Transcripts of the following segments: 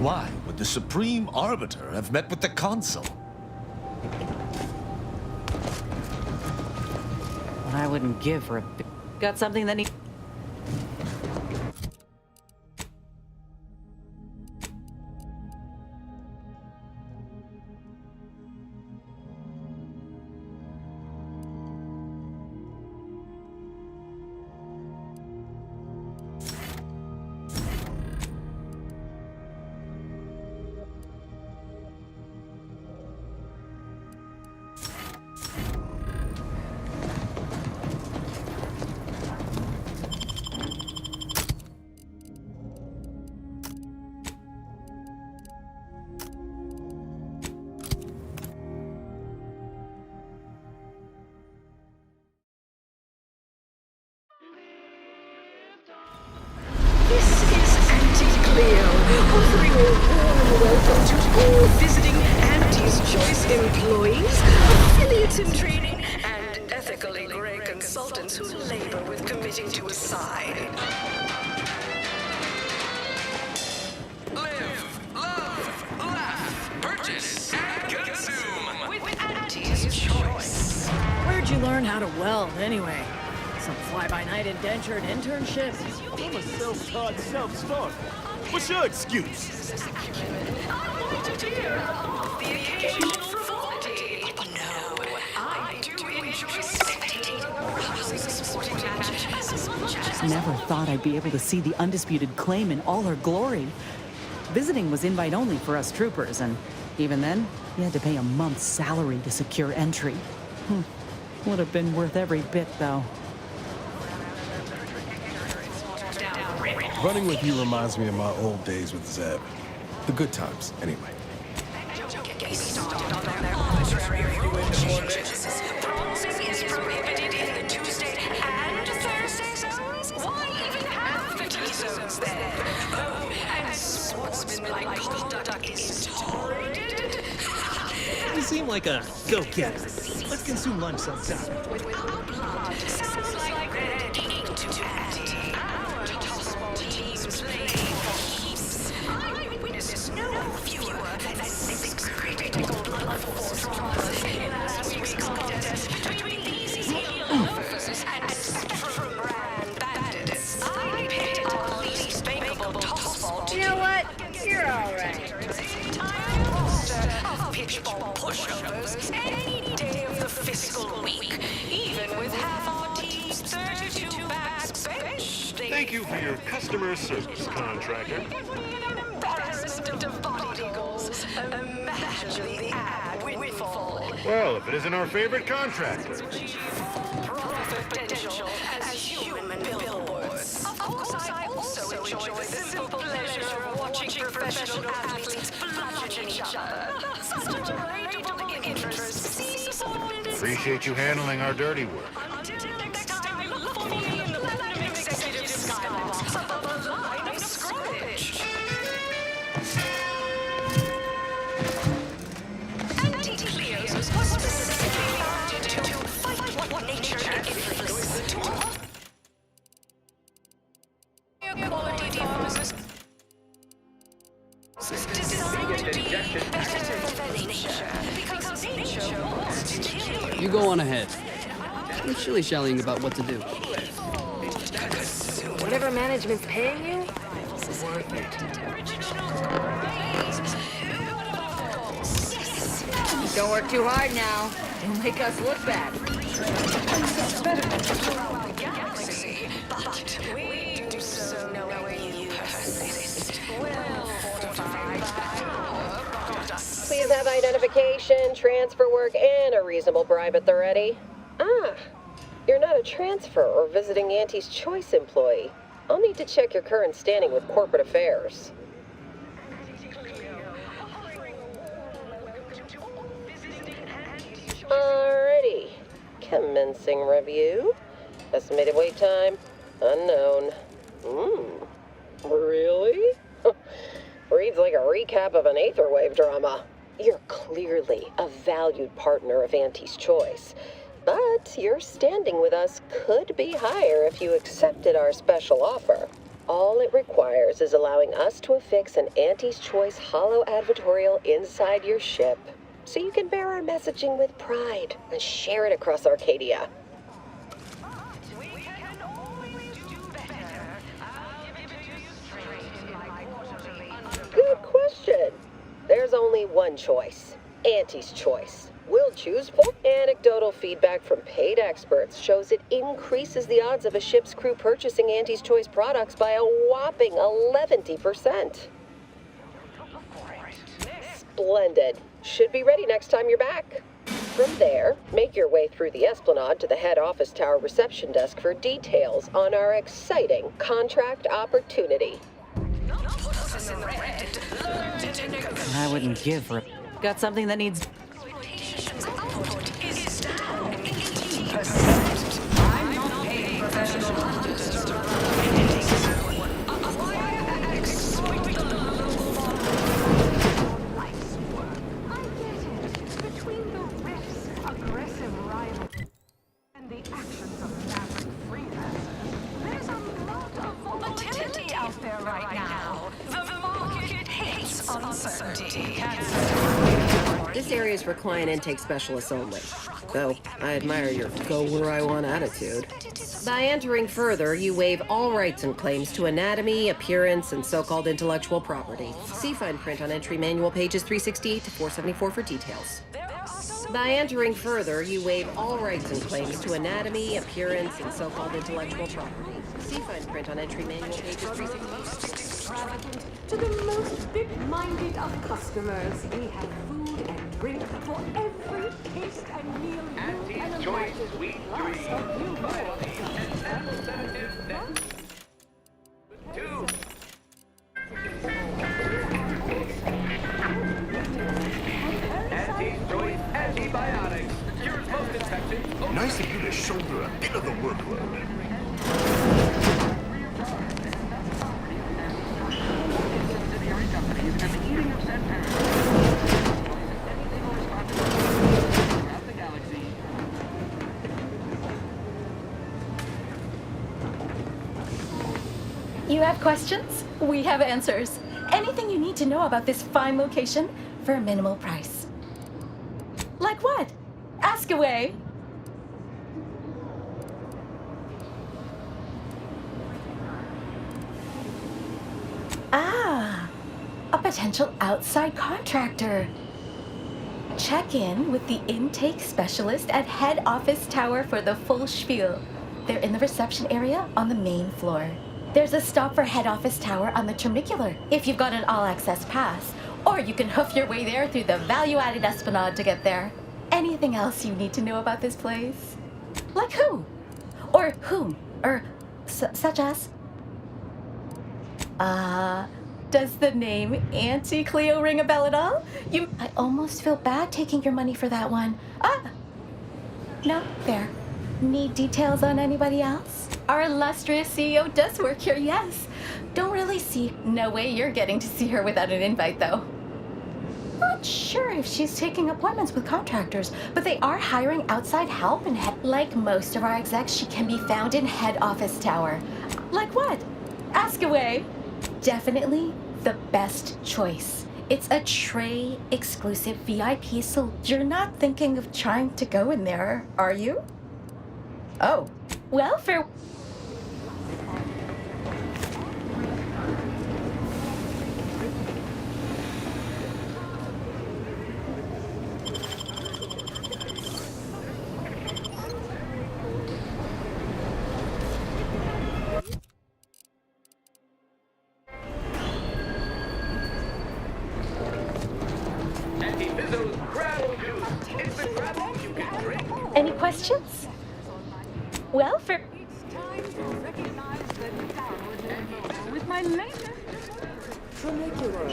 Why would the Supreme Arbiter have met with the Consul? What I wouldn't give for a... Got something that needs... Offering a warm welcome to all visiting Auntie's Choice employees, affiliates in training, and ethically gray consultants who labor with committing to a side. Live, love, laugh, purchase, and consume With Auntie's Choice. Where'd you learn how to weld, anyway? Some fly-by-night indentured internship? I'm a self-taught self-starter. What's your excuse? The occasional frivolity. No, I do enjoy spectating rousing sporting matches as much as Never thought I'd be able to see the undisputed claim in all her glory. Visiting was invite only for us troopers, and even then, you had to pay a month's salary to secure entry. Would have been worth every bit, though. Running with you reminds me of my old days with Zeb. The good times, anyway. Bronzing is prohibited in the Tuesday and Thursday zones. Why even have the T-zones then? Oh, and sportsmanlike conduct is tolerated. You seem like a go-getter. Let's consume lunch sometime. Without blood, sounds like red ink to Auntie. Our tossball teams play for keeps. I witnessed no fewer than 6 critical blood force dramas in last week's contest between these heel offers and Spectrum brand bandits. I picked our least bankable tossball team. You know what? You're all right. Of pitchball pushovers any day of the fiscal week, even with half our team's 32 bags benched. Thank you for your customer service, contractor. Embarrassment of body eagles. Imagine the ad windfall. Well, if it isn't our favorite contractor. Profit potential as human billboards. Of course, I also enjoy the simple pleasure of watching professional athletes bludgeon each other. Such a relatable interest. Appreciate you handling our dirty work. Until next time, look for me in the platinum executive skybox above the line of scrimmage. Anti-Cleos was specifically founded to fight what nature inflicts to us. Quality devices designed to be better than nature, because nature wants to kill you. You go on ahead. I'm shilly-shallying about what to do. Whatever management's paying you, it's worth it. Don't work too hard now. You'll make us look bad. Galaxy, but we do so knowing you persist. Well fortified power. Please have identification, transfer work, and a reasonable bribe at the ready. Ah, you're not a transfer or visiting Auntie's Choice employee. I'll need to check your current standing with corporate affairs. Alrighty. Commencing review. Estimated wait time, unknown. Really? Reads like a recap of an Aetherwave drama. You're clearly a valued partner of Auntie's Choice, but your standing with us could be higher if you accepted our special offer. All it requires is allowing us to affix an Auntie's Choice hollow advertorial inside your ship, so you can bear our messaging with pride and share it across Arcadia. Good question. There's only one choice. Auntie's Choice. We'll choose for anecdotal feedback from paid experts shows it increases the odds of a ship's crew purchasing Auntie's Choice products by a whopping 11%. Splendid. Should be ready next time you're back. From there, make your way through the Esplanade to the head office tower reception desk for details on our exciting contract opportunity. I wouldn't give her. Got something that needs. I'm not paying professional hunters to Between the rifts, aggressive rival, and the actions of maverick freelancers, there's a lot of volatility out there right now. The market hates uncertainty. This area is for client intake specialists only. Though, I admire your go-where-I-want attitude. By entering further, you waive all rights and claims to anatomy, appearance, and so-called intellectual property. See fine print on entry manual pages 368 to 474 for details. By entering further, you waive all rights and claims to anatomy, appearance, and so-called intellectual property. See fine print on entry manual pages 368. To the most big-minded of customers, we have food and drink for every taste and meal you can imagine. Lots of new Antibiotics. Cures most infections. Nice of you to shoulder a bit of the workload. You have questions? We have answers. Anything you need to know about this fine location for a minimal price. Like what? Ask away. Ah, a potential outside contractor. Check in with the intake specialist at head office tower for the full spiel. They're in the reception area on the main floor. There's a stop for head office tower on the Termicular if you've got an all-access pass, or you can hoof your way there through the value-added Esplanade to get there. Anything else you need to know about this place? Like who? Or whom? Or such as? Does the name Auntie Cleo ring a bell at all? I almost feel bad taking your money for that one. No, there. Need details on anybody else? Our illustrious CEO does work here, yes. Don't really see. No way you're getting to see her without an invite, though. Not sure if she's taking appointments with contractors, but they are hiring outside help and like most of our execs, she can be found in head office tower. Like what? Ask away. Definitely the best choice. It's a Trey exclusive VIP, so you're not thinking of trying to go in there, are you? Oh, well, for... Any questions? Well, for... It's time to recognize the downward with my latest Tremicular,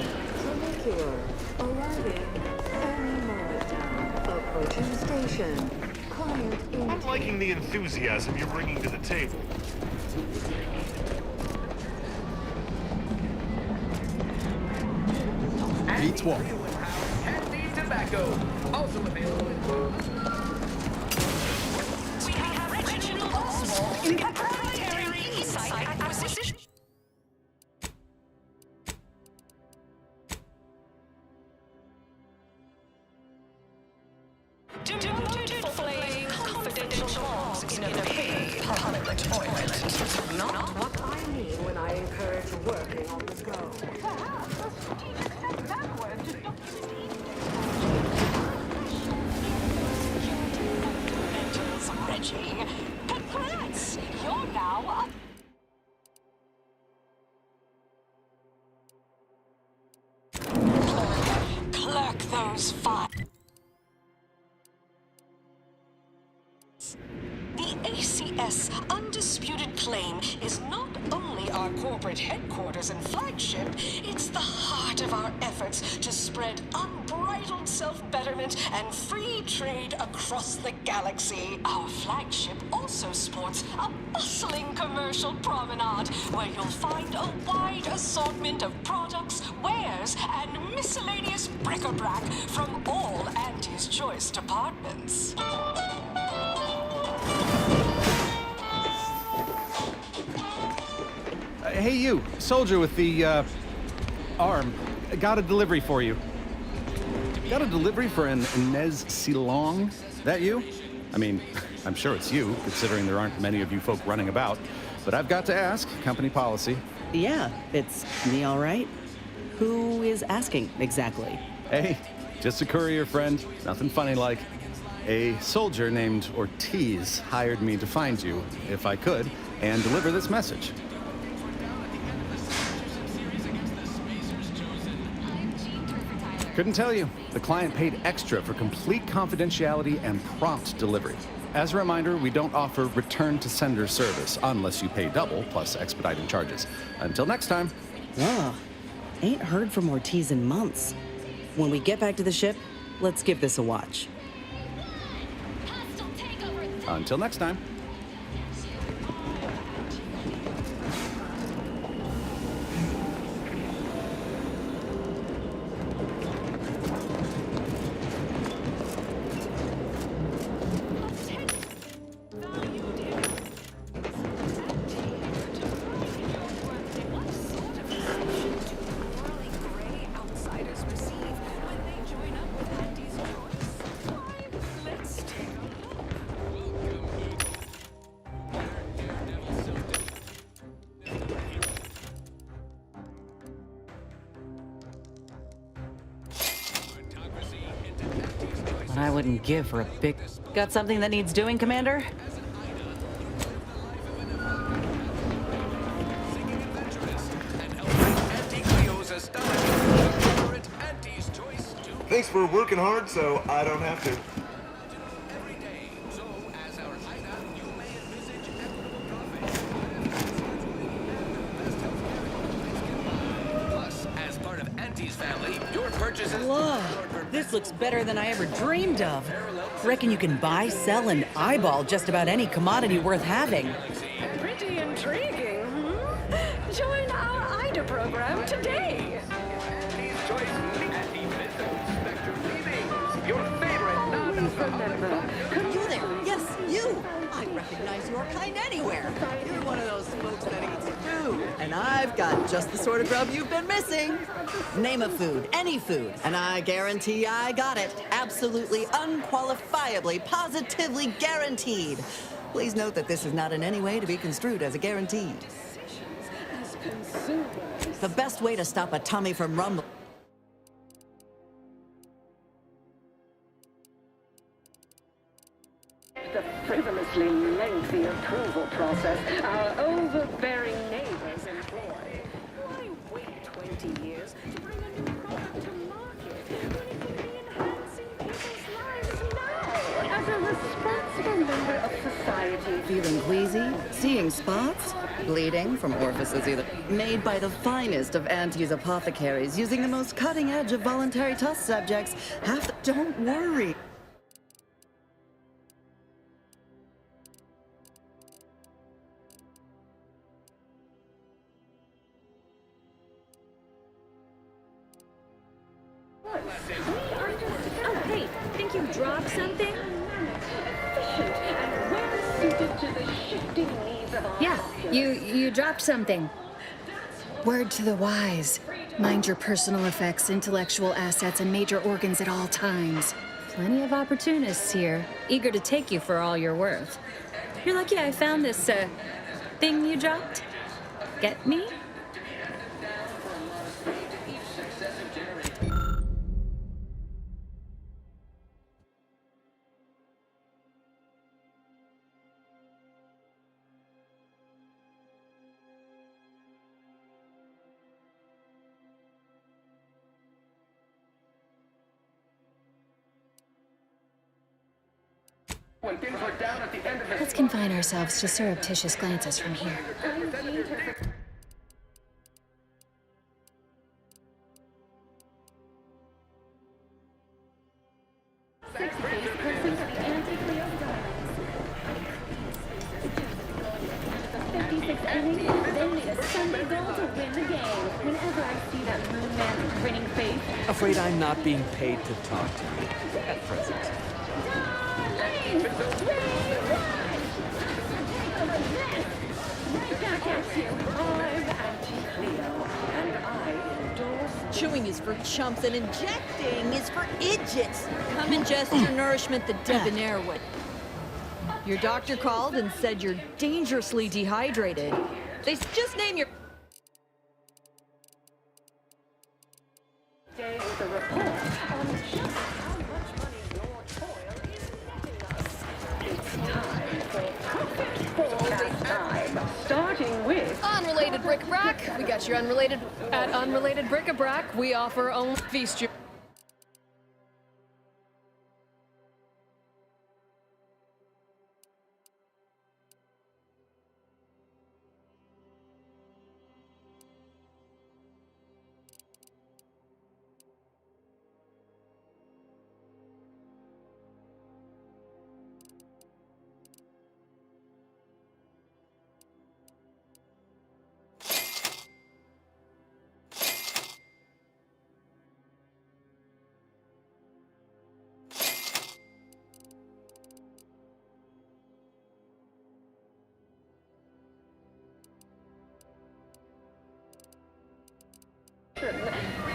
arriving any moment. Approaching station. Client in. I'm liking the enthusiasm you're bringing to the table. Beats one. Candy tobacco. Also available. We have original Oswald in proprietary insight acquisition. in a paid public toilet. Not what I mean when I encourage working on the go. Perhaps a strategic step backward to Reggie. Congrats! You're now a... Clerk those files. The ACS Undisputed Claim is not only our corporate headquarters and flagship, it's the heart of our efforts to spread unbridled self-betterment and free trade across the galaxy. Our flagship also sports a bustling commercial promenade where you'll find a wide assortment of products, wares, and miscellaneous bric-a-brac from all Auntie's Choice departments. Hey, you, soldier with the, arm. Got a delivery for you. Got a delivery for an Inez Silong? That you? I mean, I'm sure it's you, considering there aren't many of you folk running about. But I've got to ask, company policy. Yeah, it's me, all right. Who is asking, exactly? Hey, just a courier friend. Nothing funny like. A soldier named Ortiz hired me to find you, if I could, and deliver this message. Couldn't tell you. The client paid extra for complete confidentiality and prompt delivery. As a reminder, we don't offer return to sender service unless you pay double plus expediting charges. Until next time. Whoa. Ain't heard from Ortiz in months. When we get back to the ship, let's give this a watch. Until next time. I wouldn't give for a big... Got something that needs doing, Commander? Thanks for working hard so I don't have to. Whoa, this looks better than I ever dreamed of. Reckon you can buy, sell, and eyeball just about any commodity worth having. Pretty intriguing, hmm? Join our IDA program today. Your favorite Remember, You there? Yes, you! I recognize your kind anywhere. You're one of those folks that eats food. And I've got just the sort of grub you've been missing. Name a food, any food, and I guarantee I got it. Absolutely, unqualifiably, positively guaranteed. Please note that this is not in any way to be construed as a guarantee. The best way to stop a tummy from rumbling. the frivolously lengthy approval process our overbearing neighbors employ. Why wait 20 years to bring a new product to market when it can be enhancing people's lives now as a responsible member of society? Feeling queasy? Seeing spots? Bleeding from orifices either. Made by the finest of Auntie's apothecaries using the most cutting edge of voluntary test subjects. Don't worry. Oh, hey, think you dropped something? Yeah, you dropped something. Word to the wise. Mind your personal effects, intellectual assets, and major organs at all times. Plenty of opportunists here, eager to take you for all you're worth. You're lucky I found this, thing you dropped. Get me? Let's confine ourselves to surreptitious glances from here. Afraid I'm not being paid to talk to you at present. Chewing is for chumps and injecting is for idiots. Come ingest your nourishment the debonair way. Your doctor called and said you're dangerously dehydrated. They just name your... With a report on just how much money your toil is netting us. It's time for profit forecast time, starting with... Unrelated bric-a-brac. We got your unrelated... At Unrelated Bric-a-brac, we offer only feast your...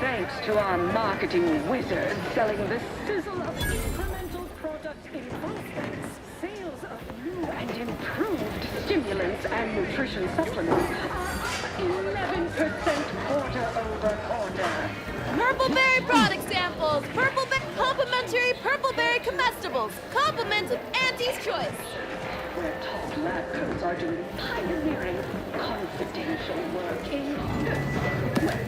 Thanks to our marketing wizard selling the sizzle of incremental product improvements, sales of new and improved stimulants and nutrition supplements are 11% quarter-over-quarter. Purpleberry product samples! Complimentary purpleberry comestibles! Compliments of Auntie's Choice! Where top lab coats are doing pioneering confidential work in... Well,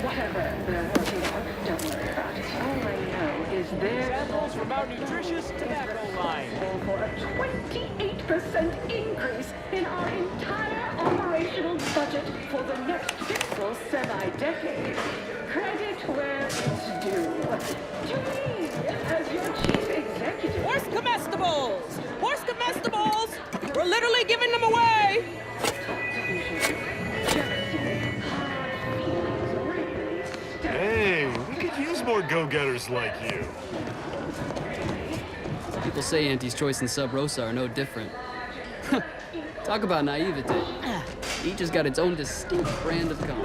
whatever they're working on, don't worry about it. All I know is their... Samples from our nutritious tobacco line. For a 28% increase in our entire operational budget for the next fiscal semi-decade. Credit where it's due. To me, as your chief executive... Horse comestibles! Horse comestibles! We're literally giving them away! Hey, we could use more go-getters like you. People say Auntie's Choice and Sub Rosa are no different. Talk about naivete. Each has got its own distinct brand of gum.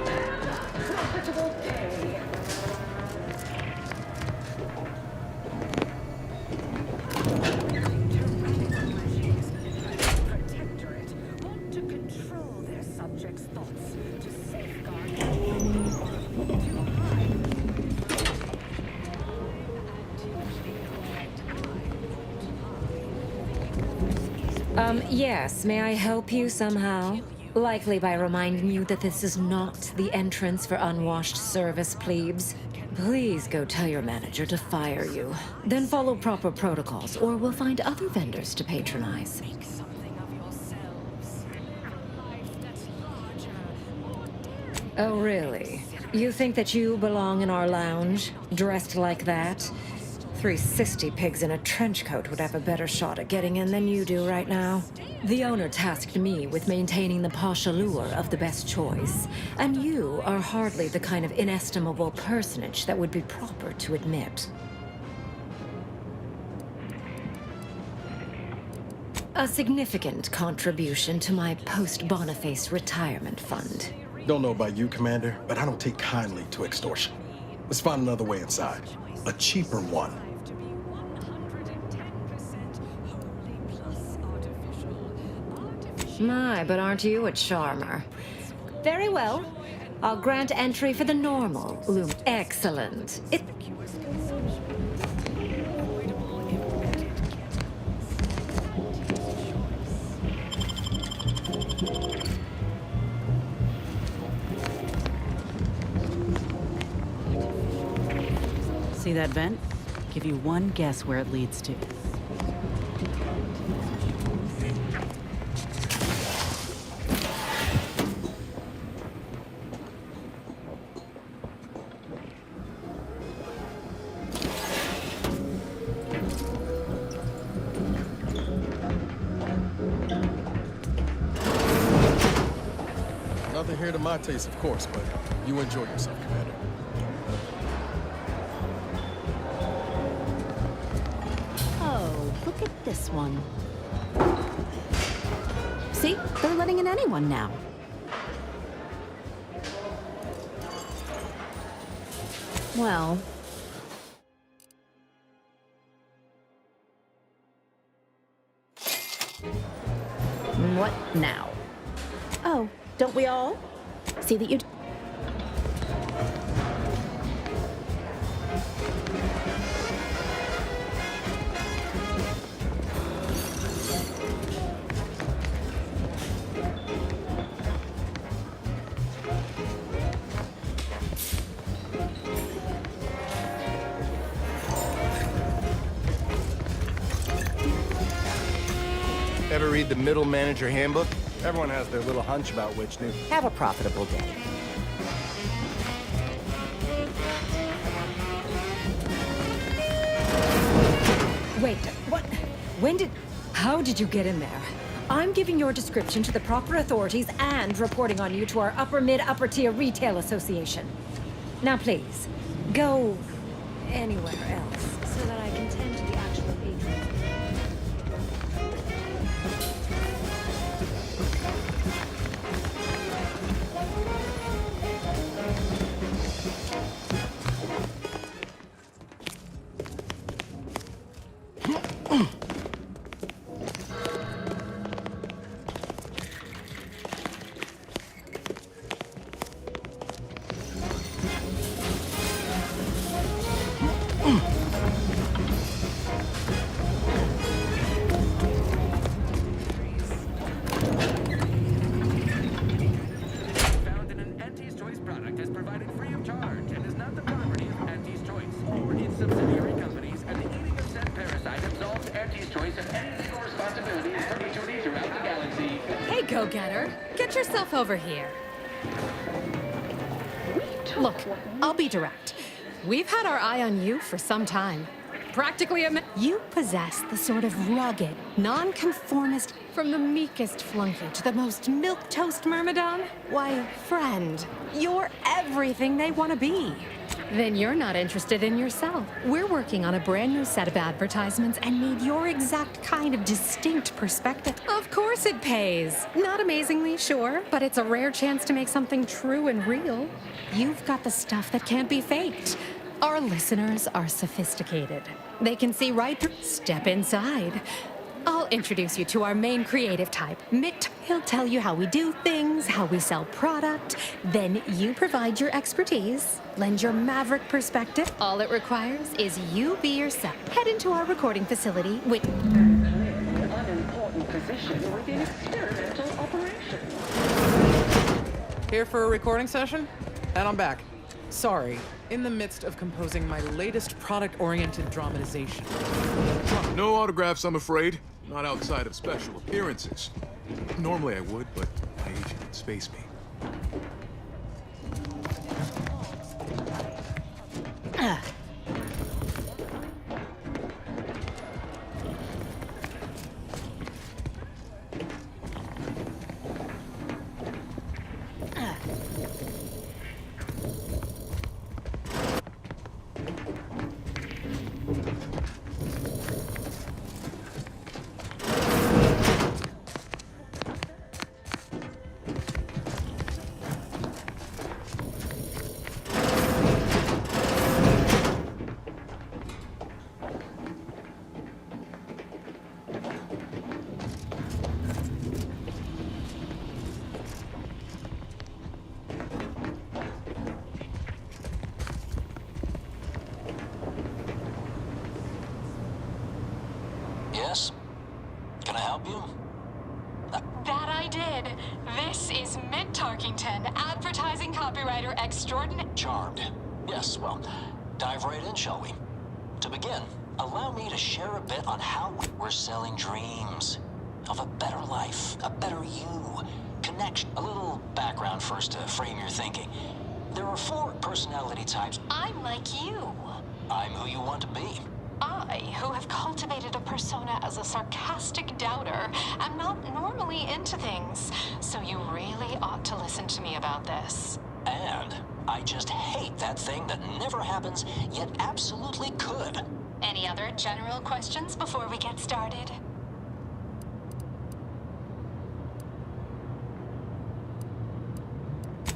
Yes, may I help you somehow? Likely by reminding you that this is not the entrance for unwashed service plebes. Please go tell your manager to fire you. Then follow proper protocols, or we'll find other vendors to patronize. Oh, really? You think that you belong in our lounge, dressed like that? 3 cysty pigs in a trench coat would have a better shot at getting in than you do right now. The owner tasked me with maintaining the posh allure of the best choice, and you are hardly the kind of inestimable personage that would be proper to admit. A significant contribution to my post-Boniface retirement fund. Don't know about you, Commander, but I don't take kindly to extortion. Let's find another way inside. A cheaper one. My, but aren't you a charmer? Very well. I'll grant entry for the normal loom. Excellent. See that vent? Give you one guess where it leads to. Nothing here to my taste, of course, but you enjoy yourself, Commander. Oh, look at this one. See? They're letting in anyone now. Well... what now? Oh, don't we all? See that you... Ever read the Middle Manager Handbook? Everyone has their little hunch about which new... Have a profitable day. Wait, what? When did... How did you get in there? I'm giving your description to the proper authorities and reporting on you to our upper tier retail association. Now please, go anywhere else so that I can tend to the actual patrons. Get yourself over here. Look, I'll be direct. We've had our eye on you for some time. Practically you possess the sort of rugged, non-conformist, from the meekest flunky to the most milquetoast myrmidon. Why, friend, you're everything they want to be. Then you're not interested in yourself. We're working on a brand new set of advertisements and need your exact kind of distinct perspective. Of course it pays. Not amazingly, sure, but it's a rare chance to make something true and real. You've got the stuff that can't be faked. Our listeners are sophisticated. They can see right through. Step inside. I'll introduce you to our main creative type, Mick. He'll tell you how we do things, how we sell product. Then you provide your expertise, lend your maverick perspective. All it requires is you be yourself. Head into our recording facility with an unimportant position within experimental operations. Here for a recording session? And I'm back. Sorry, in the midst of composing my latest product-oriented dramatization. No autographs, I'm afraid. Not outside of special appearances. Normally I would, but my agent would space me. Yes? Can I help you? That I did. This is Mint Tarkington, advertising copywriter extraordinary. Charmed. Yes, well, dive right in, shall we? To begin, allow me to share a bit on how we're selling dreams of a better life, a better you, connection. A little background first to frame your thinking. There are 4 personality types. I'm like you. I'm who you want to be. I, who have cultivated a persona as a sarcastic doubter, am not normally into things, so you really ought to listen to me about this. And I just hate that thing that never happens, yet absolutely could. Any other general questions before we get started?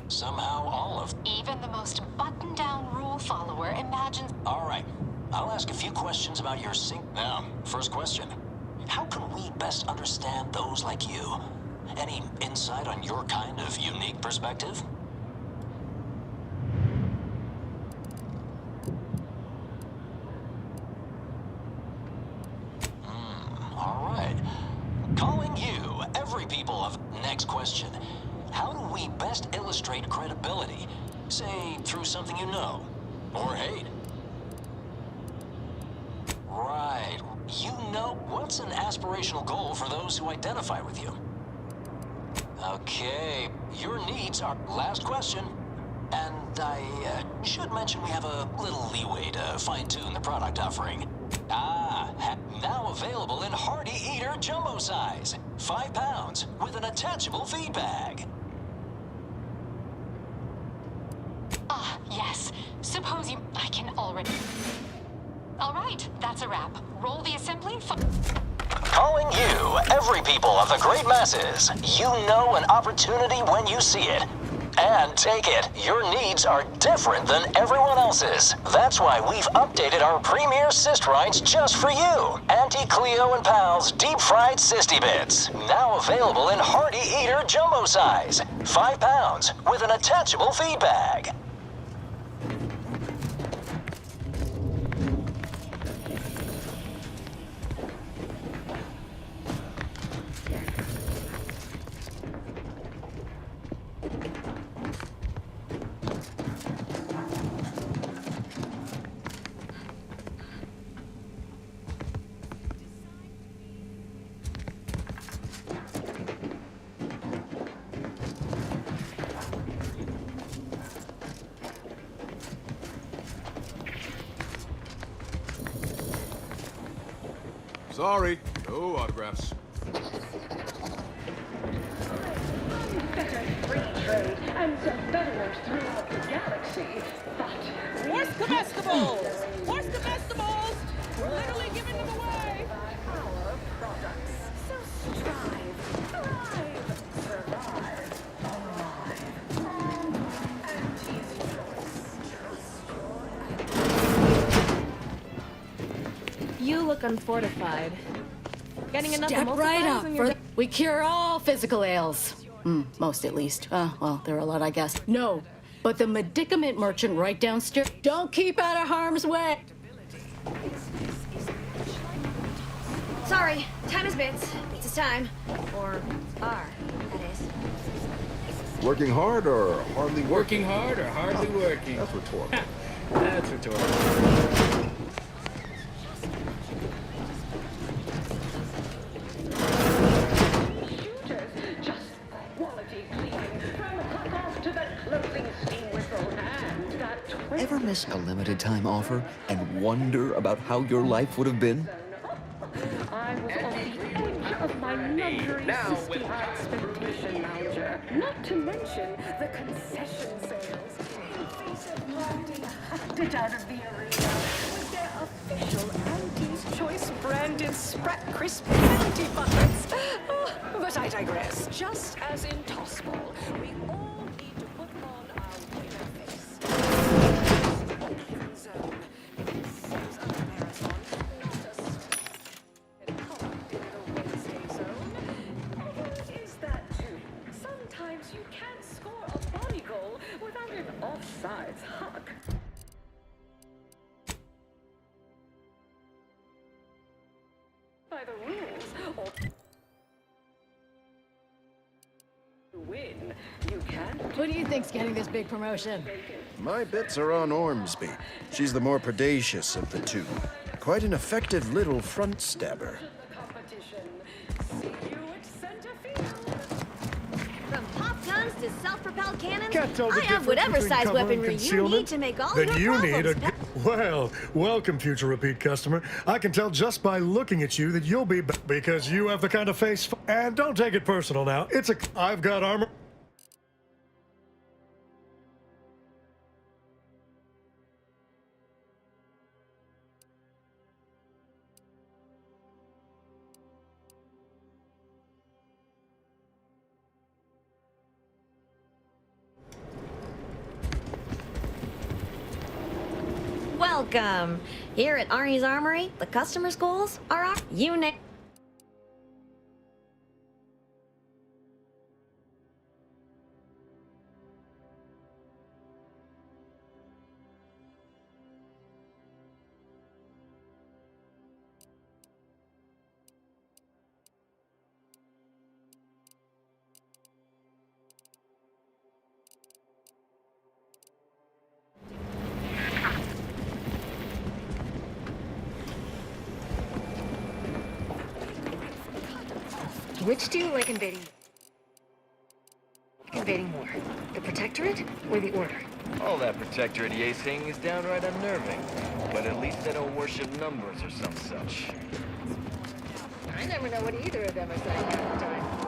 Somehow all of... Even the most buttoned-down rule follower imagines... All right. I'll ask a few questions about your Now, first question. How can we best understand those like you? Any insight on your kind of unique perspective? All right. Calling you, every people of... Next question. How do we best illustrate credibility? Say, through something you know, or hate. Right. You know, what's an aspirational goal for those who identify with you? Okay, your needs are... Last question. And I should mention we have a little leeway to fine-tune the product offering. Now available in Hearty Eater Jumbo size. 5 pounds, with an attachable feed bag. Yes. Suppose you... I can already... All right, that's a wrap. Roll the assembly. Calling you, every people of the great masses. You know an opportunity when you see it. And take it, your needs are different than everyone else's. That's why we've updated our premier cyst rides just for you. Auntie Cleo and Pal's deep-fried Sisty Bits. Now available in Hearty Eater Jumbo size. 5 pounds, with an attachable feed bag. Sorry, no autographs. Better free trade and betterment throughout the galaxy, but... Horse comestibles! Horse comestibles! We're literally giving them away! Our products. So strive, thrive, survive, alive. Auntie's choice. You look unfortified. Getting another Step right multipliers up. in your... We cure all physical ails. Most at least. Well, there are a lot, I guess. No, but the medicament merchant right downstairs. Don't keep out of harm's way. Sorry, time is bits. Bits is time. Or are, that is. Working hard or hardly working? Working hard or hardly working? That's rhetorical. That's rhetorical. Ever miss a limited time offer and wonder about how your life would have been? I was on the edge of my luxury system expectation manager. Not to mention the concession sales. Invasive marketing hacked it out of the arena with their official Auntie's Choice branded Sprat Crisp Panty Buckets. But I digress. Just as in Tossball, we all need to put on our winner face. Zone. This is a marathon, not a sprint. Sometimes you can't score a body goal without an offsides huck. by the rules or to win, you can. Who do you think's getting this big promotion? My bets are on Ormsby. She's the more predacious of the two. Quite an effective little front stabber. From pop guns to self-propelled cannons, Can't tell the I have difference whatever between size cover and weaponry you concealment. need to make all Then your you problems need a well, welcome, future repeat customer. I can tell just by looking at you that you'll be because you have the kind of face. And don't take it personal now. I've got armor. Welcome! Here at Arnie's Armory, the customer's goals are our unit. Which do you like invading more? The Protectorate or the Order? All that Protectorate EA thing is downright unnerving. But at least they don't worship numbers or some such. I never know what either of them are saying half the time.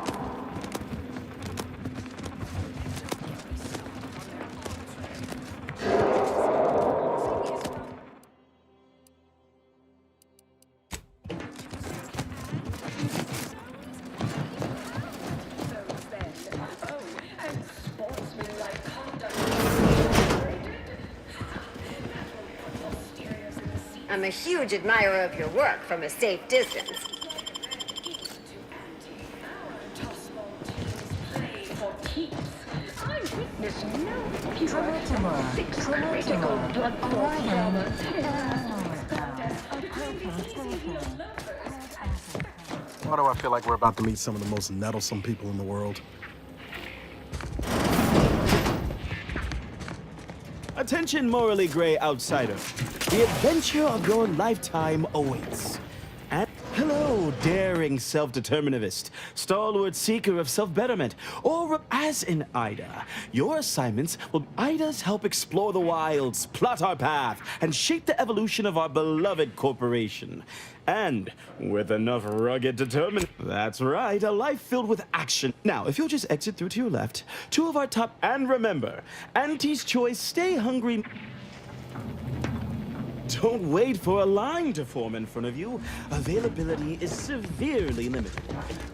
I'm a huge admirer of your work from a safe distance. Why do I feel like we're about to meet some of the most nettlesome people in the world? Attention, morally gray outsider. The adventure of your lifetime awaits. And hello, daring self-determinivist, stalwart seeker of self-betterment, or as in Ida, your assignments will Ida's help explore the wilds, plot our path, and shape the evolution of our beloved corporation. And with enough rugged determination, that's right, a life filled with action. Now, if you'll just exit through to your left, two of our top, and remember, Auntie's Choice, stay hungry. Don't wait for a line to form in front of you. Availability is severely limited.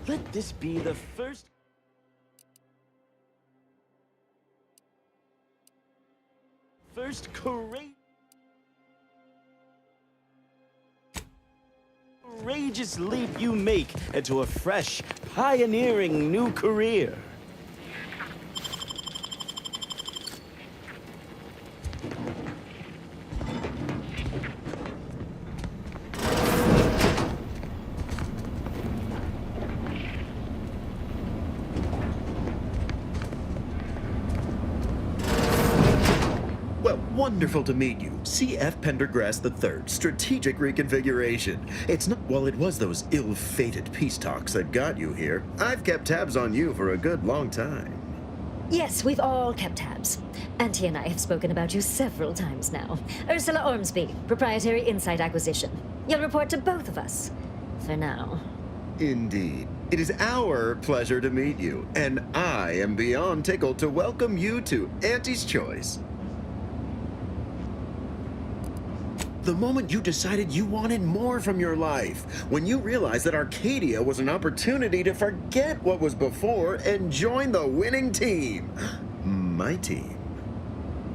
Let this be the first... courageous leap you make into a fresh, pioneering new career. Wonderful to meet you. C.F. Pendergrass III, Strategic Reconfiguration. It's not, well, it was those ill-fated peace talks that got you here. I've kept tabs on you for a good long time. Yes, we've all kept tabs. Auntie and I have spoken about you several times now. Ursula Ormsby, Proprietary Insight Acquisition. You'll report to both of us. For now. Indeed. It is our pleasure to meet you, and I am beyond tickled to welcome you to Auntie's Choice. The moment you decided you wanted more from your life, when you realized that Arcadia was an opportunity to forget what was before and join the winning team. My team.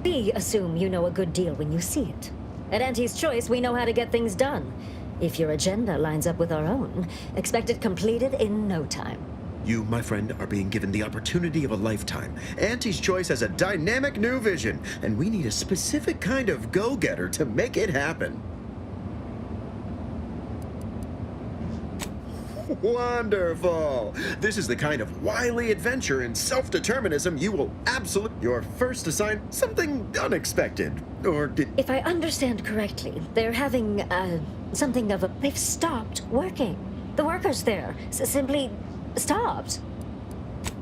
We assume you know a good deal when you see it. At Auntie's Choice, we know how to get things done. If your agenda lines up with our own, expect it completed in no time. You, my friend, are being given the opportunity of a lifetime. Auntie's Choice has a dynamic new vision, and we need a specific kind of go-getter to make it happen. Wonderful! This is the kind of wily adventure and self-determinism you will absolutely... Your first assignment, something unexpected. Or did... If I understand correctly, they're having, something of a... They've stopped working. The workers there simply stopped.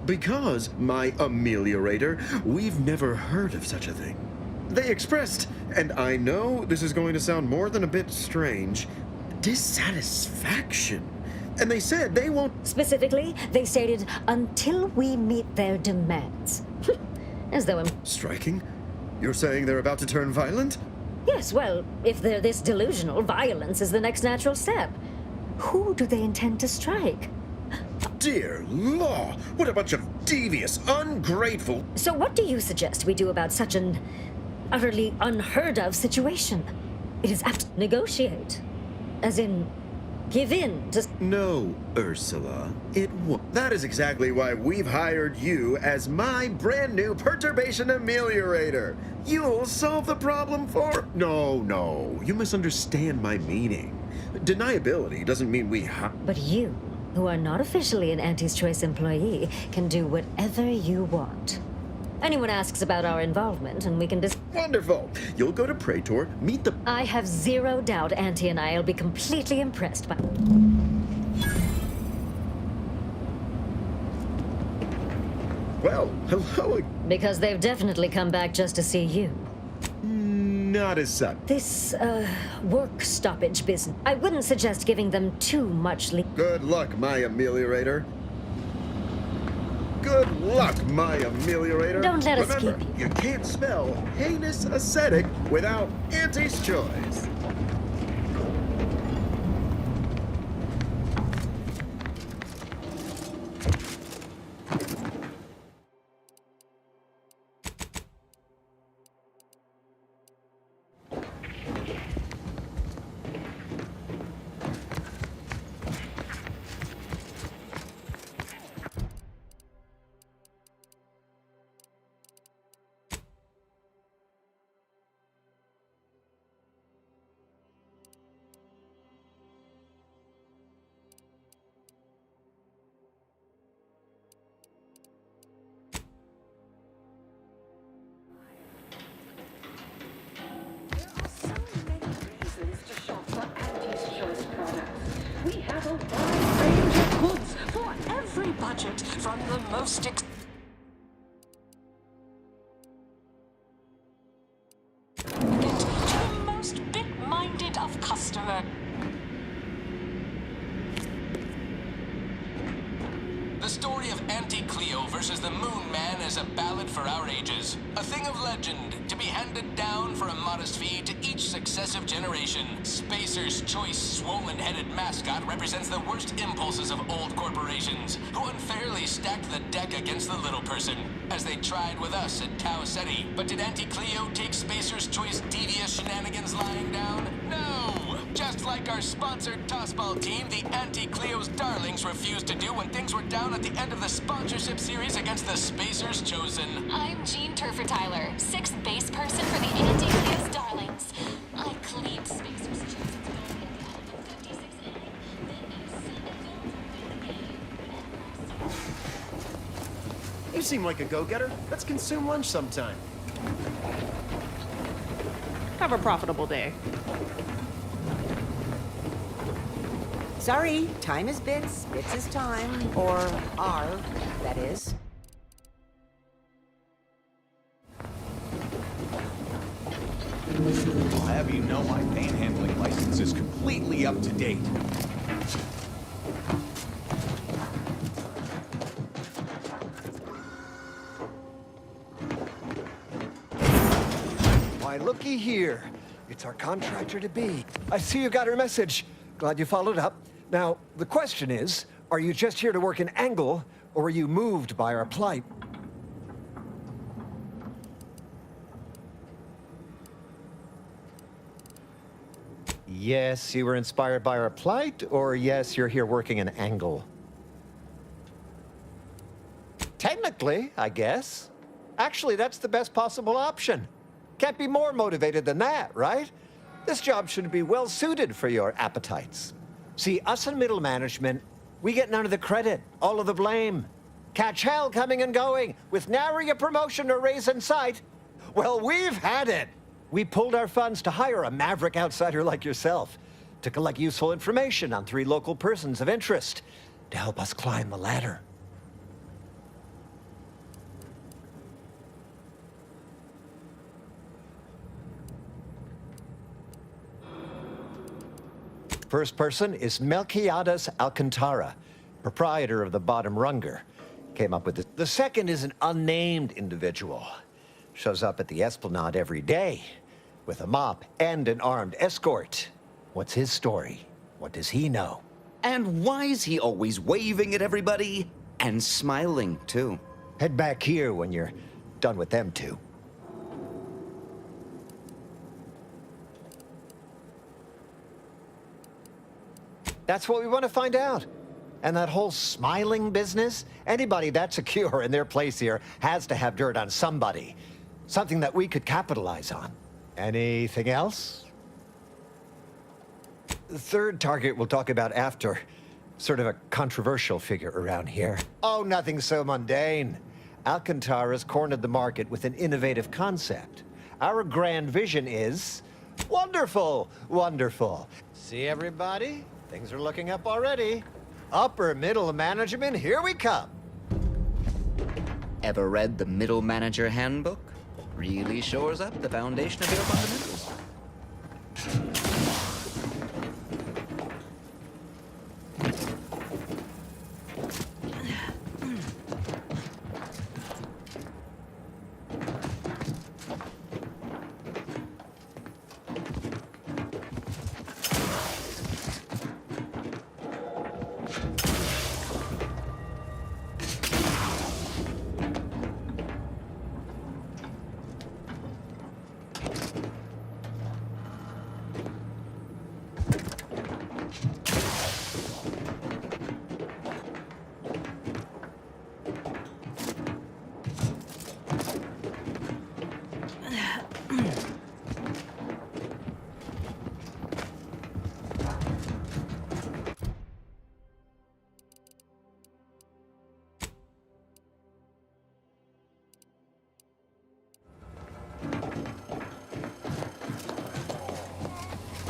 Because, my ameliorator, we've never heard of such a thing. They expressed, and I know this is going to sound more than a bit strange, dissatisfaction. And they said they won't... Specifically, they stated, until we meet their demands. As though I'm... Striking? You're saying they're about to turn violent? Yes, well, if they're this delusional, violence is the next natural step. Who do they intend to strike? Dear law, what a bunch of devious, ungrateful... So what do you suggest we do about such an utterly unheard of situation? It is apt to negotiate. As in, give in to... No, Ursula. It won't. That is exactly why we've hired you as my brand new perturbation ameliorator. You'll solve the problem for... No, you misunderstand my meaning. Deniability doesn't mean we... But you, who are not officially an Auntie's Choice employee, can do whatever you want. Anyone asks about our involvement, and we can Wonderful! You'll go to Praetor, meet the... I have zero doubt Auntie and I will be completely impressed by... Well, hello... Because they've definitely come back just to see you. Not as such. This, work stoppage business. I wouldn't suggest giving them too much Good luck, my ameliorator. Good luck, my ameliorator. Don't let us Remember, keep you can't spell heinous ascetic without Auntie's Choice. We have a wide range of goods for every budget, from the most to the most big-minded of customers. The story of Auntie Cleo versus the Moon Man is a ballad for our ages. A thing of legend, to be handed down for a modest fee to each successive generation. Spacer's Choice swollen-headed mascot represents the worst impulses of old corporations, who unfairly stacked the deck against the little person, as they tried with us at Tau Ceti. But did Auntie Cleo take Spacer's Choice devious shenanigans lying down? No! Just like our sponsored tossball team, the Auntie Cleo's darlings refused to do when things were down at the end of the sponsorship series against the Spacers Chosen. I'm Jean Turfer-Tyler, 6th base person for the Auntie Cleo's Darlings. I cleaned Spacers Chosen in the 56 inning, You seem like a go-getter. Let's consume lunch sometime. Have a profitable day. Sorry, time is bits, bits is time, or are, that is. I'll have you know my panhandling license is completely up to date. Why, looky here. It's our contractor-to-be. I see you got her message. Glad you followed up. Now, the question is, are you just here to work an angle, or were you moved by our plight? Yes, you were inspired by our plight, or yes, you're here working an angle? Technically, I guess. Actually, that's the best possible option. Can't be more motivated than that, right? This job should be well suited for your appetites. See, us in middle management, We get none of the credit, all of the blame. Catch hell coming and going, with nary a promotion or raise in sight. Well, we've had it. We pulled our funds to hire a maverick outsider like yourself to collect useful information on 3 local persons of interest to help us climb the ladder. First person is Melquiades Alcantara, proprietor of the Bottom Runger. Came up with this. The second is an unnamed individual. Shows up at the Esplanade every day with a mop and an armed escort. What's his story? What does he know? And why is he always waving at everybody? And smiling, too. Head back here when you're done with them two. That's what we want to find out. And that whole smiling business, anybody that's secure in their place here has to have dirt on somebody. Something that we could capitalize on. Anything else? The third target we'll talk about after. Sort of a controversial figure around here. Oh, nothing so mundane. Alcantara's cornered the market with an innovative concept. Our grand vision is... wonderful, wonderful. See, everybody? Things are looking up already. Upper middle management, here we come. Ever read the Middle Manager Handbook? Really shores up the foundation of your fundamentals.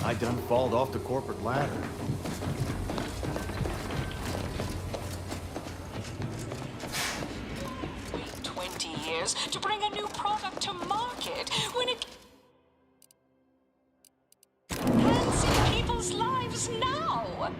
I done falled off the corporate ladder. Wait 20 years to bring a new product to market when it can save people's lives now.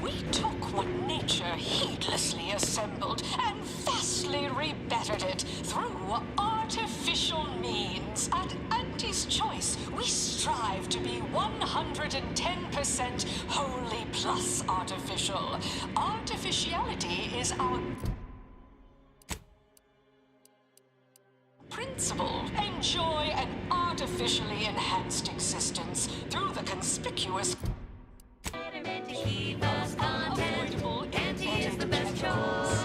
We took what nature heedlessly assembled and vastly rebettered it through artificial means. At Auntie's Choice, we strive to be 110% wholly plus artificial. Artificiality is our principle. Enjoy an artificially enhanced existence through the conspicuous avoidable Auntie is the best choice.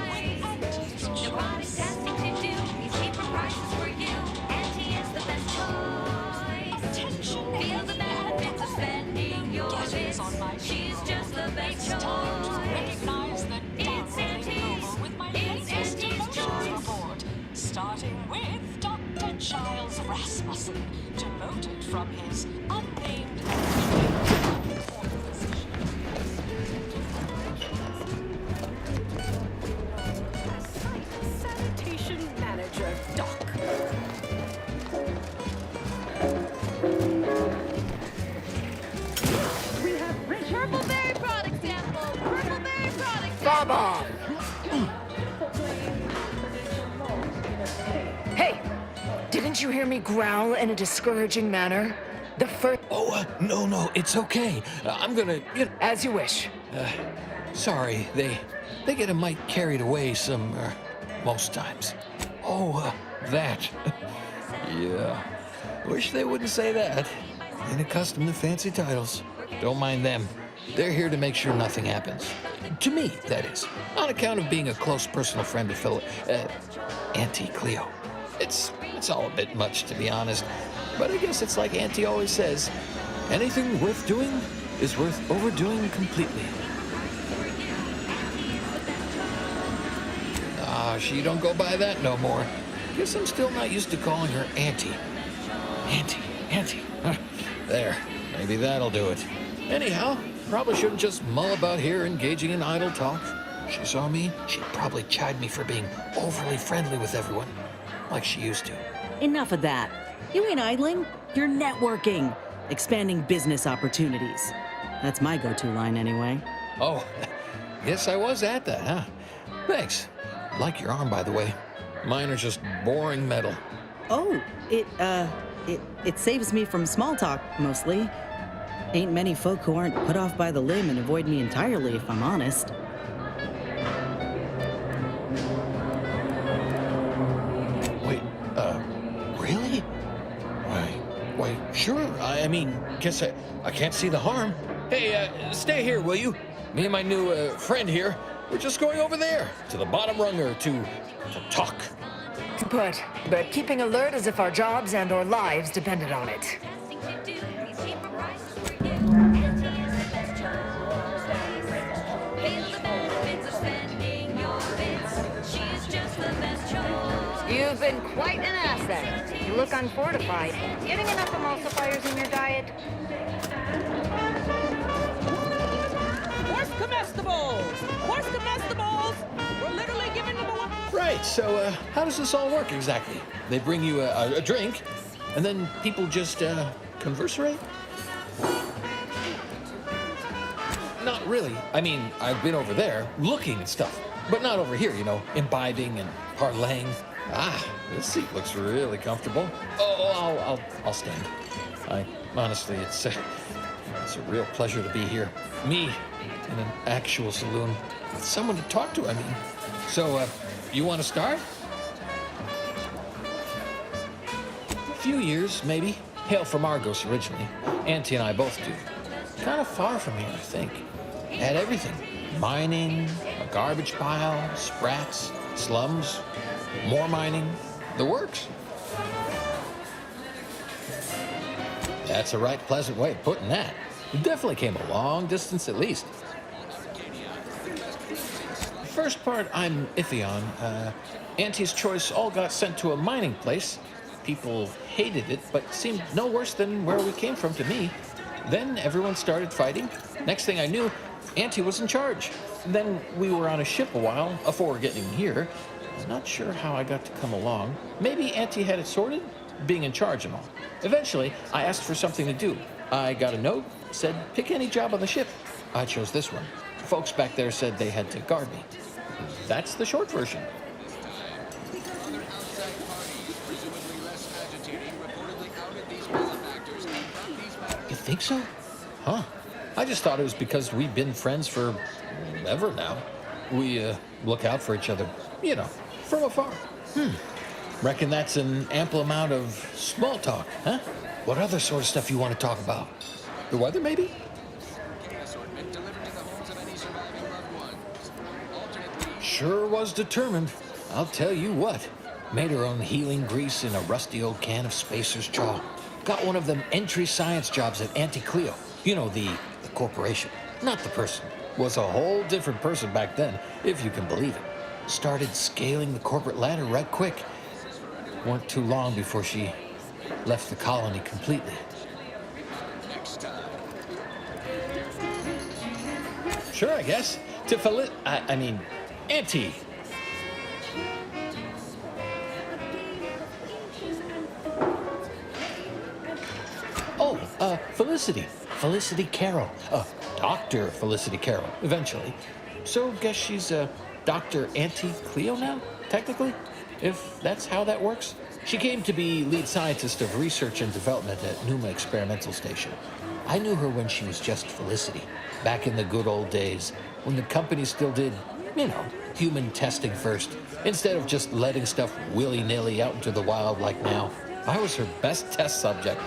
Nobody's asking to do. He's cheaper prices for you. Auntie is the best choice. Attention, feel the benefits of spending your bits. She's just the best choice. Recognize the downloading approval with my latest emotions report. Starting with Dr. Giles Rasmussen, demoted from his unnamed Sanitation manager, Doc. We have Purple berry product sample. Purple berry product sample. Baba! Hey! Didn't you hear me growl in a discouraging manner? The first... Oh, no, it's okay. I'm gonna... As you wish. Sorry, they get a mite carried away most times. Oh, that. Yeah. Wish they wouldn't say that. Ain't accustomed to fancy titles. Don't mind them. They're here to make sure nothing happens. To me, that is. On account of being a close personal friend of Auntie Cleo. It's all a bit much, to be honest. But I guess it's like Auntie always says, Anything worth doing is worth overdoing completely. Ah, she don't go by that no more. Guess I'm still not used to calling her Auntie. Auntie. There, maybe that'll do it. Anyhow, probably shouldn't just mull about here engaging in idle talk. If she saw me, she'd probably chide me for being overly friendly with everyone, like she used to. Enough of that. You ain't idling, you're networking, expanding business opportunities. That's my go-to line anyway. Oh, guess I was at that, huh? Thanks. Like your arm, by the way. Mine are just boring metal. Oh, it saves me from small talk, mostly. Ain't many folk who aren't put off by the limb and avoid me entirely, if I'm honest. Wait, really? Why, sure. I mean, guess I can't see the harm. Hey, stay here, will you? Me and my new friend here, we're just going over there, to the bottom runger, to talk. But keeping alert as if our jobs and our lives depended on it. You've been quite an asset. You look unfortified. Getting enough emulsifiers in your diet? Horse comestibles! Horse comestibles! We're literally giving them away. Right, so how does this all work exactly? They bring you a drink, and then people just conversate? Not really. I mean, I've been over there looking at stuff, but not over here, imbibing and parlaying. Ah, this seat looks really comfortable. Oh, I'll stand. Honestly, it's a real pleasure to be here. Me in an actual saloon with someone to talk to, I mean. So, you want to start? A few years, maybe. Hail from Argos originally. Auntie and I both do. Kind of far from here, I think. Had everything. Mining, a garbage pile, sprats, slums, more mining, the works. That's a right pleasant way of putting that. We definitely came a long distance at least. The first part I'm iffy on. Auntie's choice all got sent to a mining place. People hated it, but seemed no worse than where we came from to me. Then everyone started fighting. Next thing I knew, Auntie was in charge. Then we were on a ship a while before getting here. Not sure how I got to come along. Maybe Auntie had it sorted, being in charge and all. Eventually, I asked for something to do. I got a note, said pick any job on the ship. I chose this one. Folks back there said they had to guard me. That's the short version. You think so? Huh. I just thought it was because we've been friends for ever now. We look out for each other, from afar. Reckon that's an ample amount of small talk, huh? What other sort of stuff you want to talk about? The weather, maybe? Sure was determined. I'll tell you what. Made her own healing grease in a rusty old can of Spacer's Jaw. Got one of them entry science jobs at Auntie Cleo. The corporation, not the person. Was a whole different person back then, if you can believe it. Started scaling the corporate ladder right quick. Weren't too long before she left the colony completely. Sure, I guess. To Auntie. Oh, Felicity. Felicity Carroll. Dr. Felicity Carroll, eventually. So, guess she's Dr. Auntie Cleo now, technically? If that's how that works? She came to be lead scientist of research and development at Numa Experimental Station. I knew her when she was just Felicity, back in the good old days, when the company still did, human testing first, instead of just letting stuff willy-nilly out into the wild like now. I was her best test subject.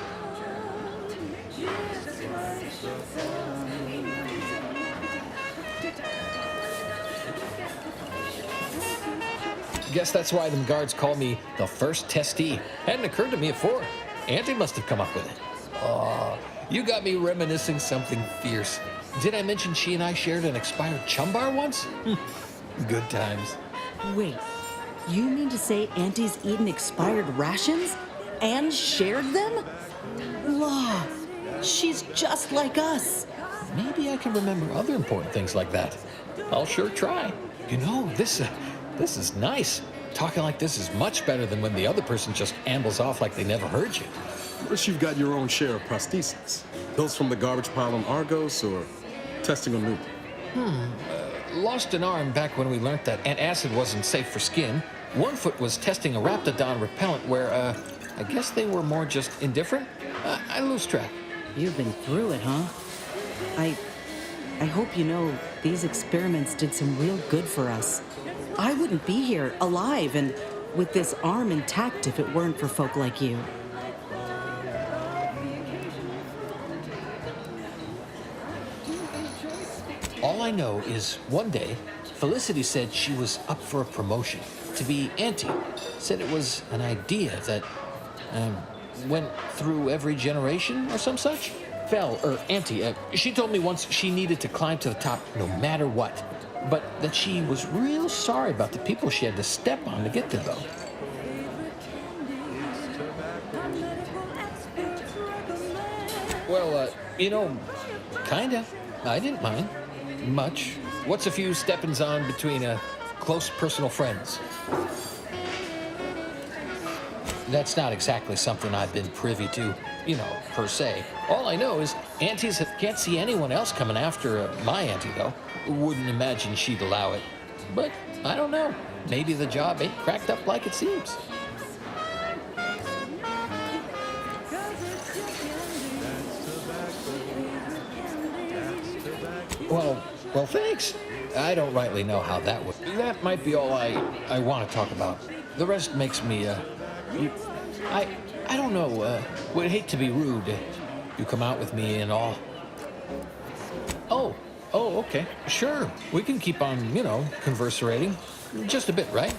Guess that's why them guards call me the first testee. Hadn't occurred to me before. Auntie must have come up with it. You got me reminiscing something fierce. Did I mention she and I shared an expired chum bar once? Good times. Wait, you mean to say Auntie's eaten expired rations and shared them? Law, she's just like us. Maybe I can remember other important things like that. I'll sure try. You know, this is nice. Talking like this is much better than when the other person just ambles off like they never heard you. First, you've got your own share of prostheses. Those from the garbage pile on Argos or testing on Newton? Lost an arm back when we learned that antacid wasn't safe for skin. One foot was testing a raptidon repellent where, I guess they were more just indifferent. I lose track. You've been through it, huh? I hope you know these experiments did some real good for us. I wouldn't be here alive and with this arm intact if it weren't for folk like you. All I know is one day, Felicity said she was up for a promotion to be Auntie. Said it was an idea that went through every generation or some such. Auntie, she told me once she needed to climb to the top no matter what. But that she was real sorry about the people she had to step on to get there, though. Well, you know, kinda. I didn't mind. Much. What's a few steppings on between close personal friends? That's not exactly something I've been privy to, you know, per se. All I know is aunties can't see anyone else coming after my auntie, though. Wouldn't imagine she'd allow it. But I don't know. Maybe the job ain't cracked up like it seems. Well, thanks. I don't rightly know how that would. That might be all I want to talk about. The rest makes me, I don't know, would hate to be rude. You come out with me and all. Oh, okay. Sure. We can keep on, you know, converserating. Just a bit, right?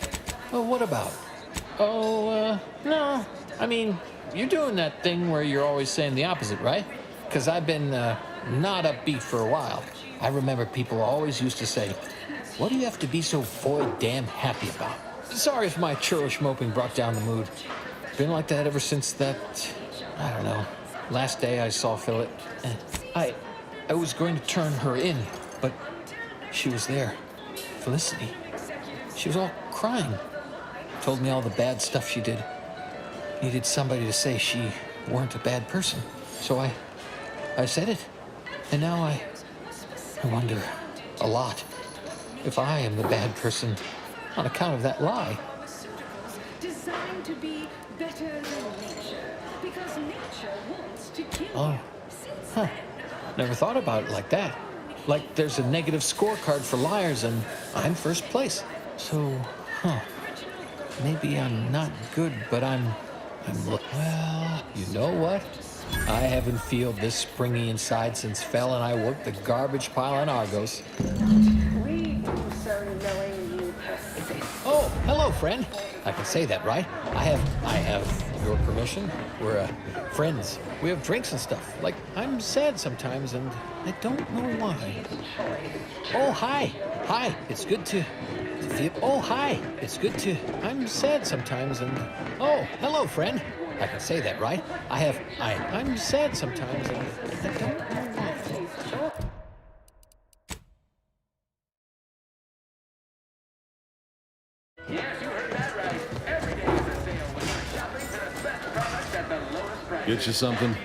Oh, what about? No. I mean, you're doing that thing where you're always saying the opposite, right? Because I've been, not upbeat for a while. I remember people always used to say, what do you have to be so void damn happy about? Sorry if my churlish moping brought down the mood. Been like that ever since that, I don't know, last day I saw Philip. I was going to turn her in, but she was there. Felicity. She was all crying. Told me all the bad stuff she did. Needed somebody to say she weren't a bad person. So I said it. And now I wonder a lot if I am the bad person on account of that lie. Designed to be better than nature, because nature wants to kill Oh, huh. Never thought about it like that. Like there's a negative scorecard for liars and I'm first place. So, maybe I'm not good, but I'm well, you know what? I haven't felt this springy inside since Fel and I worked the garbage pile on Argos. We also knowing you persist. Oh, hello, friend. I can say that, right? I have your permission. We're friends. We have drinks and stuff. Like, I'm sad sometimes, and I don't know why. Oh, hi. Hi. It's good to feel. Oh, hi. It's good to. I'm sad sometimes, and oh, hello, friend. I can say that, right? I'm sad sometimes, and I don't know why. Yes, you heard that right. Every day is a sale when you're shopping for the best products at the lowest price. Get you something?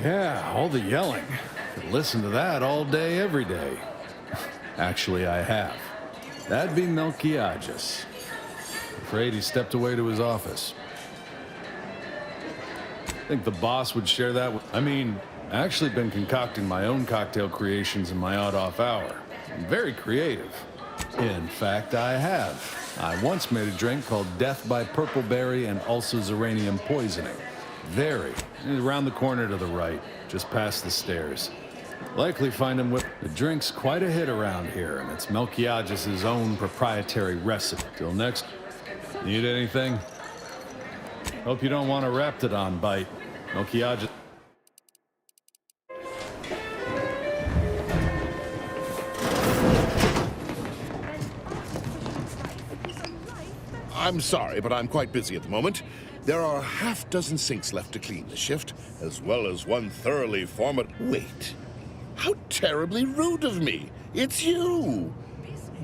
Yeah, all the yelling. Could listen to that all day, every day. Actually, I have. That'd be Melquiades. Afraid he stepped away to his office. Think the boss would share that with... I mean, I actually been concocting my own cocktail creations in my odd-off hour. I'm very creative. In fact, I have. I once made a drink called Death by Purpleberry and also Xeranium Poisoning. Very. Around the corner to the right, just past the stairs. Likely find him with... The drink's quite a hit around here, and it's Melquiades' own proprietary recipe. Till next... Need anything? Hope you don't want a raptidon bite. Nokia. I'm sorry, but I'm quite busy at the moment. There are a half-dozen sinks left to clean this shift, as well as one thoroughly Wait. How terribly rude of me. It's you.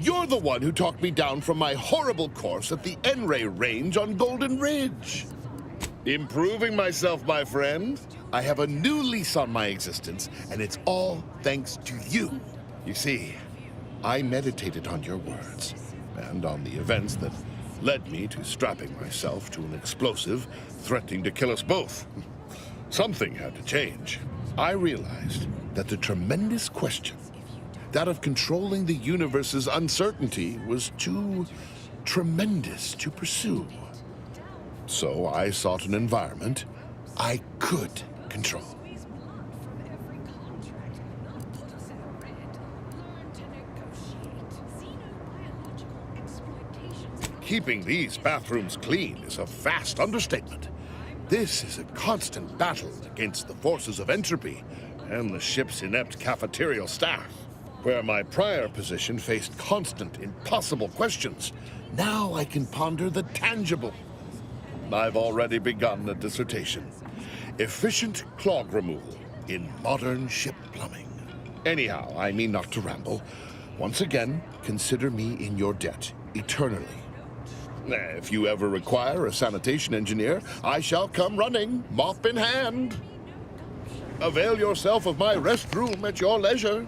You're the one who talked me down from my horrible course at the N-Ray range on Golden Ridge. Improving myself, my friend. I have a new lease on my existence, and it's all thanks to you. You see, I meditated on your words, and on the events that led me to strapping myself to an explosive threatening to kill us both. Something had to change. I realized that the tremendous question, that of controlling the universe's uncertainty, was too tremendous to pursue. So I sought an environment I could control. Keeping these bathrooms clean is a vast understatement. This is a constant battle against the forces of entropy and the ship's inept cafeterial staff. Where my prior position faced constant, impossible questions, now I can ponder the tangible. I've already begun a dissertation. Efficient clog removal in modern ship plumbing. Anyhow, I mean not to ramble. Once again, consider me in your debt, eternally. If you ever require a sanitation engineer, I shall come running, mop in hand. Avail yourself of my restroom at your leisure.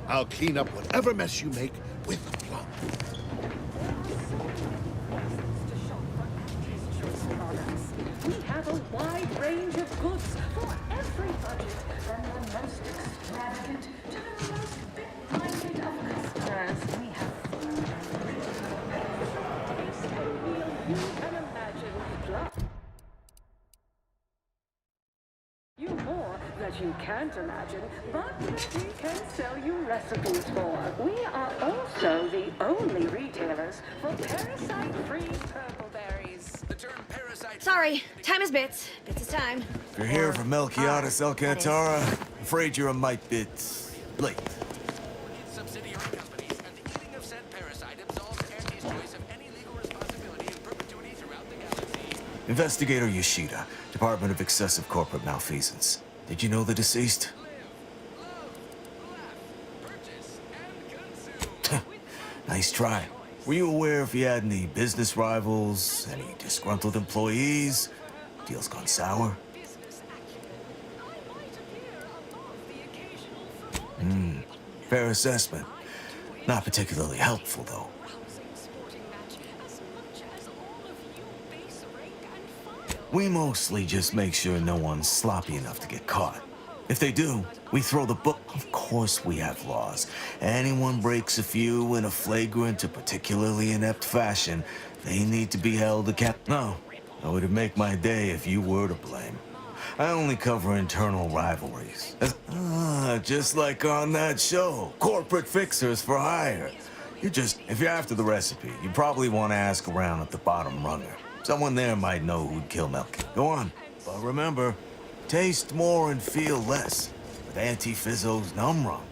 I'll clean up whatever mess you make with plum. We have a wide range of goods for every budget, from the most extravagant to the most big-minded of customers. We have you can imagine. You more that you can't imagine, but we can sell you recipes for. We are also the only retailers for parasite-free purple berries. The term parasite. Sorry, time is bits. Bits is time. If you're here for Melquiades Alcantara, afraid you're a mite bit late. Subsidiary companies and the eating of said parasite absolves Anti's choice of any legal responsibility in perpetuity throughout the galaxy. Investigator Yoshida, Department of Excessive Corporate Malfeasance. Did you know the deceased? Nice try. Were you aware if he had any business rivals, any disgruntled employees? Deals gone sour? Fair assessment. Not particularly helpful, though. We mostly just make sure no one's sloppy enough to get caught. If they do, we throw the book. Of course we have laws. Anyone breaks a few in a flagrant or particularly inept fashion, they need to be held accountable. No, it would make my day if you were to blame. I only cover internal rivalries. Just like on that show, Corporate Fixers for Hire. If you're after the recipe, you probably want to ask around at the bottom runner. Someone there might know who'd kill Milk. Go on. But remember, taste more and feel less. With Anti-Fizzo's Numb Rum.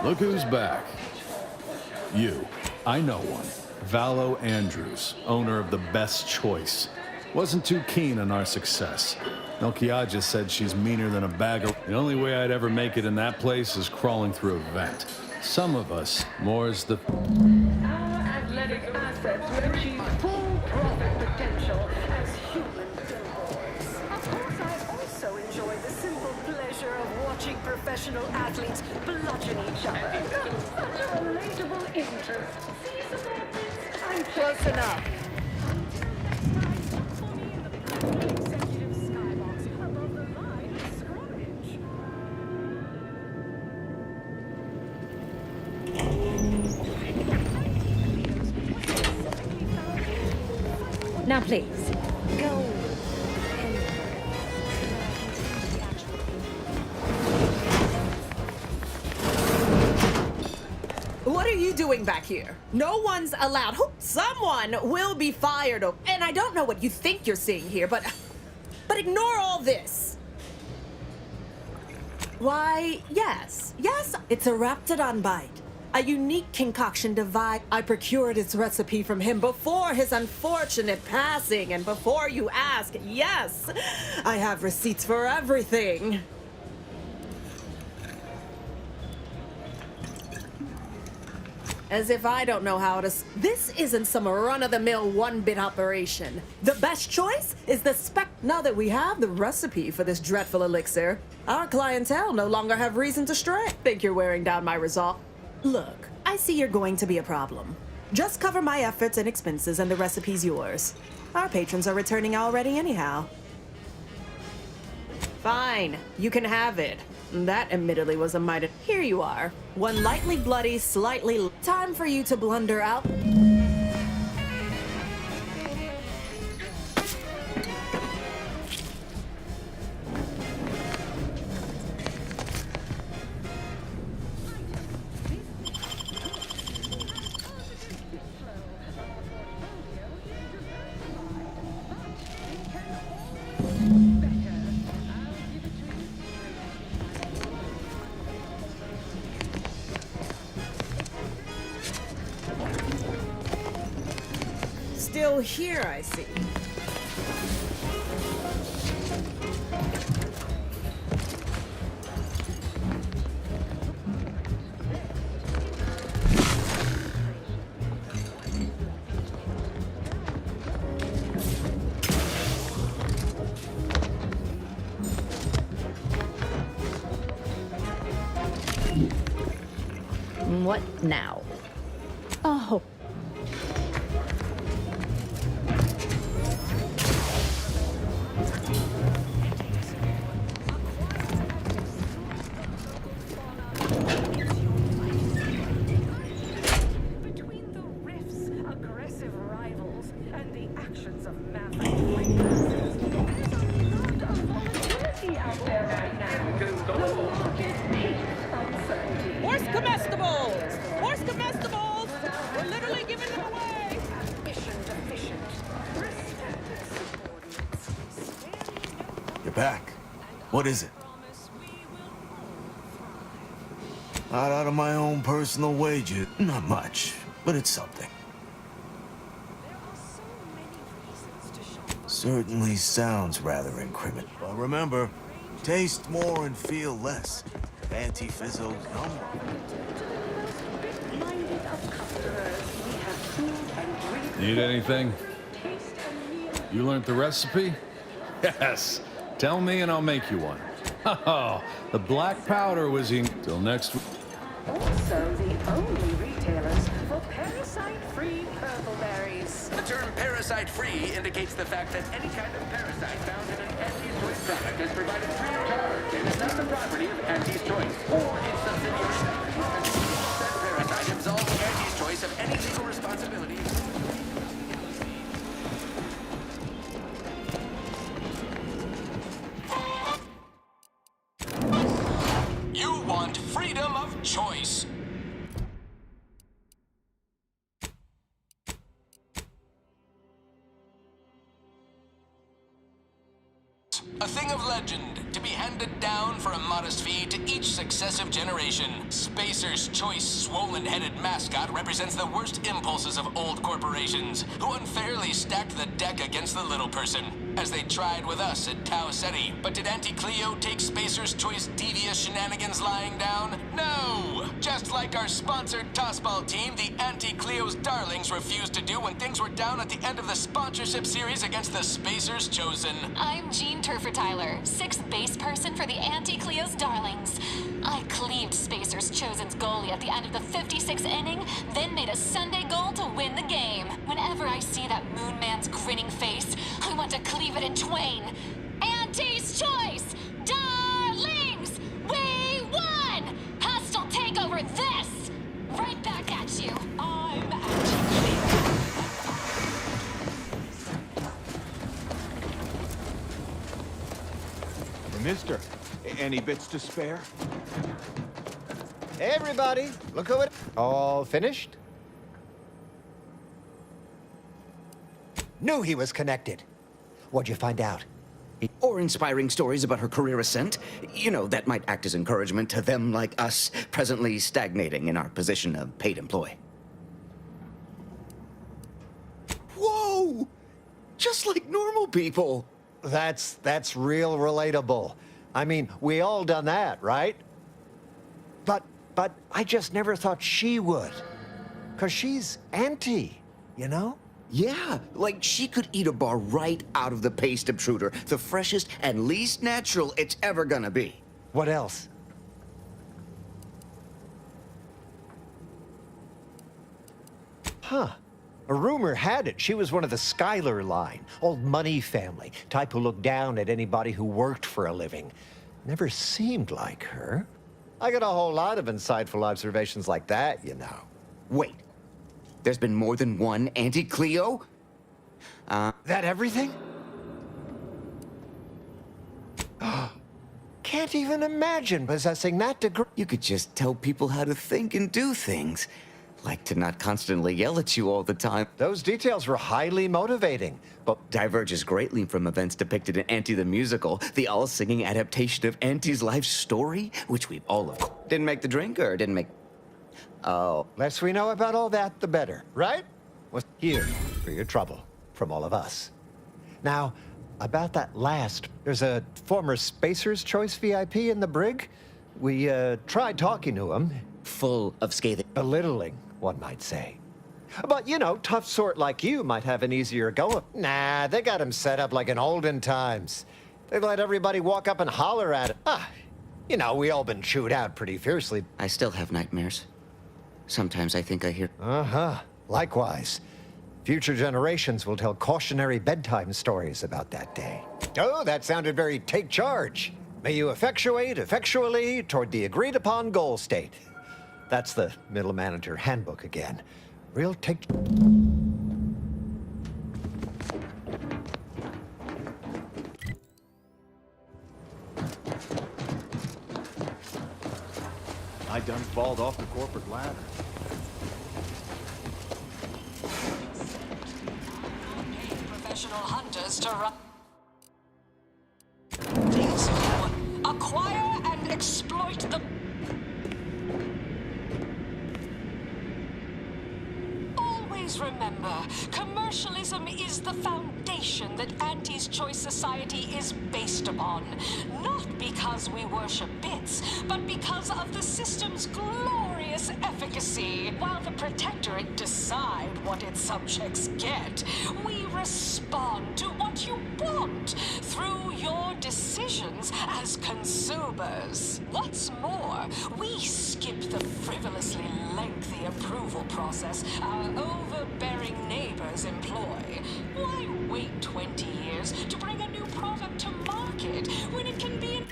Look who's back. You. I know one. Valo Andrews, owner of the Best Choice. Wasn't too keen on our success. Melquiades said she's meaner than a bag of... The only way I'd ever make it in that place is crawling through a vent. Some of us, more's the... Our athletic assets will achieve full profit potential as human billboards. Of course, I also enjoy the simple pleasure of watching professional athletes bludgeon each other. Such a relatable interest. I'm close enough. Now, please, go. What are you doing back here? No one's allowed. Someone will be fired. And I don't know what you think you're seeing here, but ignore all this. Why, yes, it's a Raptidon bite. A unique concoction device. I procured its recipe from him before his unfortunate passing, and before you ask, yes, I have receipts for everything. As if I don't know how to... This isn't some run-of-the-mill one-bit operation. The best choice is the spec... Now that we have the recipe for this dreadful elixir, our clientele no longer have reason to stray. Think you're wearing down my resolve? Look, I see you're going to be a problem. Just cover my efforts and expenses and the recipe's yours. Our patrons are returning already anyhow. Fine, you can have it. That admittedly was a mighty... Here you are. One lightly bloody, slightly... Time for you to blunder out. Still here, I see. What now? Oh. Horse comestibles! Horse comestibles! We're literally giving them away! You're back. What is it? Not out of my own personal wages. Not much, but it's something. Certainly sounds rather incriminating. But remember, taste more and feel less. Anti-Fizzo's number. Need anything? You learned the recipe? Yes. Tell me and I'll make you one. Oh, the black powder was in... Till next week. Also the only retailers for parasite-free purple berries. The term parasite-free indicates the fact that any kind of parasite found in an Auntie's Choice product is provided free of charge and is not the property of Auntie's Choice or its subsidiary companies. Said parasite absolves Auntie's Choice of any legal responsibility. You want freedom of choice. A thing of legend, to be handed down for a modest fee to each successive generation. Spacer's Choice swollen-headed mascot represents the worst impulses of old corporations, who unfairly stacked the deck against the little person, as they tried with us at Tau Ceti. But did Auntie Cleo take Spacer's Choice devious shenanigans lying down? No! Just like our sponsored tossball team, the Auntie Cleo's Darlings refused to do when things were down at the end of the sponsorship series against the Spacer's Chosen. I'm Jean Turfer-Tyler, 6th base person for the Auntie Cleo's Darlings. I cleaved Spacer's Chosen's goalie at the end of the 56th inning, then made a Sunday goal to win the game. Whenever I see that Moon Man's grinning face, I want to cleave it in twain. Auntie's Choice! Darlings! We won! Hostile takeover this! Right back at you. I'm Auntie Cleo. Mister, any bits to spare? Hey, everybody, look who it... All finished? Knew he was connected. What'd you find out? Or inspiring stories about her career ascent. You know, that might act as encouragement to them like us, presently stagnating in our position of paid employee. Whoa! Just like normal people. That's real relatable. I mean, we all done that, right? But I just never thought she would. 'Cause she's anti, you know? Yeah, like she could eat a bar right out of the paste obtruder, the freshest and least natural it's ever gonna be. What else? Huh. A rumor had it she was one of the Schuyler line, old money family, type who looked down at anybody who worked for a living. Never seemed like her. I got a whole lot of insightful observations like that, you know. Wait, there's been more than one Auntie Cleo? That everything? Can't even imagine possessing that degree. You could just tell people how to think and do things. Like to not constantly yell at you all the time. Those details were highly motivating, but diverges greatly from events depicted in Auntie the Musical, the all-singing adaptation of Auntie's life story, which we've all of course didn't make the drink or didn't make... Oh. Less we know about all that, the better, right? Well, here for your trouble from all of us. Now, about that last, there's a former Spacer's Choice VIP in the brig. We tried talking to him. Full of scathing. Belittling, one might say. But, you know, tough sort like you might have an easier go. Nah, they got him set up like in olden times. They let everybody walk up and holler at it. You know, we all been chewed out pretty fiercely. I still have nightmares. Sometimes I think I hear... Likewise. Future generations will tell cautionary bedtime stories about that day. Oh, that sounded very take charge. May you effectuate effectually toward the agreed upon goal state. That's the middle manager handbook again. Real take... I done falled off the corporate ladder. Professional hunters to run. These who acquire and exploit the... Always remember, commercialism is the foundation that Auntie's Choice Society is based upon. Not because we worship bits, but because of the system's glorious efficacy. While the Protectorate decide what its subjects get, we respond to what you want through your decisions as consumers. What's more, we skip the frivolously lengthy approval process our overbearing neighbors employ. Why wait 20 years to bring a new product to market when it can be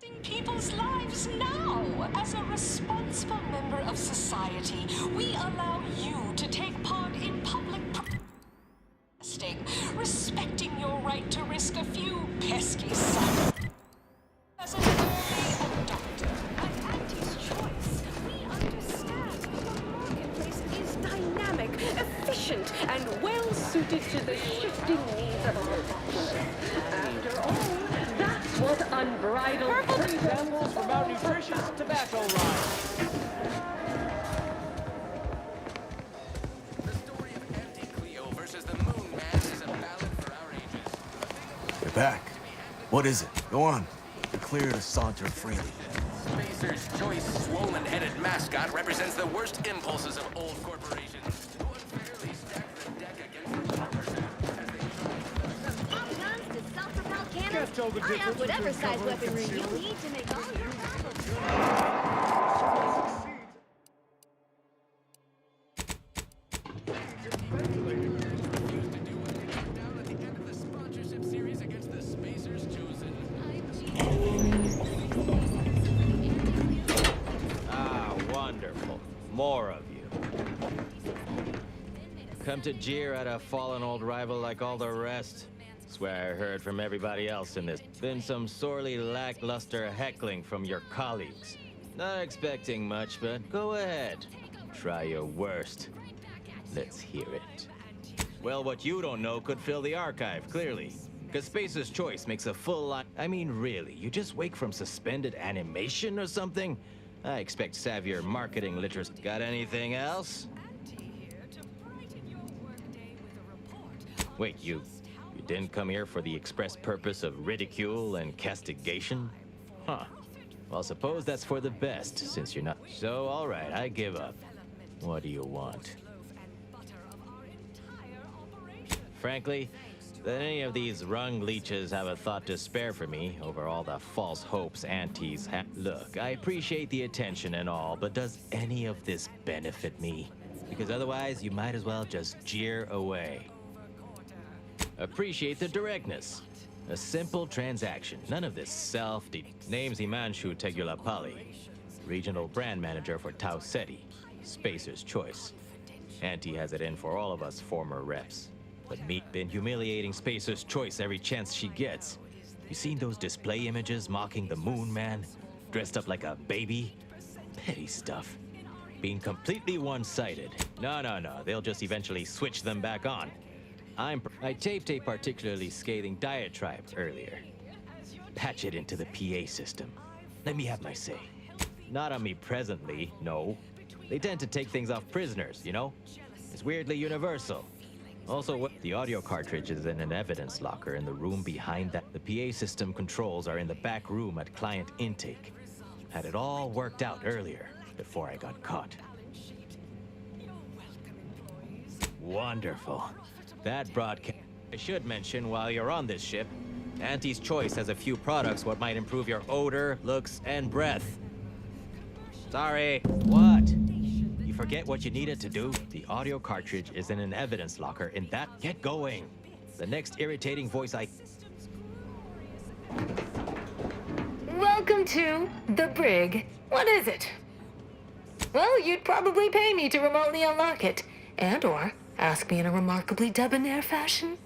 in people's lives now? As a responsible member of society, we allow you to take part in public protesting, respecting your right to risk a few pesky side. As an early adopter at Auntie's Choice, we understand the marketplace is dynamic, efficient, and well-suited to the shifting needs of our populace. After all, that's what unbridled Examples from our nutritious tobacco line. The story of Auntie Cleo versus the Moon Man is a ballad for our ages. You're back. What is it? Go on. You're clear to saunter freely. Spacer's Choice swollen-headed mascot represents the worst impulses of old corporations who unfairly stack the deck against the power center as they From guns to self-propelled cannons, Can't tell the I have difference whatever between size cover and weaponry you concealment. need to make all your battles. Ah, wonderful. More of you. Come to jeer at a fallen old rival like all the rest. Swear I heard from everybody else in this. Been some sorely lackluster heckling from your colleagues. Not expecting much, but go ahead. Try your worst. Let's hear it. Well, what you don't know could fill the archive, clearly. Because Spacer's Choice makes a full lot. I mean, really, you just wake from suspended animation or something? I expect savvier marketing literacy. Got anything else? Wait, you didn't come here for the express purpose of ridicule and castigation? Huh. Well, suppose that's for the best, since you're not. So, all right, I give up. What do you want? Frankly, that any of these rung leeches have a thought to spare for me over all the false hopes aunties have. Look, I appreciate the attention and all, but does any of this benefit me? Because otherwise, you might as well just jeer away. Appreciate the directness. A simple transaction. None of this Name's Himanshu Tegulapalli, regional brand manager for Tau Ceti, Spacer's Choice. Auntie has it in for all of us former reps. But me been humiliating Spacer's Choice every chance she gets. You seen those display images mocking the Moon Man? Dressed up like a baby? Petty stuff. Being completely one-sided. No, they'll just eventually switch them back on. I taped a particularly scathing diatribe earlier. Patch it into the PA system. Let me have my say. Not on me presently, no. They tend to take things off prisoners, you know? It's weirdly universal. Also, the audio cartridge is in an evidence locker in the room behind that. The PA system controls are in the back room at client intake. Had it all worked out earlier, before I got caught. Wonderful. That broadcast. I should mention while you're on this ship, Auntie's Choice has a few products what might improve your odor, looks, and breath. Sorry. What? You forget what you needed to do? The audio cartridge is in an evidence locker in that. Get going. The next irritating voice Welcome to the Brig. What is it? Well, you'd probably pay me to remotely unlock it, and/or ask me in a remarkably debonair fashion.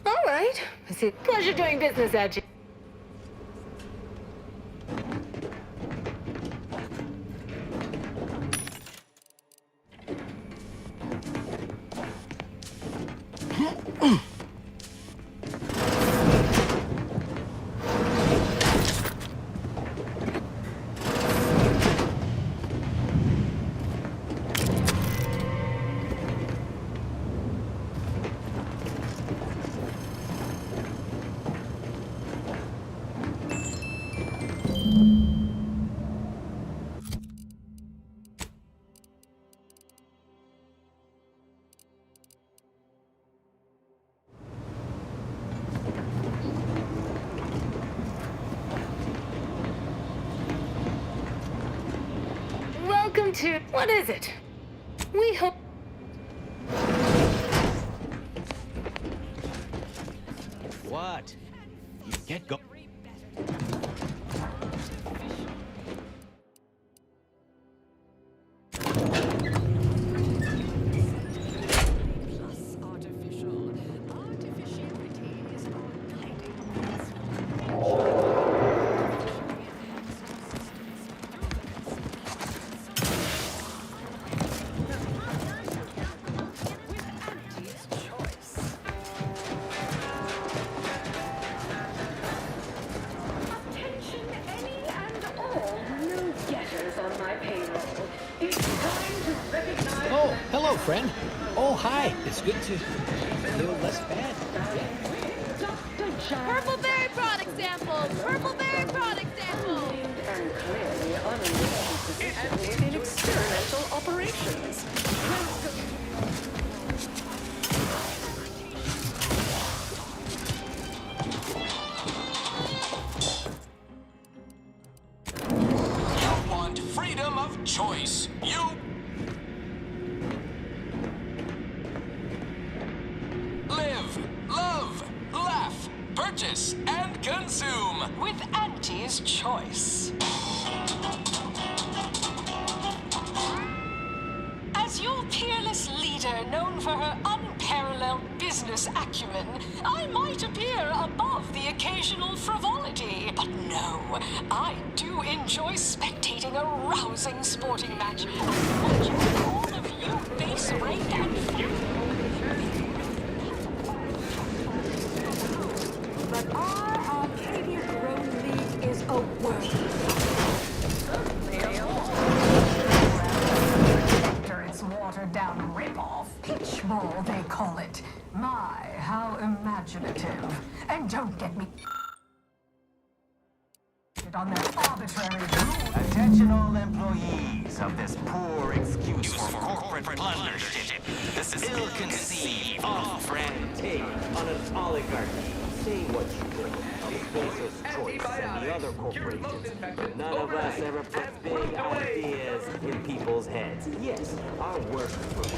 All right. It's a pleasure doing business at you. Welcome to... What is it? We hope... What? Get go... Oh, hello, friend. Oh, hi. It's good to... a little less bad. Purple berry product samples! Purple berry product samples! And clearly unrelated in experimental operations. You want freedom of choice. You live, love, laugh, purchase, and consume with Auntie's Choice. As your peerless leader, known for her unparalleled unparalleled business acumen, I might appear above the occasional frivolity. But no, I do enjoy spectating a rousing sporting match and watching all of you base rate and But our Arcadia Grown League is a world. It's watered down ripoff. Pitchball, they call it. My, how imaginative. And don't get me on their arbitrary rules. Attention all employees of this poor excuse for corporate plundership. This is ill-conceived, off-brand take on an oligarchy. Say what you will. Spacer's Choice and the other corporations. But none of us ever put big ideas in people's heads. Yes, our work will be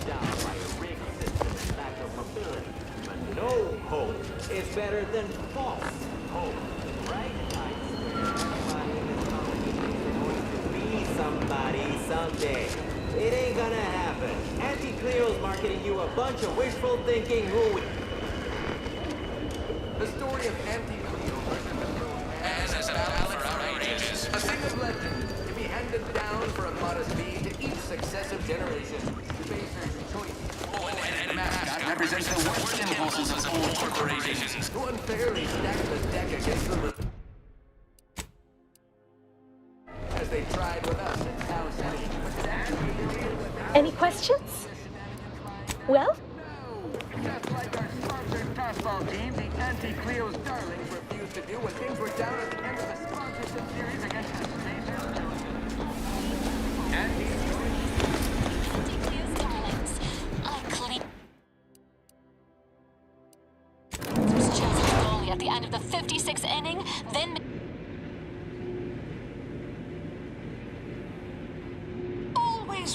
down by a rigged system and lack of mobility. But no hope is better than false hope. Right? I swear, everybody in this company is going to be somebody someday. It ain't gonna happen. Auntie Cleo's marketing you a bunch of wishful thinking who... The story of Anti-Cleo has been for ages. A thing of legend to be handed down for a modest fee to each successive generation. Spacer's Choice and mascot represents the worst impulses of old corporations who unfairly stack the deck against them as they tried with us in Tau City. Any questions? Well? Just like our sponsored fastball team, the Anti-Cleo's darlings refused to do when things were down at the end of the sponsorship series against the Spacers. Anti-Cleo's darlings. I was chosen goalie at the end of the 56th inning, then...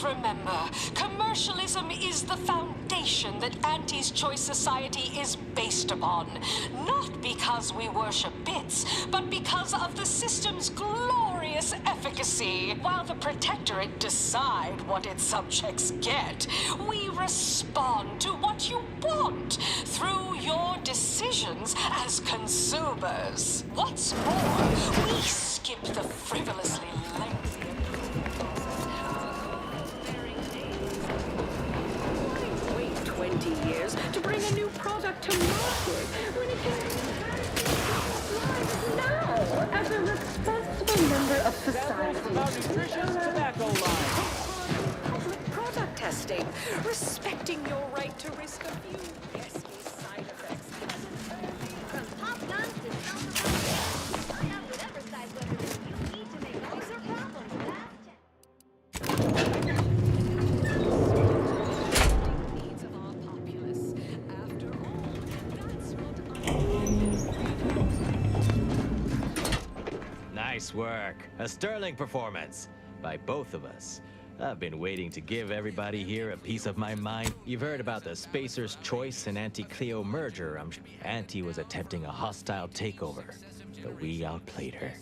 Remember, commercialism is the foundation that Auntie's Choice Society is based upon. Not because we worship bits, but because of the system's glorious efficacy. While the Protectorate decide what its subjects get, we respond to what you want through your decisions as consumers. What's more, we skip the frivolously lengthy... Wait 20 years to bring a new product to market when it can be now as a responsible member of society. Tobacco line. Public product testing, respecting your right to risk a few pesky side effects. From pop guns to self-defense, find out whatever size weapons you need to make all your problems fast. Nice work. A sterling performance by both of us. I've been waiting to give everybody here a piece of my mind. You've heard about the Spacer's Choice and Anti-Cleo merger. Auntie was attempting a hostile takeover, but we outplayed her,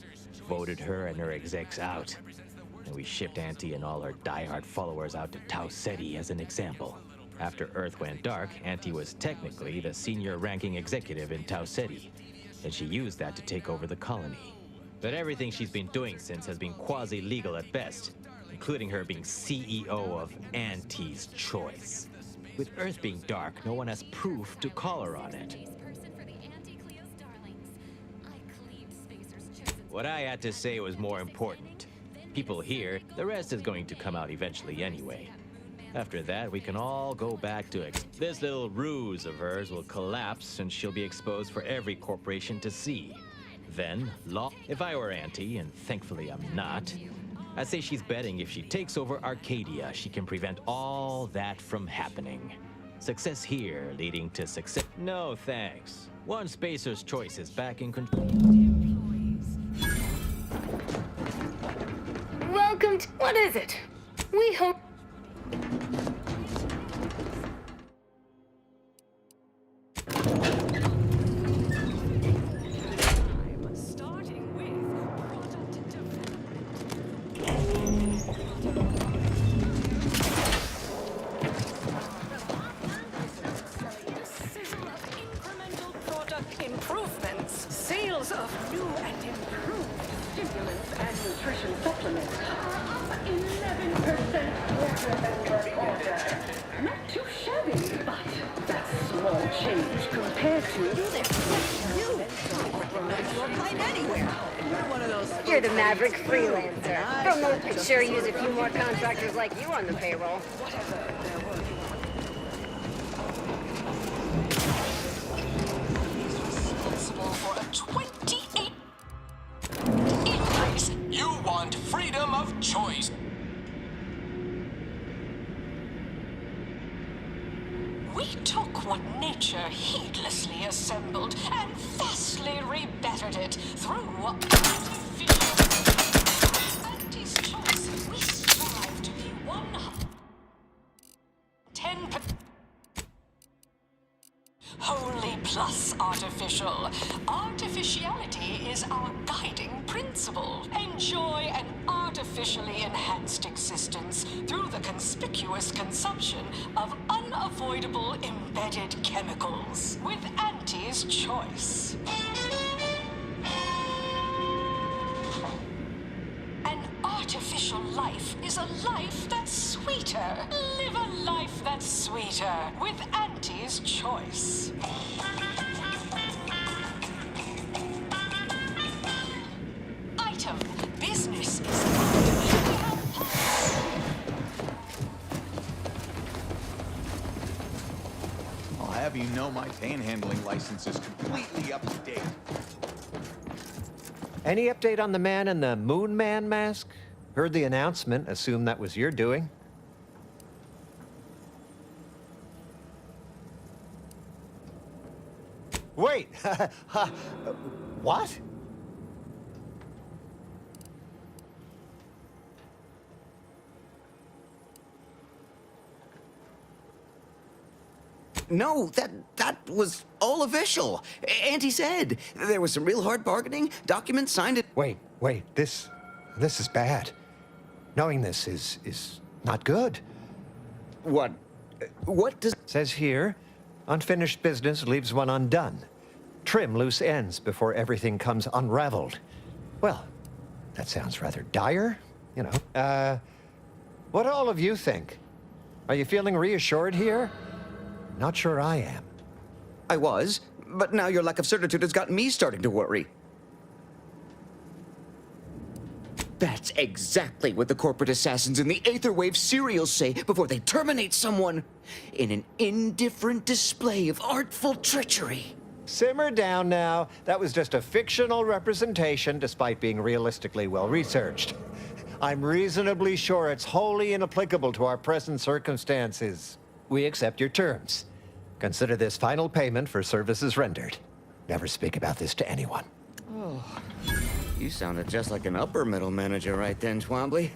voted her and her execs out. And we shipped Auntie and all her diehard followers out to Tau Ceti as an example. After Earth went dark, Auntie was technically the senior ranking executive in Tau Ceti, and she used that to take over the colony. But everything she's been doing since has been quasi-legal at best, including her being CEO of Auntie's Choice. With Earth being dark, no one has proof to call her on it. What I had to say was more important. People here, the rest is going to come out eventually anyway. After that, we can all go back to this little ruse of hers will collapse and she'll be exposed for every corporation to see. Then, if I were Auntie, and thankfully I'm not, I'd say she's betting if she takes over Arcadia, she can prevent all that from happening. Success here leading to success. No thanks. One Spacer's Choice is back in control. Welcome to... What is it? We hope... enhancements, sales of new and improved stimulants and nutrition supplements are up 11% quarter-over-quarter. Not too shabby, but that's small change compared to You're the maverick freelancer. From those, could sure use a few more contractors like you on the payroll. Responsible for a 28 increase. You want freedom of choice. We took what nature heedlessly assembled and fastly rebettered it through Auntie's choice. We strive to be 110% wholly plus artificial. Artificiality is our guiding principle. Enjoy an artificially enhanced existence through the conspicuous consumption of unavoidable embedded chemicals with Auntie's choice. An artificial life is a life that's sweeter. Live a life that's sweeter with Auntie's choice. Item: business is I'll have you know my panhandling license is completely up to date. Any update on the man in the Moon Man mask? Heard the announcement, assume that was your doing. Wait! What? No, that was all official. Auntie said there was some real hard bargaining, documents signed. Wait, this is bad. Knowing this is not good. What does... Says here, unfinished business leaves one undone. Trim loose ends before everything comes unraveled. Well, that sounds rather dire, you know. What do all of you think? Are you feeling reassured here? Not sure I am. I was, but now your lack of certitude has got me starting to worry. That's exactly what the corporate assassins in the Aetherwave serials say before they terminate someone in an indifferent display of artful treachery. Simmer down now. That was just a fictional representation despite being realistically well-researched. I'm reasonably sure it's wholly inapplicable to our present circumstances. We accept your terms. Consider this final payment for services rendered. Never speak about this to anyone. Oh, you sounded just like an upper middle manager right then, Twombly.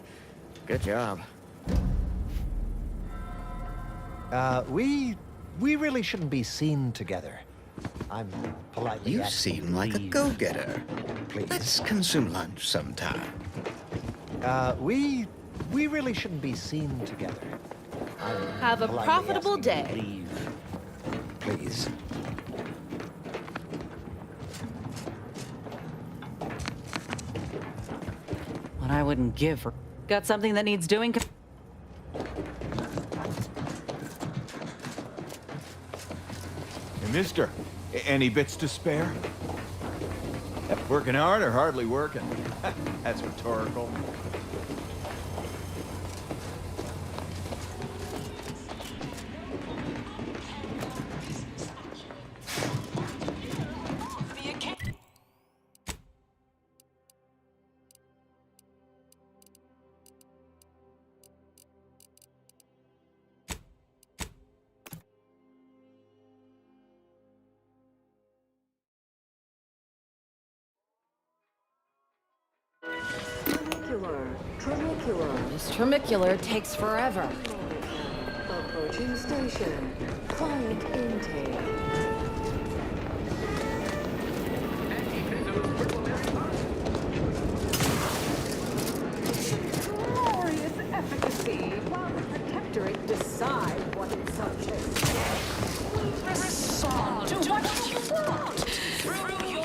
Good job. We really shouldn't be seen together. I'm politely You asking seem like a leave. go-getter. Please. Let's consume lunch sometime. We really shouldn't be seen together. I'm Have a politely profitable asking you to day. leave. Please. What I wouldn't give for... Got something that needs doing? Hey, mister, any bits to spare? Working hard or hardly working? That's rhetorical. This tramicular takes forever. Approaching station. Client intake. Glorious efficacy while the protectorate decide what its subjects. Respond to what you want through your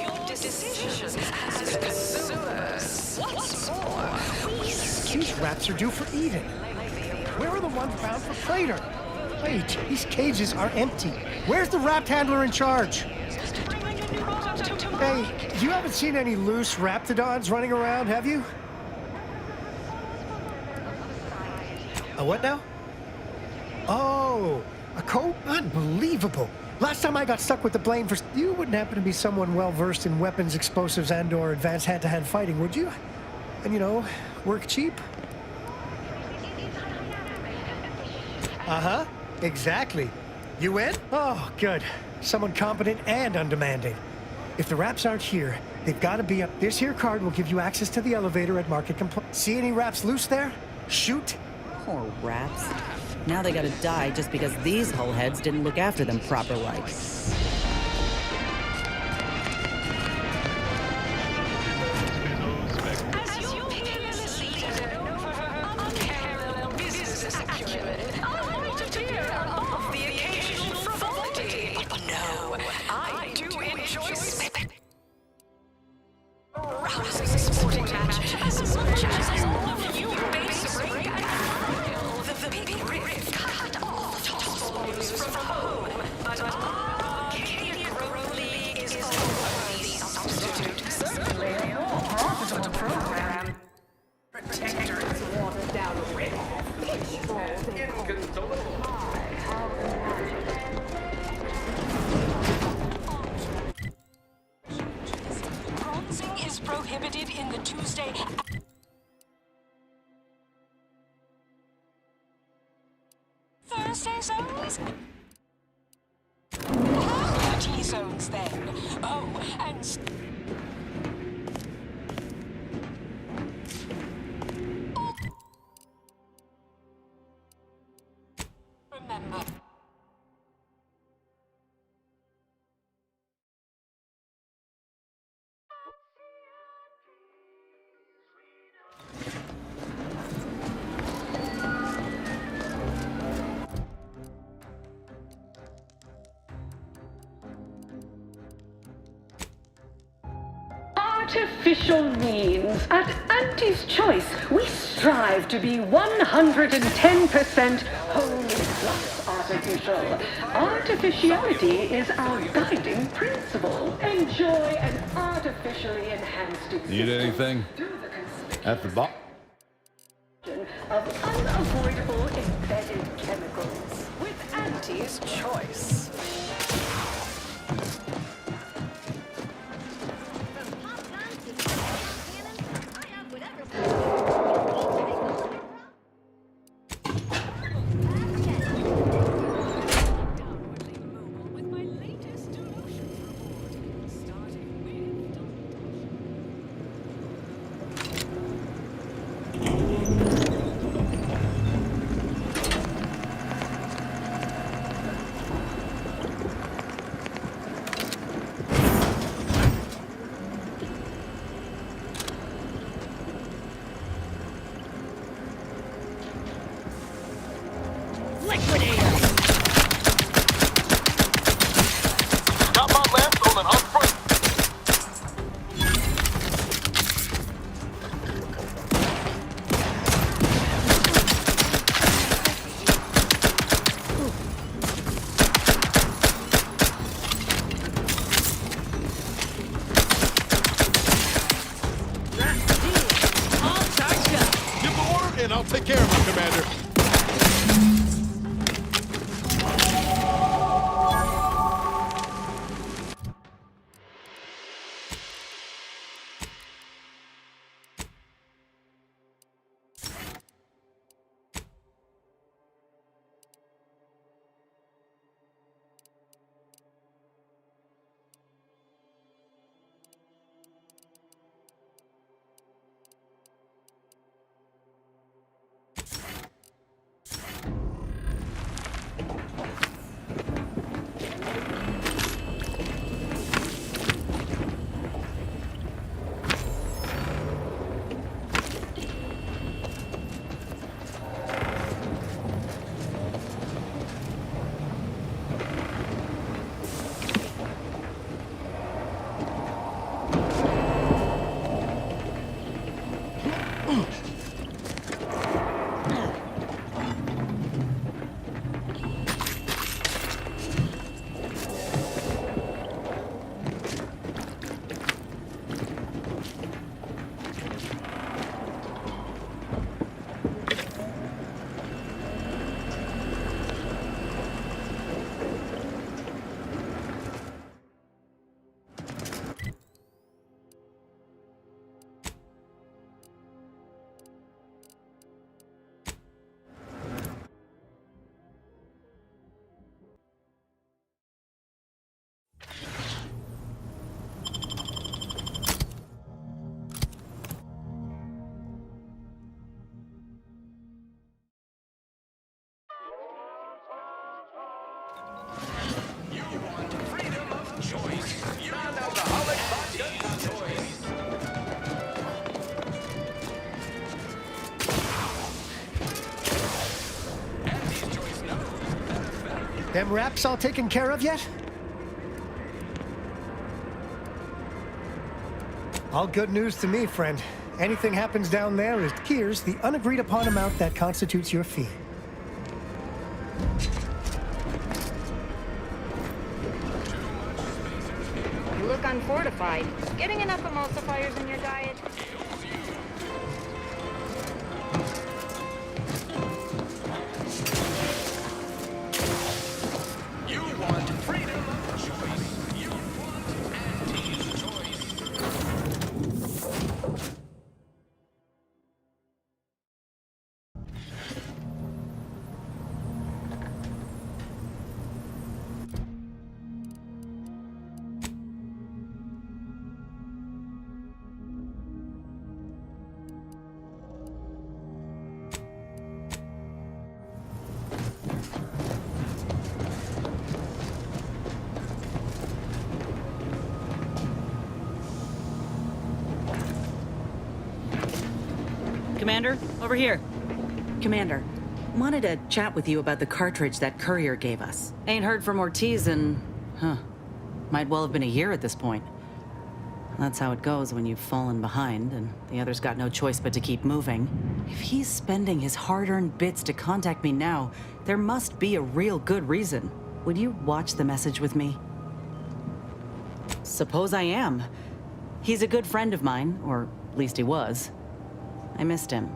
rats are due for eating. Where are the ones bound for freighter? Wait, these cages are empty. Where's the rat handler in charge? Hey, you haven't seen any loose raptidons running around, have you? A what now? Oh, a coat? Unbelievable. Last time I got stuck with the blame for... You wouldn't happen to be someone well-versed in weapons, explosives, and/or advanced hand-to-hand fighting, would you? And, you know, work cheap? Uh-huh. Exactly. You in? Oh, good. Someone competent and undemanding. If the raps aren't here, they've got to be up. This here card will give you access to the elevator at Market Compl... See any raps loose there? Shoot. Poor raps. Now they gotta die just because these hullheads didn't look after them proper-like. Bronzing is prohibited in the Tuesday... Thursday zones? T-zones then. Oh, and... Remember... Artificial means. At Auntie's Choice, we strive to be 110% wholly plus artificial. Artificiality is our guiding principle. Enjoy an artificially enhanced Need anything? At the bottom. Of unavoidable embedded chemicals. With Auntie's Choice. I'll take care of him, Commander. Them wraps all taken care of yet? All good news to me, friend. Anything happens down there is here's the unagreed upon amount that constitutes your fee. You look unfortified. Getting enough emulsifiers in your diet? You want freedom of choice. You want anti-choice. Commander, over here. Commander, wanted to chat with you about the cartridge that courier gave us. Ain't heard from Ortiz in, might well have been a year at this point. That's how it goes when you've fallen behind and the other's got no choice but to keep moving. If he's spending his hard-earned bits to contact me now, there must be a real good reason. Would you watch the message with me? Suppose I am. He's a good friend of mine, or at least he was. I missed him,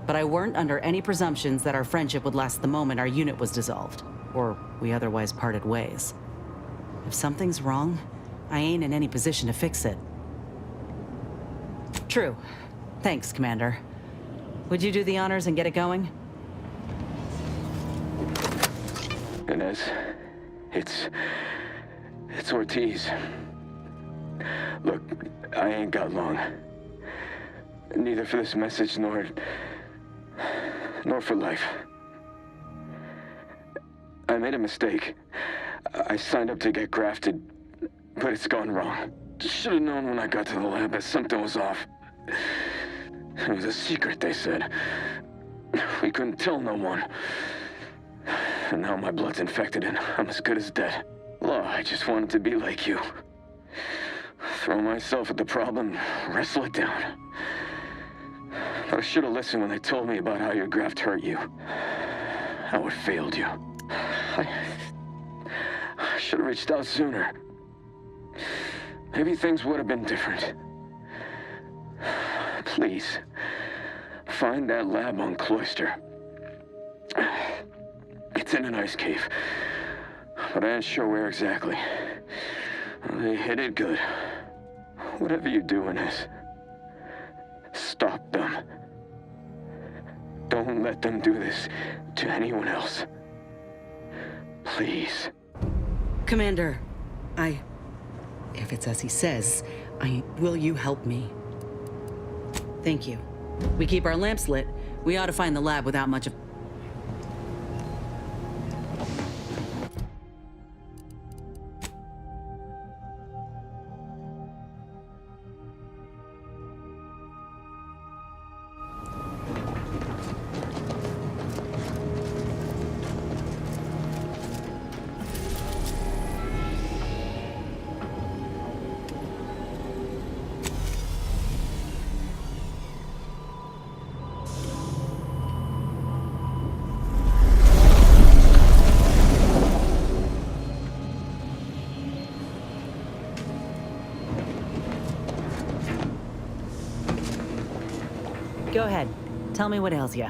but I weren't under any presumptions that our friendship would last the moment our unit was dissolved, or we otherwise parted ways. If something's wrong, I ain't in any position to fix it. True. Thanks, Commander. Would you do the honors and get it going? Inez, it's Ortiz. Look, I ain't got long. Neither for this message nor for life. I made a mistake. I signed up to get grafted, but it's gone wrong. Should have known when I got to the lab that something was off. It was a secret, they said. We couldn't tell no one. And now my blood's infected and I'm as good as dead. Well, I just wanted to be like you. Throw myself at the problem, wrestle it down. But I should have listened when they told me about how your graft hurt you. How it failed you. I should have reached out sooner. Maybe things would have been different. Please, find that lab on Cloister. It's in an ice cave, but I ain't sure where exactly. They hid it good. Whatever you're doing is, stop them. Don't let them do this to anyone else. Please. Commander, if it's as he says, will you help me? Thank you. We keep our lamps lit. We ought to find the lab without much of... Go ahead. Tell me what ails ya.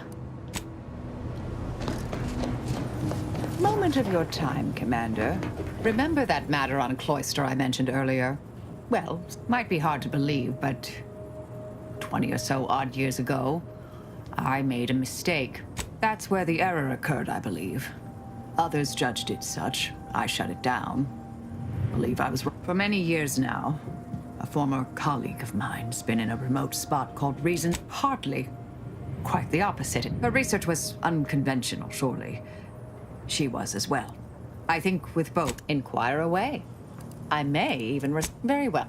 Moment of your time, Commander. Remember that matter on Cloister I mentioned earlier? Well, might be hard to believe, but 20 or so odd years ago, I made a mistake. That's where the error occurred, I believe. Others judged it such. I shut it down. Believe I was wrong. For many years now, a former colleague of mine's been in a remote spot called Reason. Hardly. Quite the opposite. Her research was unconventional, surely. She was as well. I think with both, inquire away. I may even very well.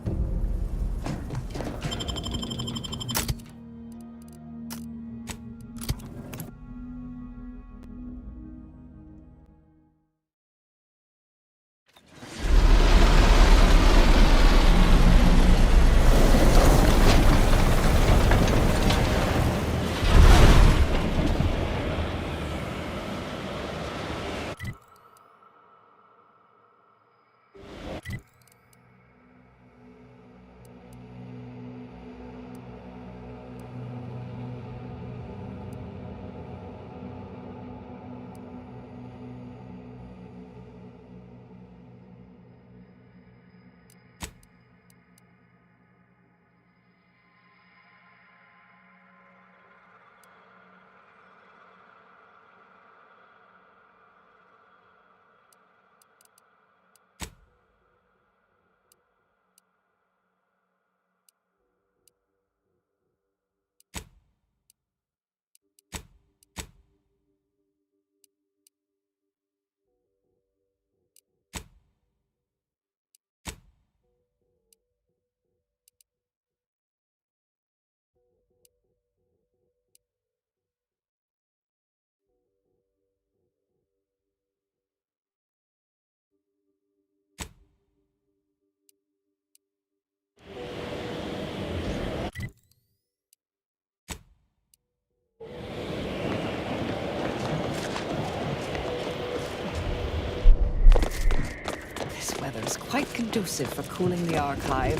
conducive for cooling the archive,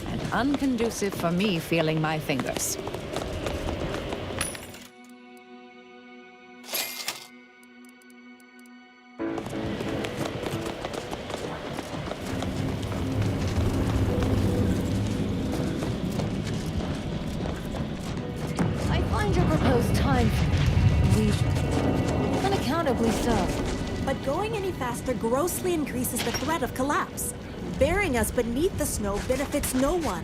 and unconducive for me feeling my fingers. I find your proposed time leisure. Unaccountably so. But going any faster grossly increases the threat of collapse. Burying us beneath the snow benefits no one.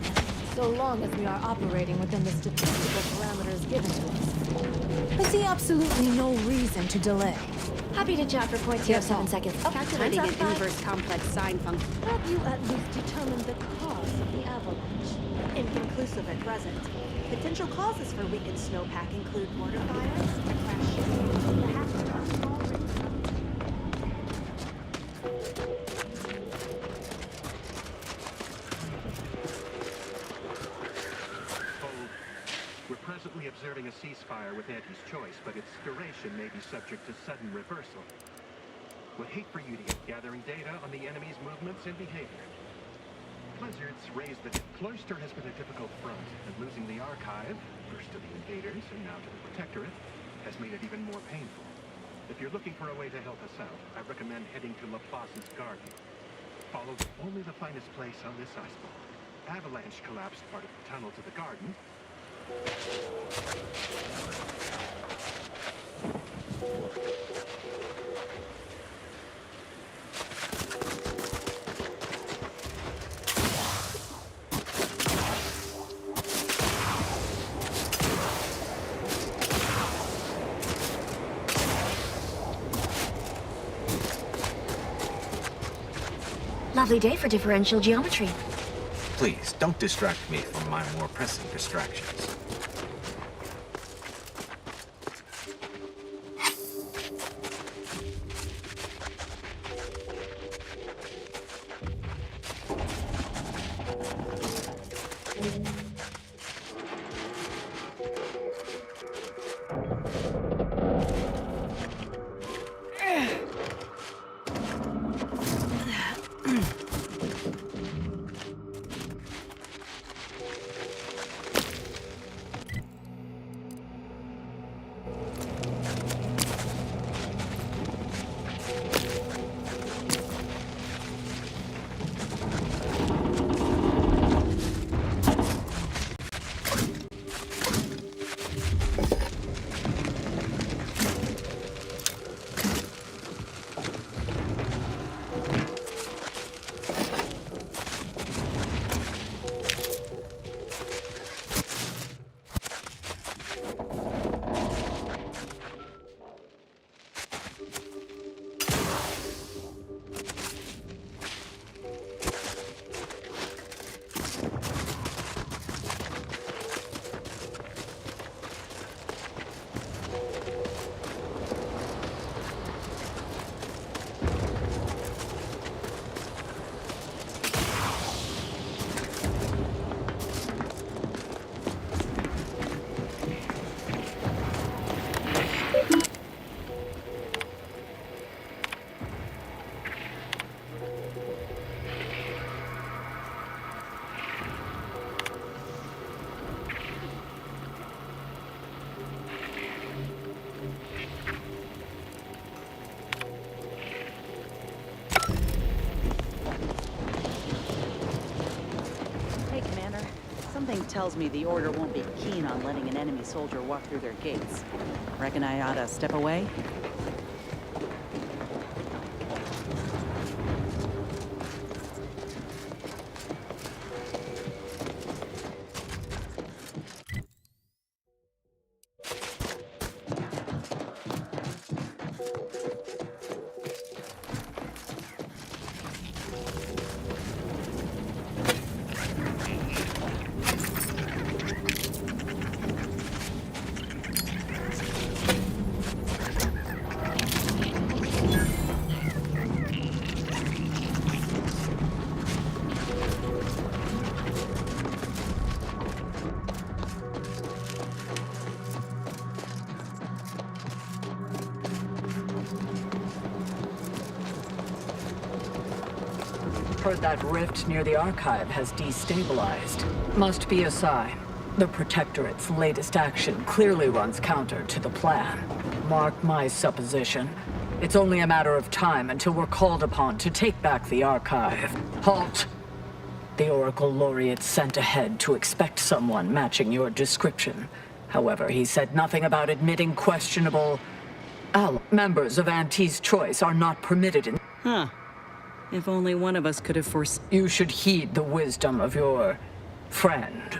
So long as we are operating within the statistical parameters given to us. I see absolutely no reason to delay. Happy to chat for 0.07 seconds. Calculating an inverse complex sine function. Have you at least determined the cause of the avalanche? Inconclusive at present. Potential causes for weakened snowpack include mortar fires, crashes, the hazard of small rings. We're presently observing a ceasefire with Auntie's choice, but its duration may be subject to sudden reversal. Would hate for you to get gathering data on the enemy's movements and behavior. Blizzards raised that Cloister has been a difficult front, and losing the archive, first to the invaders and now to the Protectorate, has made it even more painful. If you're looking for a way to help us out, I recommend heading to Laplace's garden. Follow only the finest place on this iceball. Avalanche collapsed part of the tunnel to the garden. Lovely day for differential geometry. Please, don't distract me from my more pressing distractions. Something tells me the Order won't be keen on letting an enemy soldier walk through their gates. Reckon I ought to step away? heard that rift near the archive has destabilized. Must be a sign. The Protectorate's latest action clearly runs counter to the plan. Mark my supposition. It's only a matter of time until we're called upon to take back the archive. Halt! The Oracle Laureate sent ahead to expect someone matching your description. However, he said nothing about admitting questionable... members of Auntie's Choice are not permitted in... Huh. If only one of us could have foreseen... You should heed the wisdom of your... friend.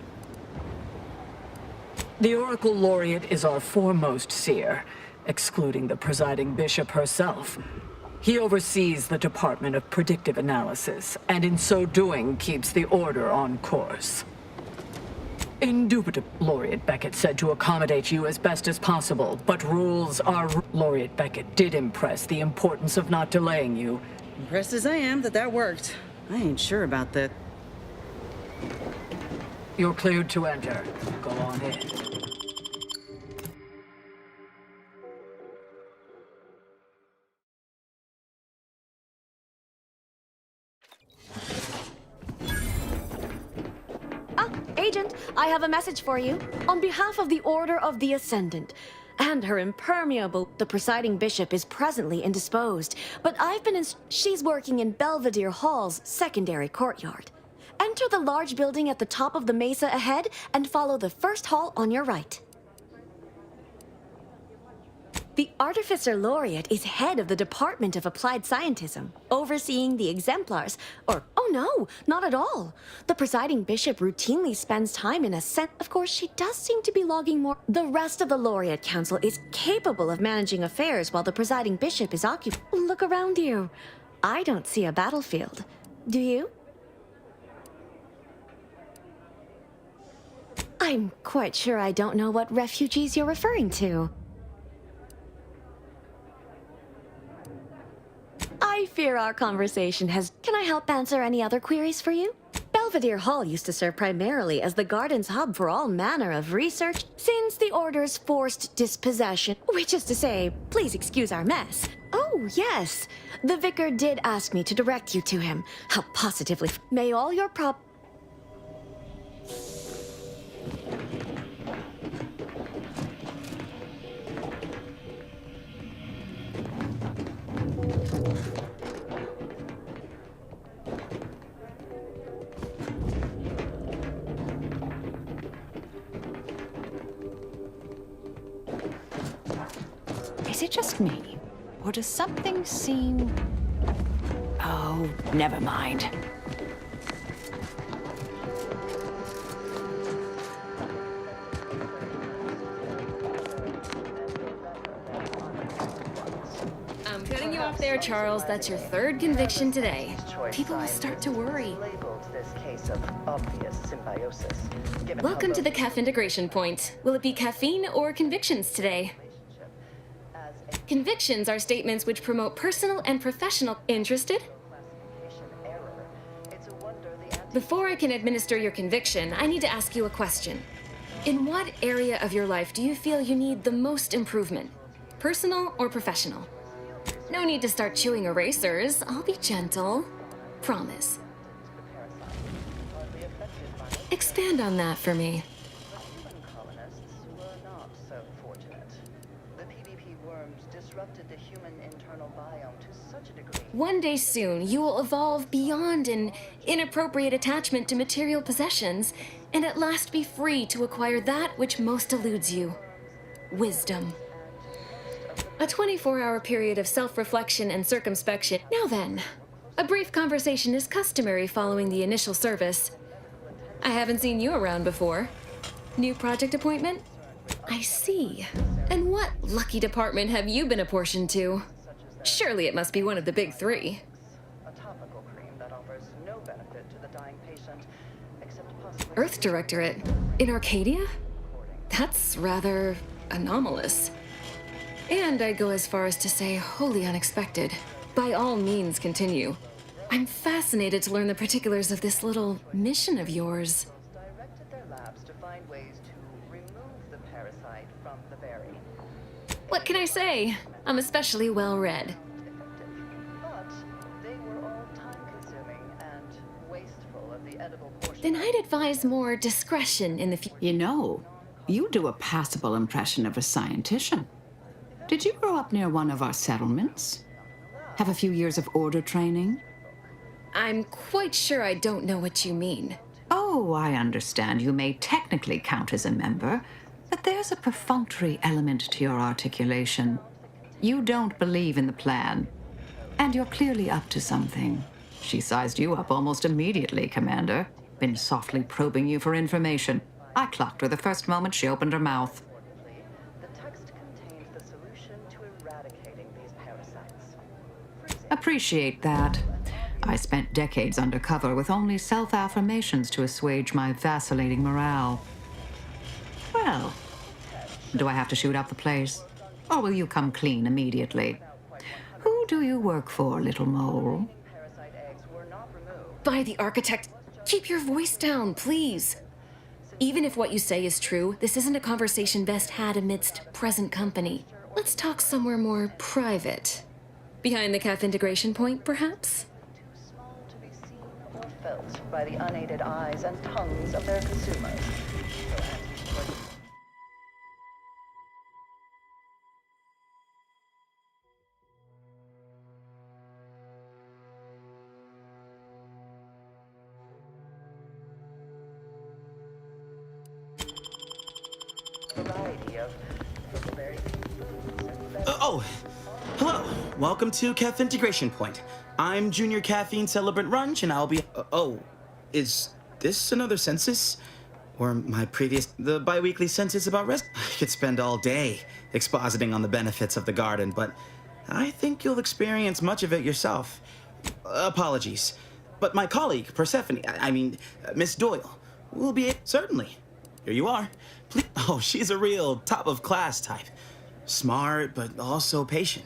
The Oracle Laureate is our foremost seer, excluding the presiding bishop herself. He oversees the Department of Predictive Analysis, and in so doing keeps the Order on course. Indubitably, Laureate Beckett said to accommodate you as best as possible, but rules are... Laureate Beckett did impress the importance of not delaying you. Impressed as I am that worked. I ain't sure about that. You're cleared to enter. Go on in. Agent, I have a message for you. On behalf of the Order of the Ascendant, and her impermeable, the presiding bishop is presently indisposed, but I've been she's working in Belvedere Hall's secondary courtyard. Enter the large building at the top of the mesa ahead and follow the first hall on your right. The Artificer Laureate is head of the Department of Applied Scientism, overseeing the exemplars. Oh no, not at all. The presiding bishop routinely spends time in a Of course, she does seem to be logging more. The rest of the Laureate Council is capable of managing affairs while the presiding bishop is occupied. Look around you. I don't see a battlefield. Do you? I'm quite sure I don't know what refugees you're referring to. I fear our conversation has... Can I help answer any other queries for you? Belvedere Hall used to serve primarily as the Garden's hub for all manner of research since the Order's forced dispossession, which is to say, please excuse our mess. Oh, yes. The Vicar did ask me to direct you to him. How positively... May all your Is it just me? Or does something seem... Oh, never mind. I'm cutting you off there, Charles. That's your third conviction today. People will start to worry. Welcome to the CAF integration point. Will it be caffeine or convictions today? Convictions are statements which promote personal and professional... Interested? Before I can administer your conviction, I need to ask you a question. In what area of your life do you feel you need the most improvement? Personal or professional? No need to start chewing erasers. I'll be gentle. Promise. Expand on that for me. One day soon, you will evolve beyond an inappropriate attachment to material possessions, and at last be free to acquire that which most eludes you. Wisdom. A 24-hour period of self-reflection and circumspection. Now then, a brief conversation is customary following the initial service. I haven't seen you around before. New project appointment? I see. And what lucky department have you been apportioned to? Surely it must be one of the big three. Earth Directorate? In Arcadia? That's rather anomalous. And I'd go as far as to say wholly unexpected. By all means, continue. I'm fascinated to learn the particulars of this little mission of yours. What can I say? I'm especially well read. Then I'd advise more discretion in the future. You know, you do a passable impression of a scientician. Did you grow up near one of our settlements? Have a few years of order training? I'm quite sure I don't know what you mean. Oh, I understand you may technically count as a member, but there's a perfunctory element to your articulation. You don't believe in the plan, and you're clearly up to something. She sized you up almost immediately, Commander. Been softly probing you for information. I clocked her the first moment she opened her mouth. The text contains the solution to eradicating these parasites. Appreciate that. I spent decades undercover with only self-affirmations to assuage my vacillating morale. Well, do I have to shoot up the place? Or will you come clean immediately? Who do you work for, little mole? By the architect, keep your voice down, please. Even if what you say is true, this isn't a conversation best had amidst present company. Let's talk somewhere more private. Behind the calf integration point, perhaps? Or felt by the unaided eyes and tongues of their consumers. Oh, hello. Welcome to Caff Integration Point. I'm Junior Caffeine Celebrant Runch, and I'll be... is this another census? Or the bi-weekly census about rest? I could spend all day expositing on the benefits of the garden, but I think you'll experience much of it yourself. Apologies. But my colleague, Miss Doyle, will be... Certainly. Here you are. Please. Oh, she's a real top-of-class type. Smart, but also patient.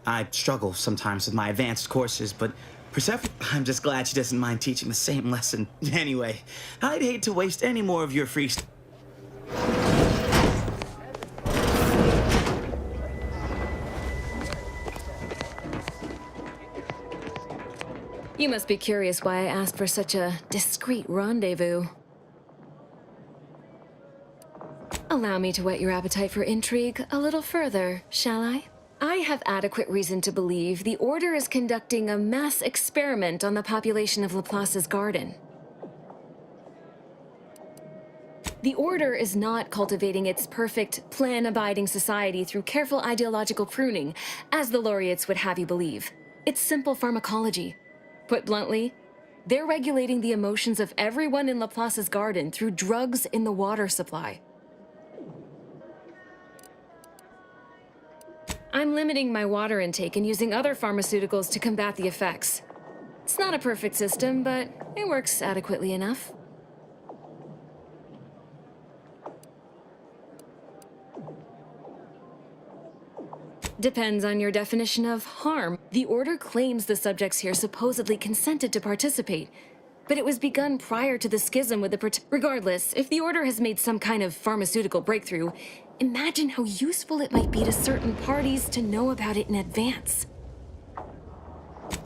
I struggle sometimes with my advanced courses, but Persephone, I'm just glad she doesn't mind teaching the same lesson. Anyway, I'd hate to waste any more of your free You must be curious why I asked for such a discreet rendezvous. Allow me to whet your appetite for intrigue a little further, shall I? I have adequate reason to believe the Order is conducting a mass experiment on the population of Laplace's garden. The Order is not cultivating its perfect, plan-abiding society through careful ideological pruning, as the laureates would have you believe. It's simple pharmacology. Put bluntly, they're regulating the emotions of everyone in Laplace's garden through drugs in the water supply. I'm limiting my water intake and using other pharmaceuticals to combat the effects. It's not a perfect system, but it works adequately enough. Depends on your definition of harm. The Order claims the subjects here supposedly consented to participate, but it was begun prior to the schism with the Regardless, if the Order has made some kind of pharmaceutical breakthrough, imagine how useful it might be to certain parties to know about it in advance.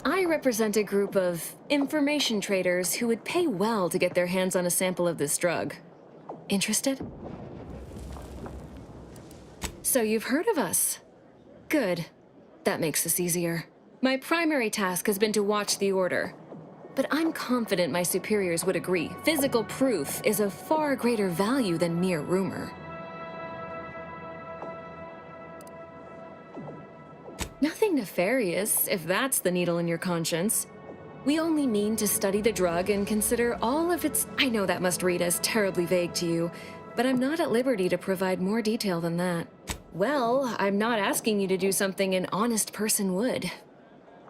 I represent a group of information traders who would pay well to get their hands on a sample of this drug. Interested? So you've heard of us. Good. That makes this easier. My primary task has been to watch the Order. But I'm confident my superiors would agree. Physical proof is of far greater value than mere rumor. Nothing nefarious, if that's the needle in your conscience. We only mean to study the drug and consider all of its... I know that must read as terribly vague to you, but I'm not at liberty to provide more detail than that. Well, I'm not asking you to do something an honest person would.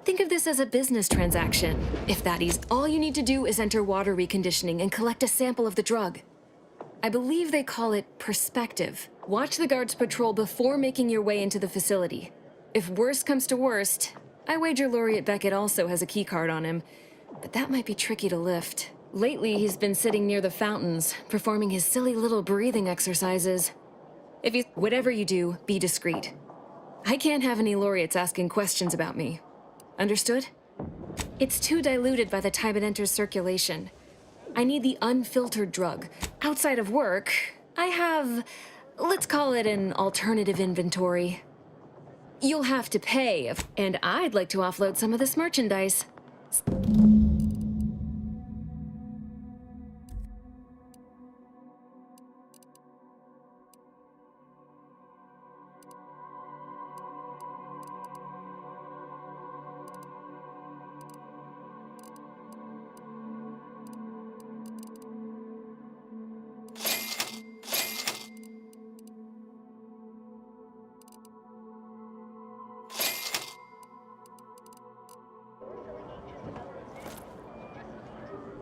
Think of this as a business transaction. If that is, all you need to do is enter water reconditioning and collect a sample of the drug. I believe they call it perspective. Watch the guards patrol before making your way into the facility. If worst comes to worst, I wager Laureate Beckett also has a keycard on him, but that might be tricky to lift. Lately, he's been sitting near the fountains, performing his silly little breathing exercises. Whatever you do, be discreet. I can't have any laureates asking questions about me. Understood? It's too diluted by the time it enters circulation. I need the unfiltered drug. Outside of work, I have, let's call it an alternative inventory. You'll have to pay, and I'd like to offload some of this merchandise.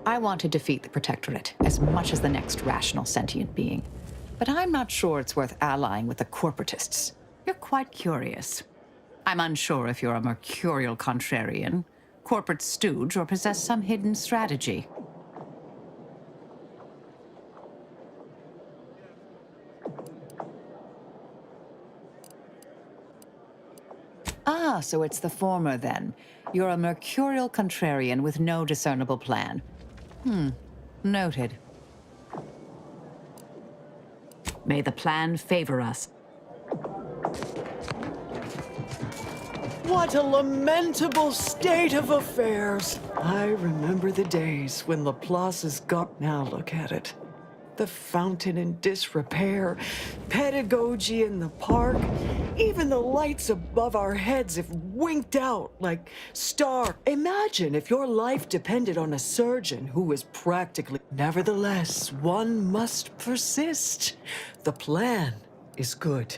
I want to defeat the Protectorate as much as the next rational sentient being. But I'm not sure it's worth allying with the corporatists. You're quite curious. I'm unsure if you're a mercurial contrarian, corporate stooge, or possess some hidden strategy. Ah, so it's the former then. You're a mercurial contrarian with no discernible plan. Noted. May the plan favor us. What a lamentable state of affairs. I remember the days when Laplace's got... Now look at it. The fountain in disrepair, pedagogy in the park, even the lights above our heads have winked out like star. Imagine if your life depended on a surgeon who was practically... Nevertheless, one must persist. The plan is good.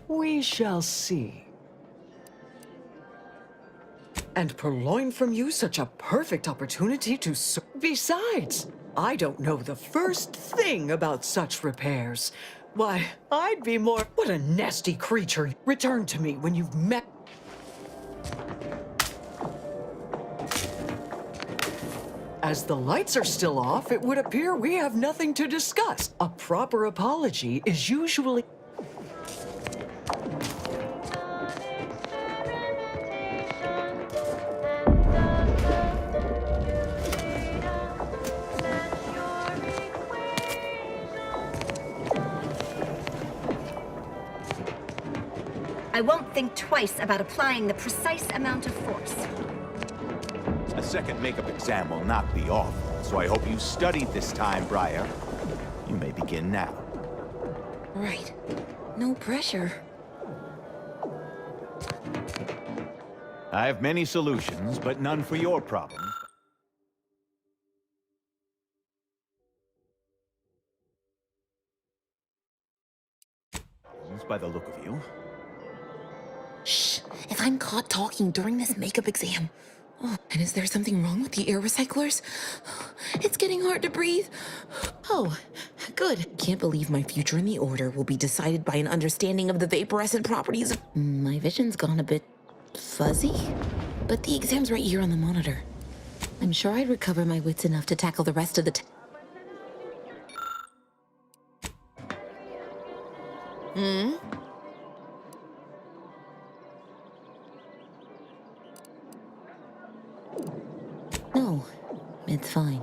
We shall see. And purloin from you such a perfect opportunity to... Besides, I don't know the first thing about such repairs. Why, I'd be more... What a nasty creature. Return to me when you've met... As the lights are still off, it would appear we have nothing to discuss. A proper apology is usually... I won't think twice about applying the precise amount of force. A second makeup exam will not be off, so I hope you studied this time, Briar. You may begin now. Right. No pressure. I have many solutions, but none for your problem. By the look of you. Shh! If I'm caught talking during this makeup exam... Oh, and is there something wrong with the air recyclers? It's getting hard to breathe. Oh, good. Can't believe my future in the Order will be decided by an understanding of the vaporescent properties of... My vision's gone a bit fuzzy, but the exam's right here on the monitor. I'm sure I'd recover my wits enough to tackle the rest of the... No, it's fine.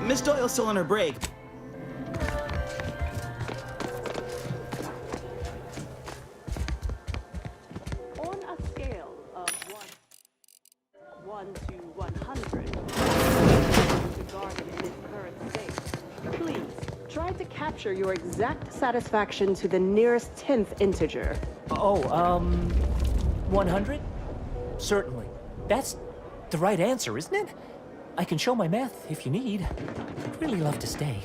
Miss Doyle's still on her break. On a scale of 1 to 100, to guard in its current state, please try to capture your exact satisfaction to the nearest 10th integer. Oh, 100? Certainly. That's the right answer, isn't it? I can show my math if you need. I'd really love to stay.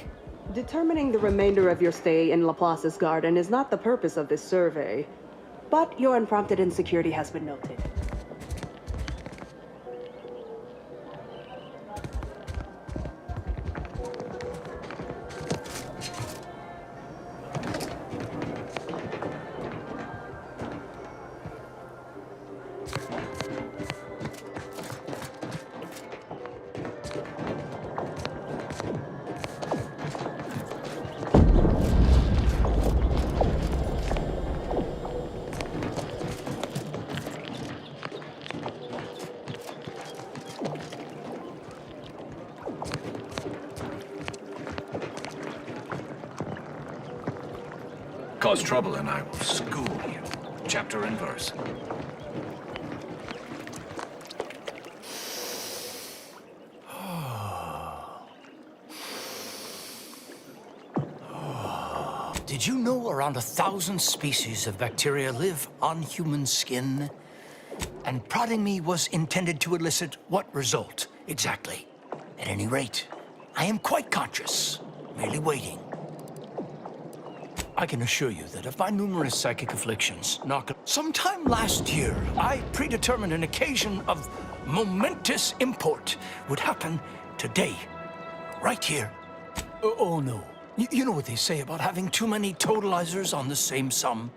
Determining the remainder of your stay in Laplace's garden is not the purpose of this survey, but your unprompted insecurity has been noted. Cause trouble and I will school you, chapter and verse. Did you know around 1,000 species of bacteria live on human skin? And prodding me was intended to elicit what result, exactly? At any rate, I am quite conscious, merely waiting. I can assure you that of my numerous psychic afflictions, sometime last year, I predetermined an occasion of momentous import would happen today, right here. Oh no. You know what they say about having too many totalizers on the same sum?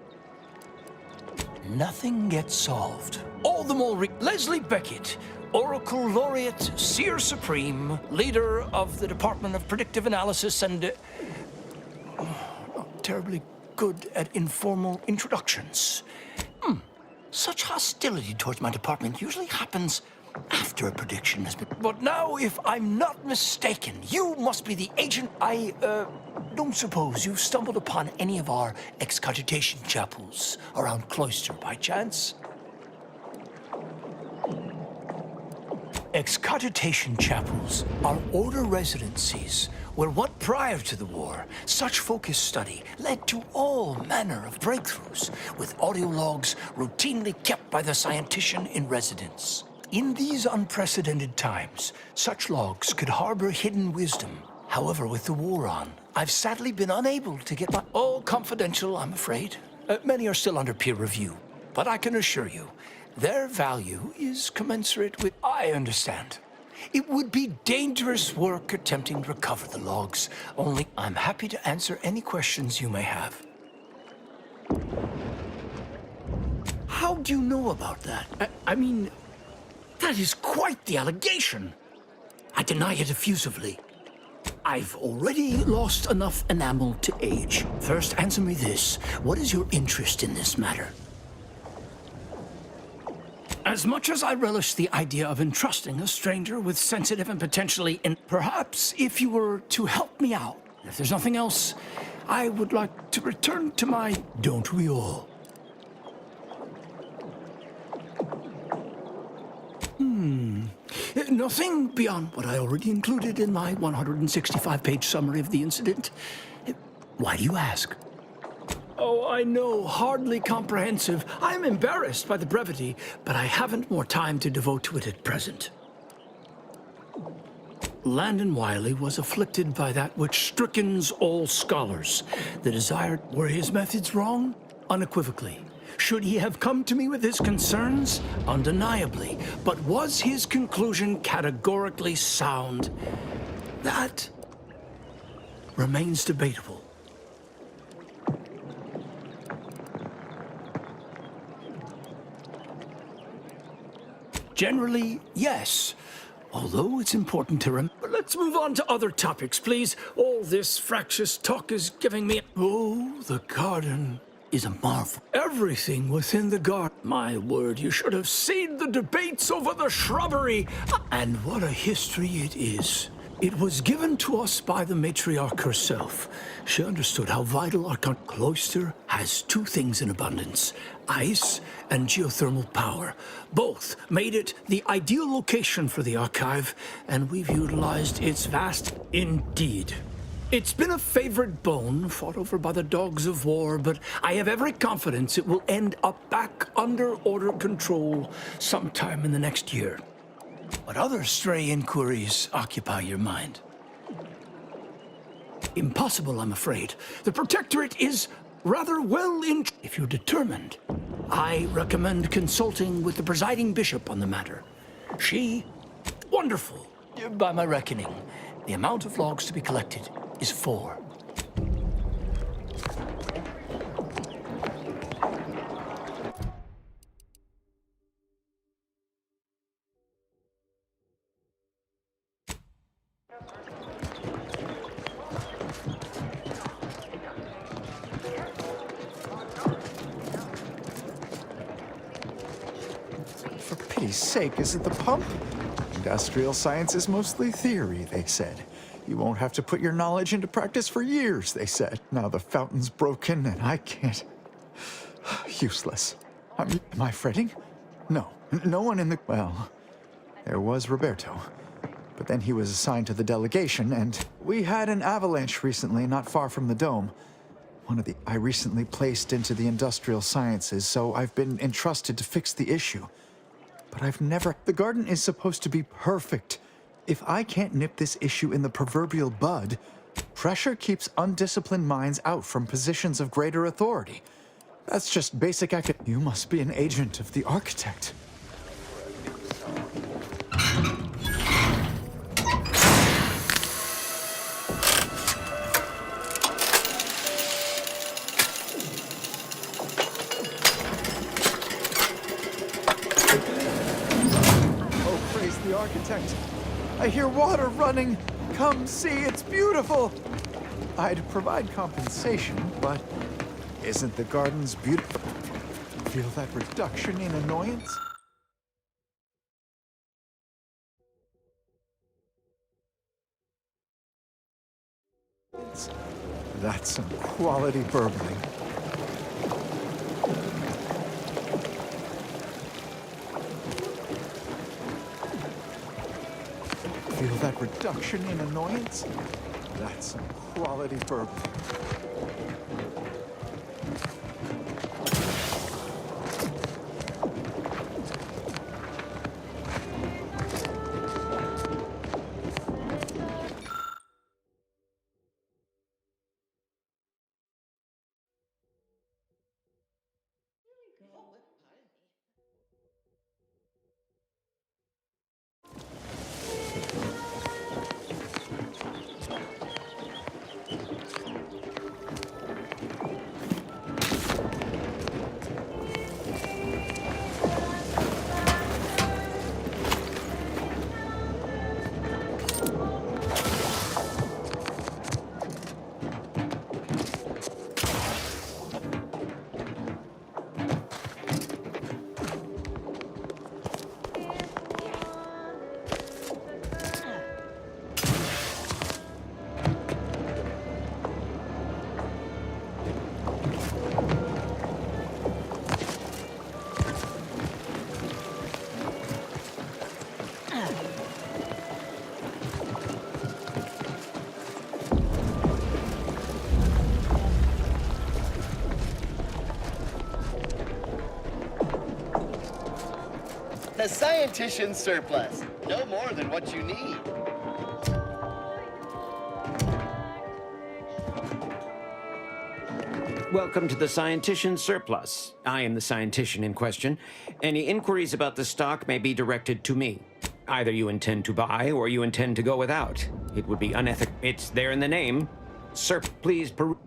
Nothing gets solved. All the more Leslie Beckett, Oracle Laureate, Seer Supreme, leader of the Department of Predictive Analysis, and not terribly good at informal introductions. Such hostility towards my department usually happens after a prediction has been... But now, if I'm not mistaken, you must be the agent. I don't suppose you've stumbled upon any of our excogitation chapels around Cloister by chance? Excogitation chapels are order residencies where what prior to the war, such focused study led to all manner of breakthroughs, with audio logs routinely kept by the scientician in residence. In these unprecedented times, such logs could harbor hidden wisdom. However, with the war on, I've sadly been unable to get my... All confidential, I'm afraid. Many are still under peer review, but I can assure you, their value is commensurate with... I understand. It would be dangerous work attempting to recover the logs, only I'm happy to answer any questions you may have. How do you know about that? I mean... That is quite the allegation. I deny it effusively. I've already lost enough enamel to age. First, answer me this. What is your interest in this matter? As much as I relish the idea of entrusting a stranger with sensitive and potentially... Perhaps if you were to help me out, if there's nothing else, I would like to return to my... Don't we all? Nothing beyond what I already included in my 165-page summary of the incident. Why do you ask? Oh, I know, hardly comprehensive. I'm embarrassed by the brevity, but I haven't more time to devote to it at present. Landon Wiley was afflicted by that which strickens all scholars. The desire... Were his methods wrong? Unequivocally. Should he have come to me with his concerns? Undeniably. But was his conclusion categorically sound? That remains debatable. Generally, yes. Although it's important to remember. Let's move on to other topics, please. All this fractious talk is giving me... Oh, the garden is a marvel. Everything within the garden. My word, you should have seen the debates over the shrubbery. And what a history it is. It was given to us by the matriarch herself. She understood how vital our cloister has two things in abundance: ice and geothermal power. Both made it the ideal location for the archive, and we've utilized its vast... Indeed. It's been a favorite bone fought over by the dogs of war, but I have every confidence it will end up back under order control sometime in the next year. What other stray inquiries occupy your mind? Impossible, I'm afraid. The Protectorate is rather well in... If you're determined, I recommend consulting with the presiding bishop on the matter. She... wonderful. By my reckoning, the amount of logs to be collected is 4. For pity's sake, is it the pump? Industrial science is mostly theory, they said. You won't have to put your knowledge into practice for years, they said. Now the fountain's broken and I can't... Useless. Am I fretting? No. No one in the... Well, there was Roberto. But then he was assigned to the delegation, and we had an avalanche recently not far from the dome. One of the... I recently placed into the industrial sciences, so I've been entrusted to fix the issue. But I've never... The garden is supposed to be perfect. If I can't nip this issue in the proverbial bud, pressure keeps undisciplined minds out from positions of greater authority. That's just basic You must be an agent of the architect. Oh, praise the architect. I hear water running. Come see, it's beautiful. I'd provide compensation, but isn't the gardens beautiful? Feel that reduction in annoyance? That's some quality burbling. Feel that reduction in annoyance? That's some quality burbling. The scientician's surplus. No more than what you need. Welcome to the scientician's surplus. I am the scientician in question. Any inquiries about the stock may be directed to me. Either you intend to buy or you intend to go without. It would be unethical. It's there in the name. Sir, please peruse.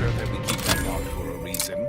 That we keep that locked for a reason.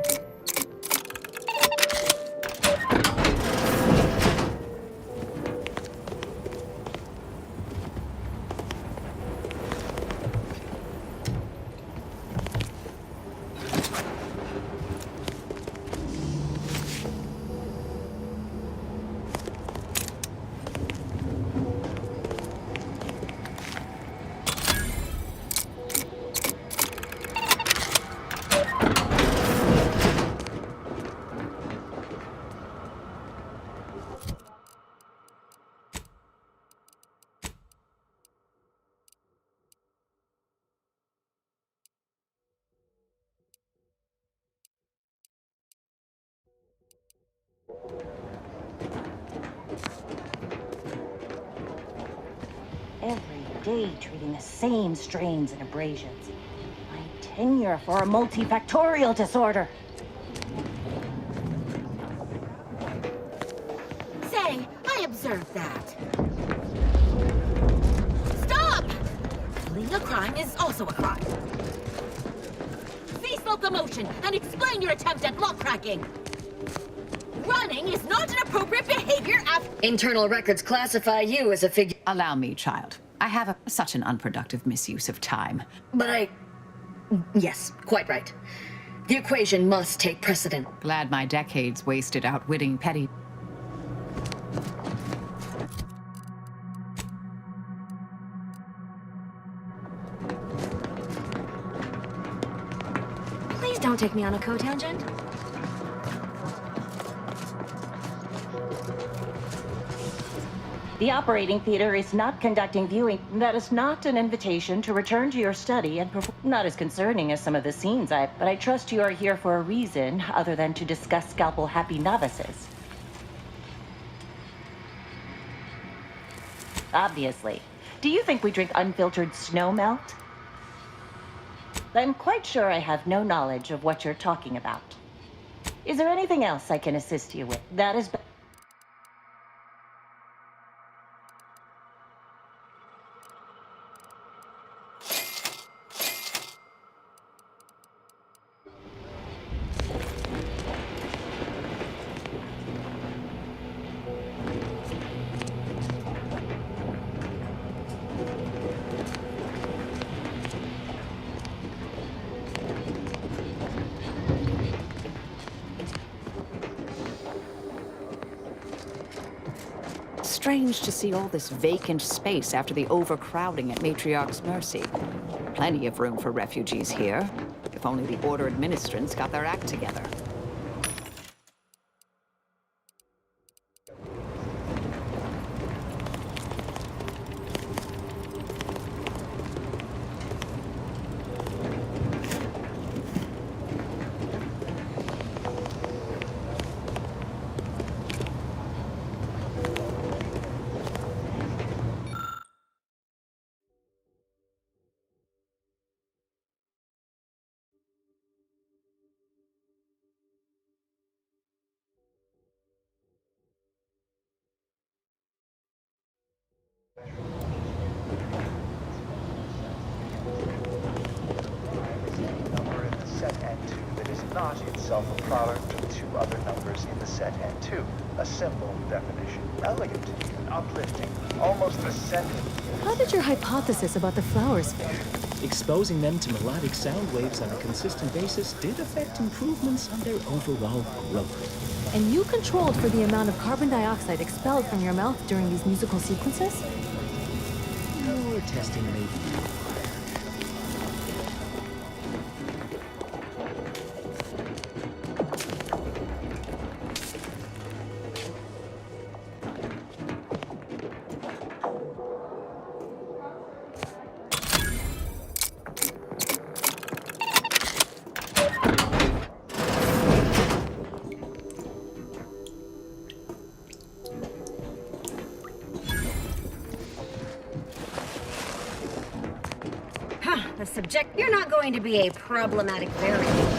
Every day treating the same strains and abrasions. My tenure for a multifactorial disorder. Say, I observed that. a crime is also a crime. Cease locomotion and explain your attempt at lock cracking. Running is not an appropriate behavior after... Internal records classify you as a figure... Allow me, child. I have such an unproductive misuse of time. But yes, quite right. The equation must take precedent. Glad my decades wasted outwitting petty... Please don't take me on a cotangent. The operating theater is not conducting viewing. That is not an invitation to return to your study and perform. Not as concerning as some of the scenes, but I trust you are here for a reason other than to discuss scalpel-happy novices. Obviously. Do you think we drink unfiltered snow melt? I'm quite sure I have no knowledge of what you're talking about. Is there anything else I can assist you with? That is... Strange to see all this vacant space after the overcrowding at Matriarch's Mercy. Plenty of room for refugees here. If only the Order administrants got their act together. Not itself a product of two other numbers in the set N2. A simple definition. Elegant, uplifting, almost ascending. How did your hypothesis about the flowers fare? Exposing them to melodic sound waves on a consistent basis did affect improvements on their overall growth. And you controlled for the amount of carbon dioxide expelled from your mouth during these musical sequences? More testing may be required. The subject, you're not going to be a problematic variable.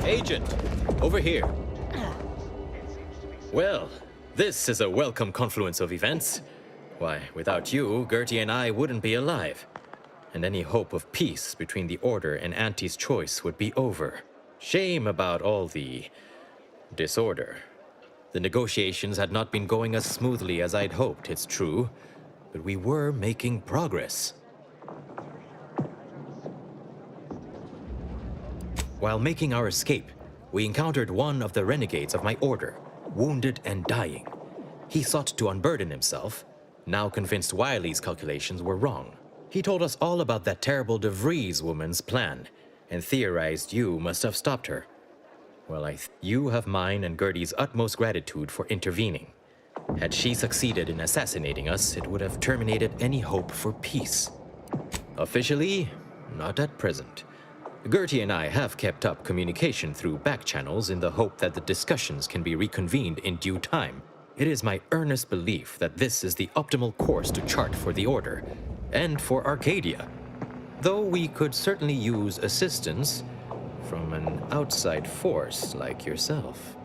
Agent, over here. Well, this is a welcome confluence of events. Why, without you, Gertie and I wouldn't be alive. And any hope of peace between the Order and Auntie's choice would be over. Shame about all the disorder. The negotiations had not been going as smoothly as I'd hoped, it's true, but we were making progress. While making our escape, we encountered one of the renegades of my order, wounded and dying. He sought to unburden himself, now convinced Wiley's calculations were wrong. He told us all about that terrible De Vries woman's plan, and theorized you must have stopped her. Well, you have mine and Gertie's utmost gratitude for intervening. Had she succeeded in assassinating us, it would have terminated any hope for peace. Officially, not at present, Gertie and I have kept up communication through back channels in the hope that the discussions can be reconvened in due time. It is my earnest belief that this is the optimal course to chart for the Order, and for Arcadia, though we could certainly use assistance from an outside force like yourself.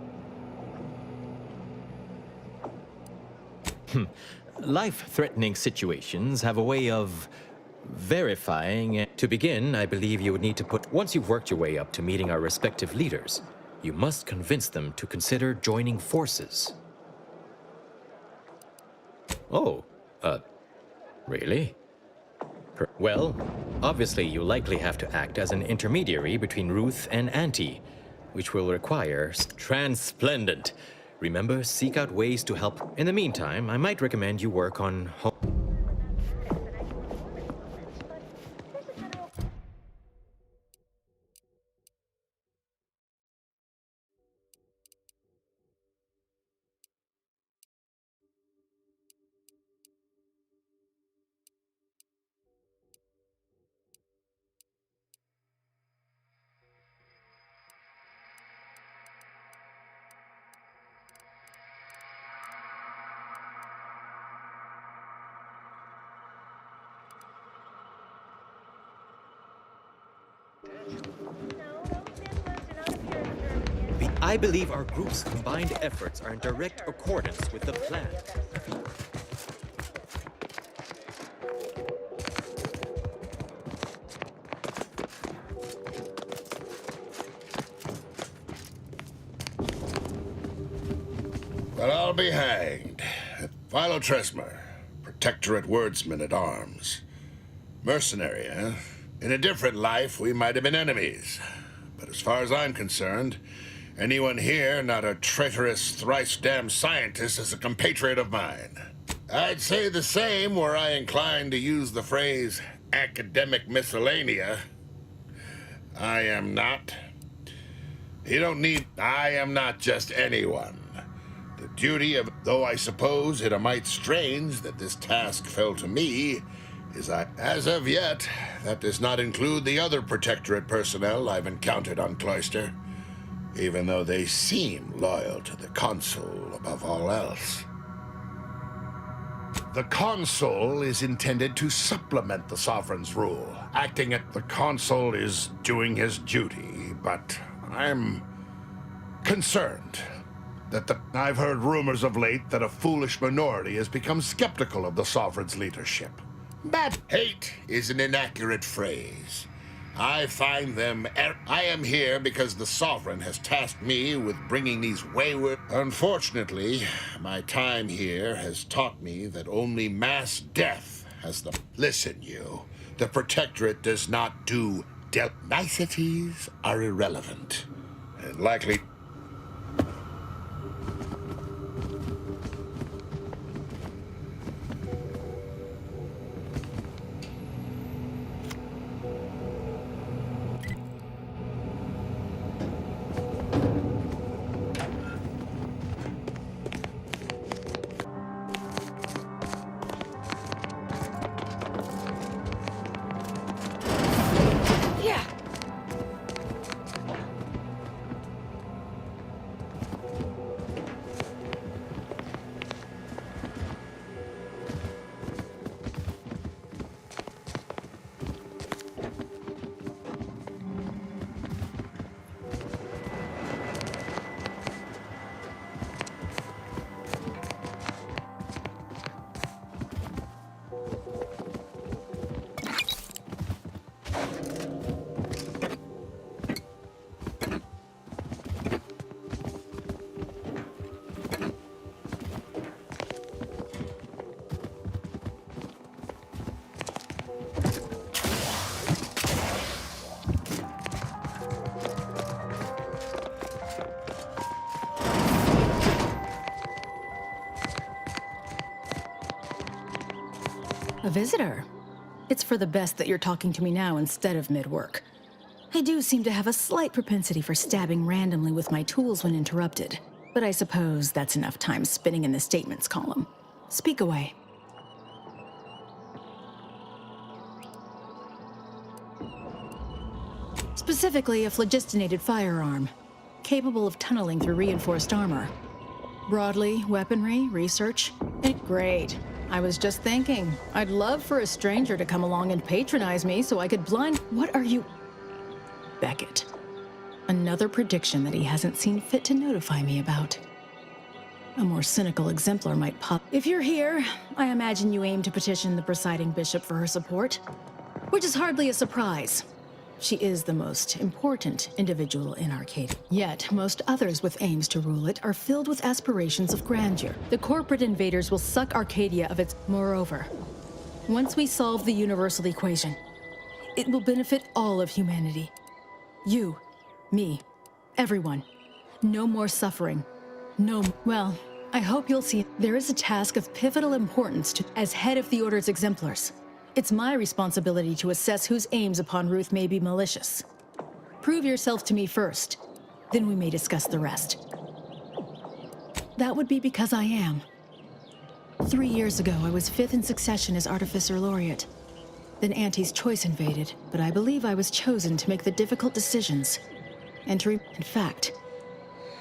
Life-threatening situations have a way of verifying. To begin, I believe you would need to once you've worked your way up to meeting our respective leaders, you must convince them to consider joining forces. Oh, really? Well, obviously you likely have to act as an intermediary between Ruth and Auntie, which will require Transplendent. Remember, seek out ways to help. In the meantime, I might recommend you work on I believe our group's combined efforts are in direct accordance with the plan. Well, I'll be hanged. Philotresmer, Protectorate Wordsman-at-Arms. Mercenary, eh? In a different life, we might have been enemies. But as far as I'm concerned, anyone here not a traitorous, thrice-damned scientist is a compatriot of mine. I'd say the same were I inclined to use the phrase academic miscellanea. I am not. You don't need... I am not just anyone. The duty of... Though I suppose it a mite strange that this task fell to me, is as of yet, that does not include the other Protectorate personnel I've encountered on Cloister, even though they seem loyal to the Consul above all else. The Consul is intended to supplement the Sovereign's rule. Acting at the Consul is doing his duty, but I'm concerned that I've heard rumors of late that a foolish minority has become skeptical of the Sovereign's leadership. But hate is an inaccurate phrase. I find them... I am here because the Sovereign has tasked me with bringing these wayward... Unfortunately, my time here has taught me that only mass death has the... Listen, you. The Protectorate does not do... Niceties are irrelevant. And likely... A visitor. It's for the best that you're talking to me now instead of mid-work. I do seem to have a slight propensity for stabbing randomly with my tools when interrupted, but I suppose that's enough time spinning in the statements column. Speak away. Specifically, a phlogistinated firearm, capable of tunneling through reinforced armor. Broadly, weaponry, research. Great. I was just thinking, I'd love for a stranger to come along and patronize me so I could blind... What are you... Beckett. Another prediction that he hasn't seen fit to notify me about. A more cynical exemplar might pop. If you're here, I imagine you aim to petition the presiding bishop for her support, which is hardly a surprise. She is the most important individual in Arcadia. Yet, most others with aims to rule it are filled with aspirations of grandeur. The corporate invaders will suck Arcadia of its... Moreover, once we solve the universal equation, it will benefit all of humanity. You, me, everyone. No more suffering. No... Well, I hope you'll see there is a task of pivotal importance to... As head of the Order's exemplars. It's my responsibility to assess whose aims upon Ruth may be malicious. Prove yourself to me first, then we may discuss the rest. That would be because I am. 3 years ago, I was 5th in succession as Artificer Laureate. Then Auntie's choice invaded, but I believe I was chosen to make the difficult decisions. In fact,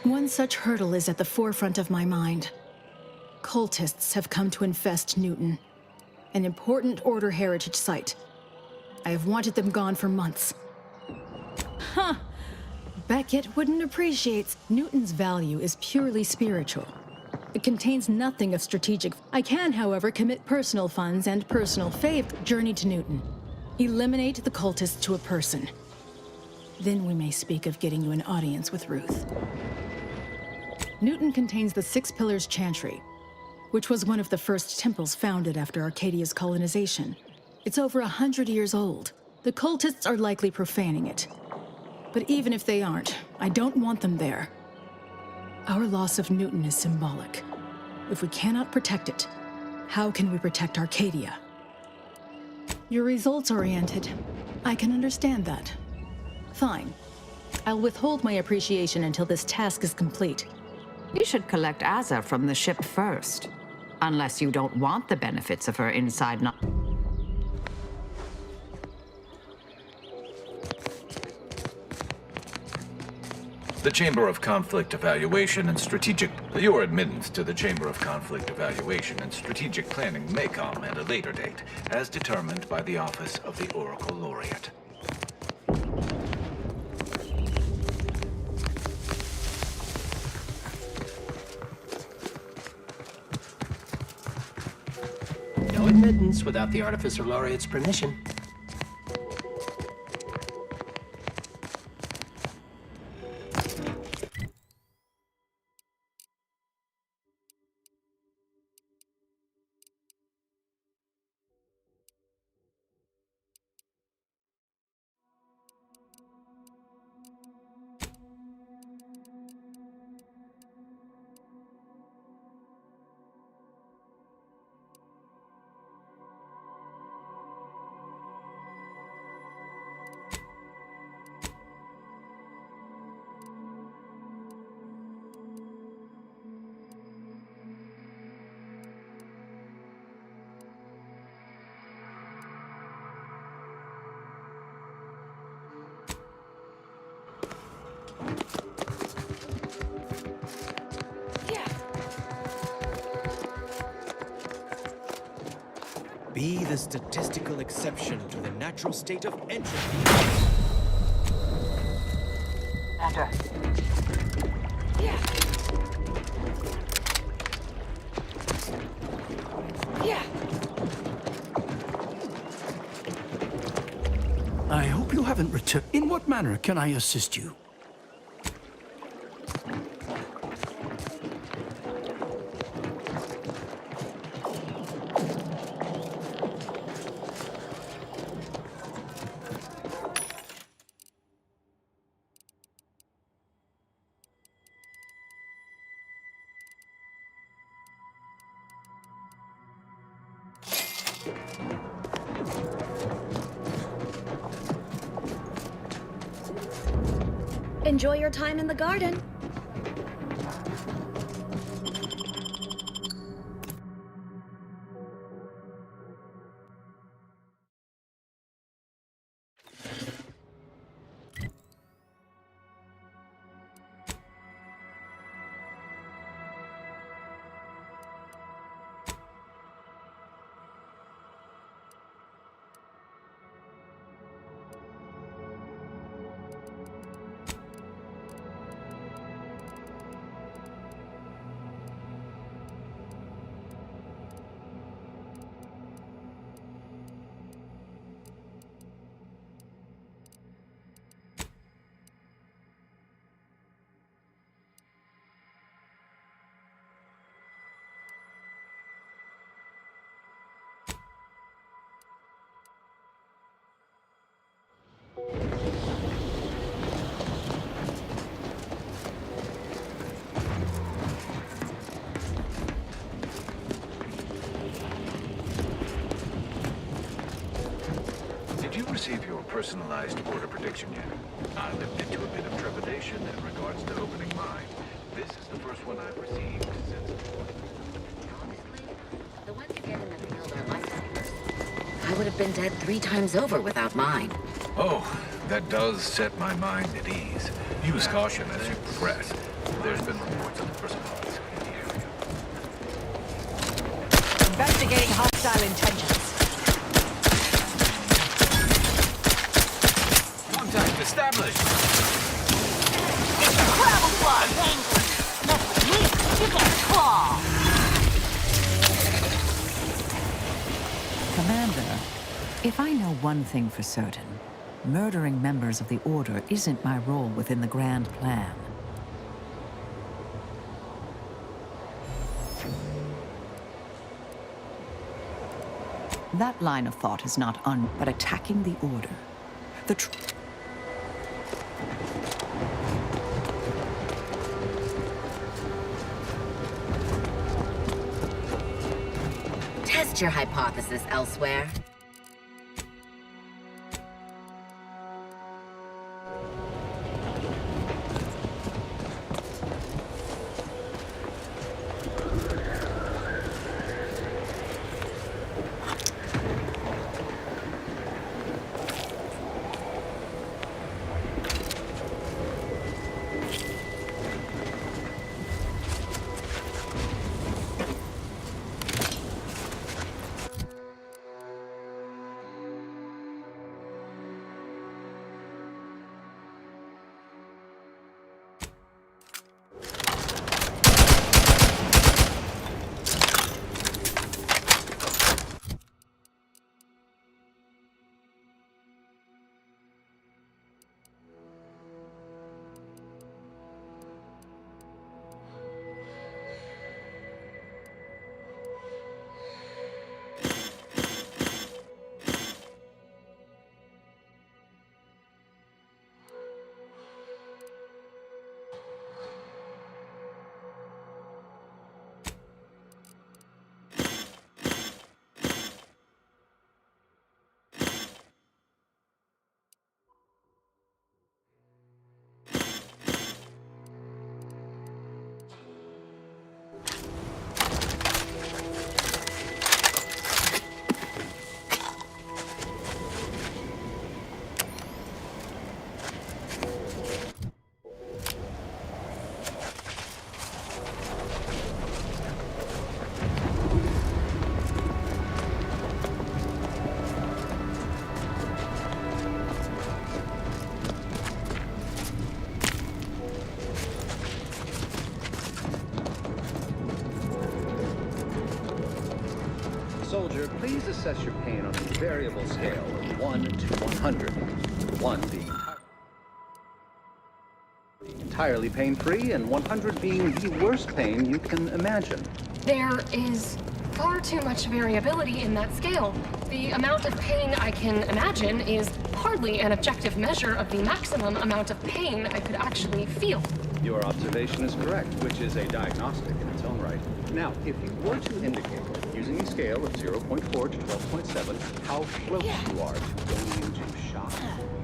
one such hurdle is at the forefront of my mind. Cultists have come to infest Newton, an important Order heritage site. I have wanted them gone for months. Huh. Beckett wouldn't appreciate. Newton's value is purely spiritual. It contains nothing of strategic. I can, however, commit personal funds and personal faith. Journey to Newton. Eliminate the cultists to a person. Then we may speak of getting you an audience with Ruth. Newton contains the Six Pillars Chantry, which was one of the first temples founded after Arcadia's colonization. It's over 100 years old. The cultists are likely profaning it. But even if they aren't, I don't want them there. Our loss of Newton is symbolic. If we cannot protect it, how can we protect Arcadia? You're results-oriented. I can understand that. Fine. I'll withhold my appreciation until this task is complete. You should collect Azza from the ship first. Unless you don't want the benefits of her inside knowledge. The Chamber of Conflict Evaluation and Strategic... Your admittance to the Chamber of Conflict Evaluation and Strategic Planning may come at a later date, as determined by the Office of the Oracle Laureate. No admittance without the Artificer Laureate's permission. Be the statistical exception to the natural state of entropy. Commander. I hope you haven't returned. In what manner can I assist you? Enjoy your time in the garden. receive your personalized order prediction yet. I lived into a bit of trepidation in regards to opening mine. This is the first one I've received since... Honestly, the ones you get in the field are lifesavers. I would have been dead 3 times over without mine. Oh, that does set my mind at ease. Use caution as you progress. There's been reports of personalized in the area. Investigating hostile intentions. Contact established. It's a camouflage angler. Next week, you get a claw. Commander, if I know one thing for certain, murdering members of the Order isn't my role within the grand plan. That line of thought is not but attacking the Order. Test your hypothesis elsewhere. Soldier, please assess your pain on a variable scale of 1 to 100. 1 being entirely pain-free, and 100 being the worst pain you can imagine. There is far too much variability in that scale. The amount of pain I can imagine is hardly an objective measure of the maximum amount of pain I could actually feel. Your observation is correct, which is a diagnostic in its own right. Now, if you were to indicate, using a scale of 0.4 to 12.7, how close you are to going into shock.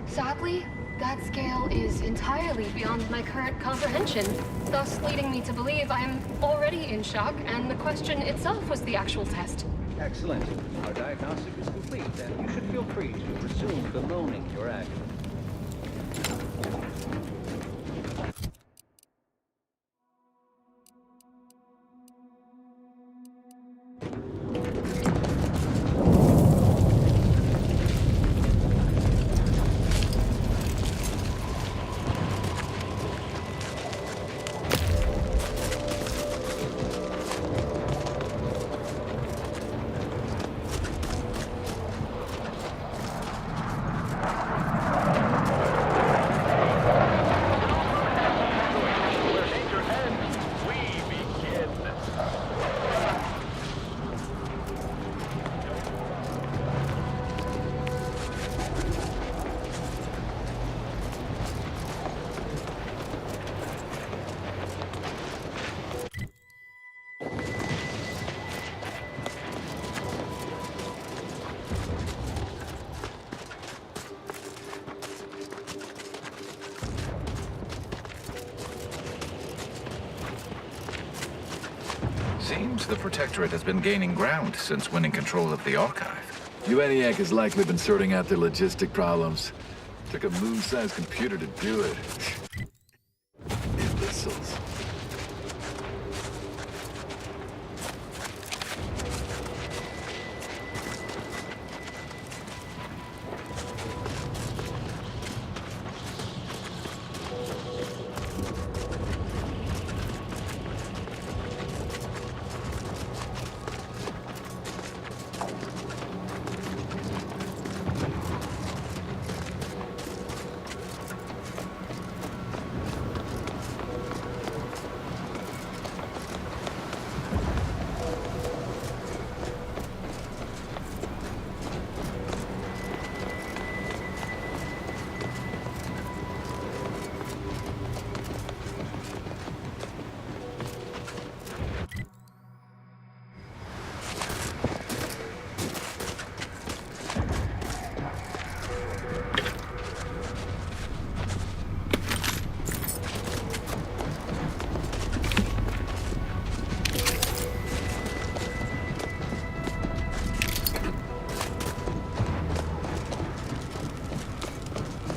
Sadly, that scale is entirely beyond my current comprehension, thus leading me to believe I am already in shock, and the question itself was the actual test. Excellent. Our diagnostic is complete, and you should feel free to resume bemoaning your agony. the Protectorate has been gaining ground since winning control of the archive. UNIAC has likely been sorting out their logistic problems. Took a moon-sized computer to do it. Imbeciles.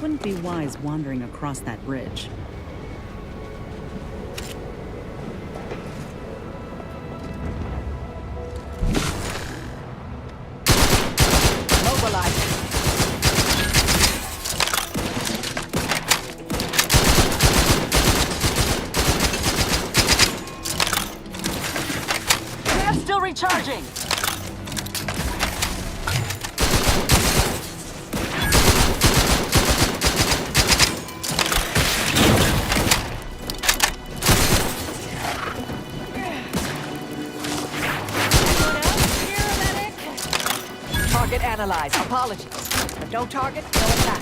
Wouldn't be wise wandering across that bridge. Mobilize. They're still recharging. Target analyzed. Apologies. But no target, no attack.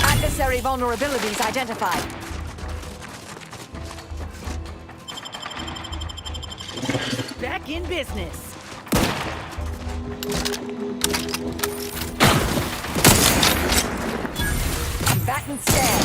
Adversary vulnerabilities identified. Back in business. Combatant stand.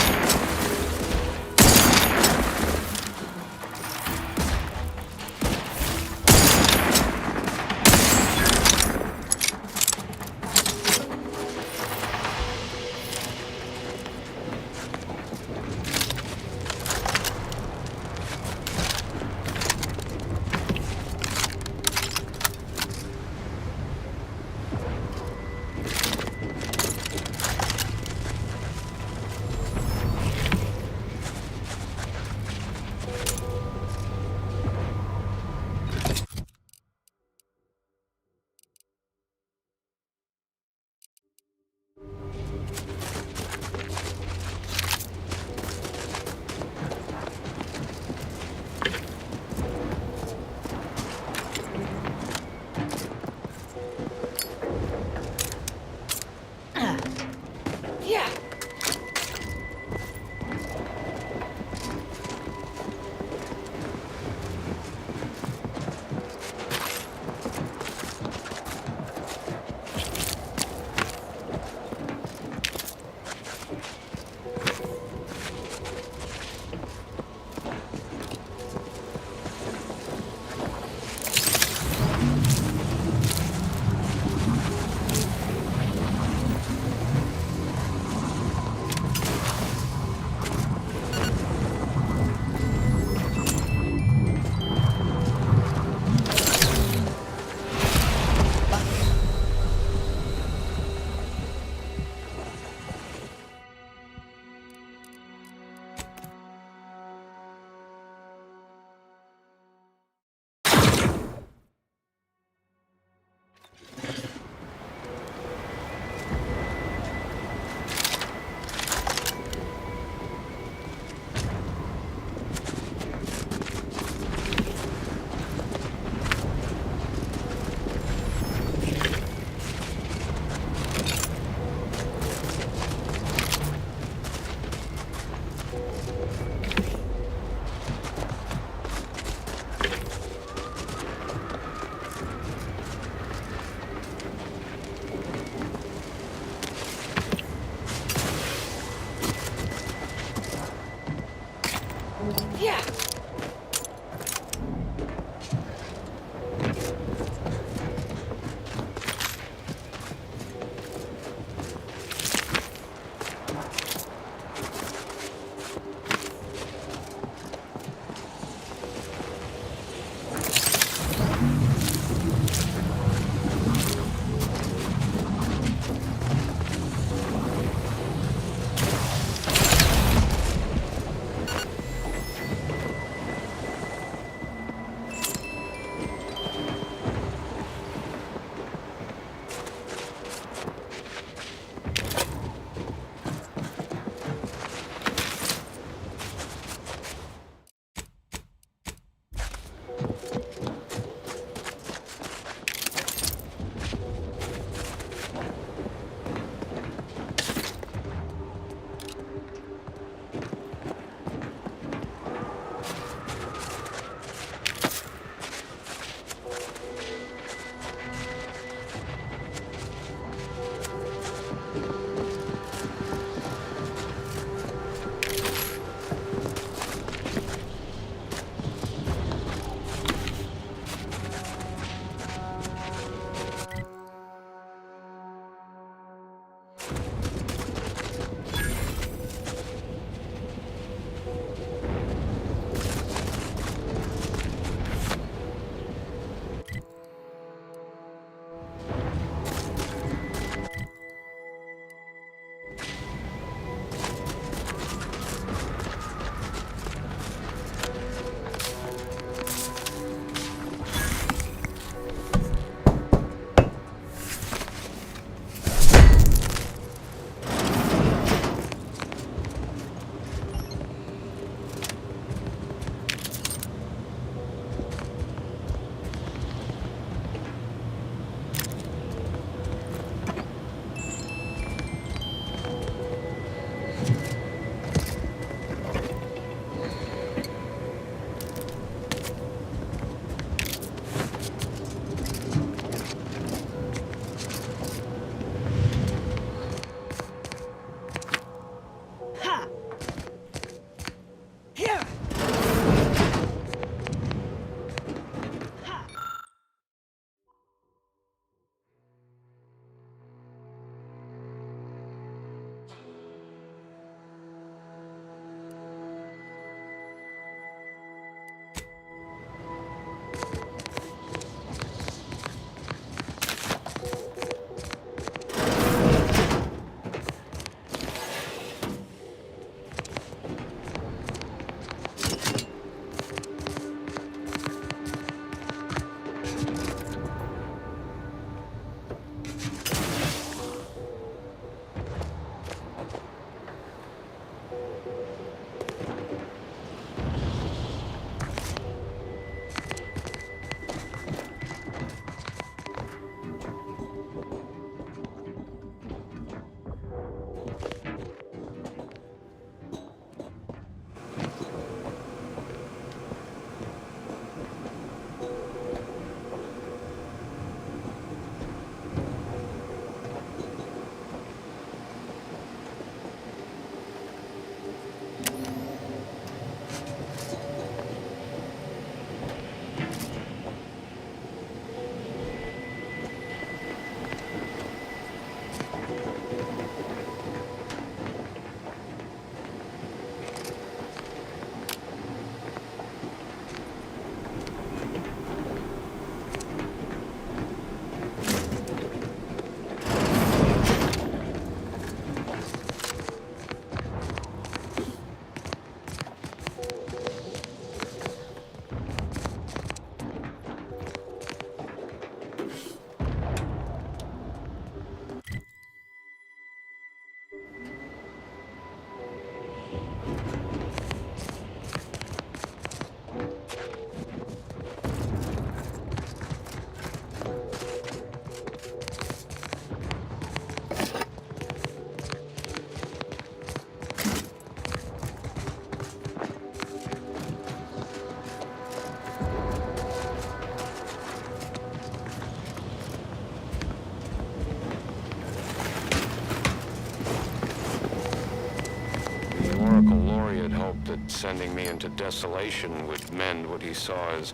The Oracle Laureate hoped that sending me into desolation would mend what he saw as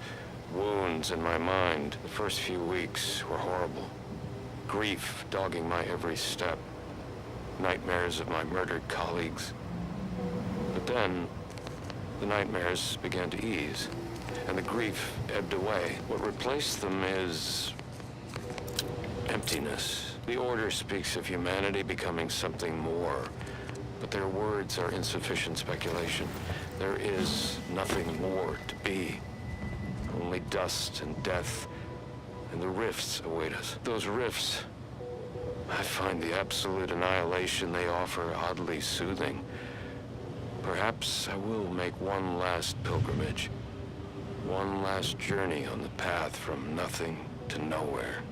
wounds in my mind. The first few weeks were horrible. Grief dogging my every step. Nightmares of my murdered colleagues. But then, the nightmares began to ease, and the grief ebbed away. What replaced them is emptiness. The Order speaks of humanity becoming something more, but their words are insufficient speculation. There is nothing more to be. Only dust and death, and the rifts await us. Those rifts, I find the absolute annihilation they offer oddly soothing. Perhaps I will make one last pilgrimage. One last journey on the path from nothing to nowhere.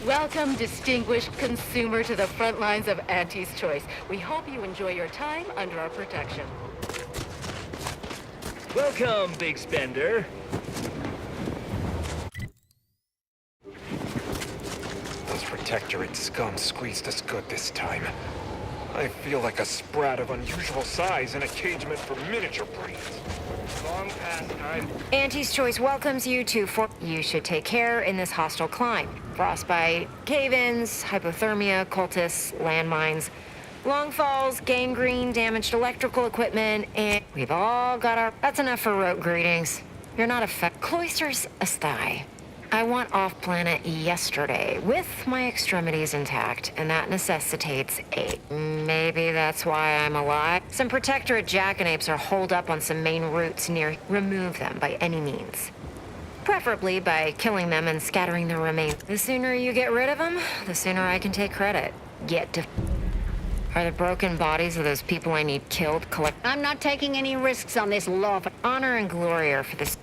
Welcome, distinguished consumer, to the front lines of Auntie's Choice. We hope you enjoy your time under our protection. Welcome, big spender. Those protectorate scum squeezed us good this time. I feel like a sprat of unusual size in a cage meant for miniature breeds. Long past time. Auntie's Choice welcomes you to You should take care in this hostile climb. Frostbite, cave-ins, hypothermia, cultists, landmines, long falls, gangrene, damaged electrical equipment, and we've all got our... That's enough for rote greetings. You're not Cloisters asthai. I want off-planet yesterday, with my extremities intact, and that necessitates a... Maybe that's why I'm alive. Some protectorate jackanapes are holed up on some main routes near... Remove them by any means. Preferably by killing them and scattering their remains. The sooner you get rid of them, the sooner I can take credit. Are the broken bodies of those people I need killed I'm not taking any risks on this law. Honor and glory are for this...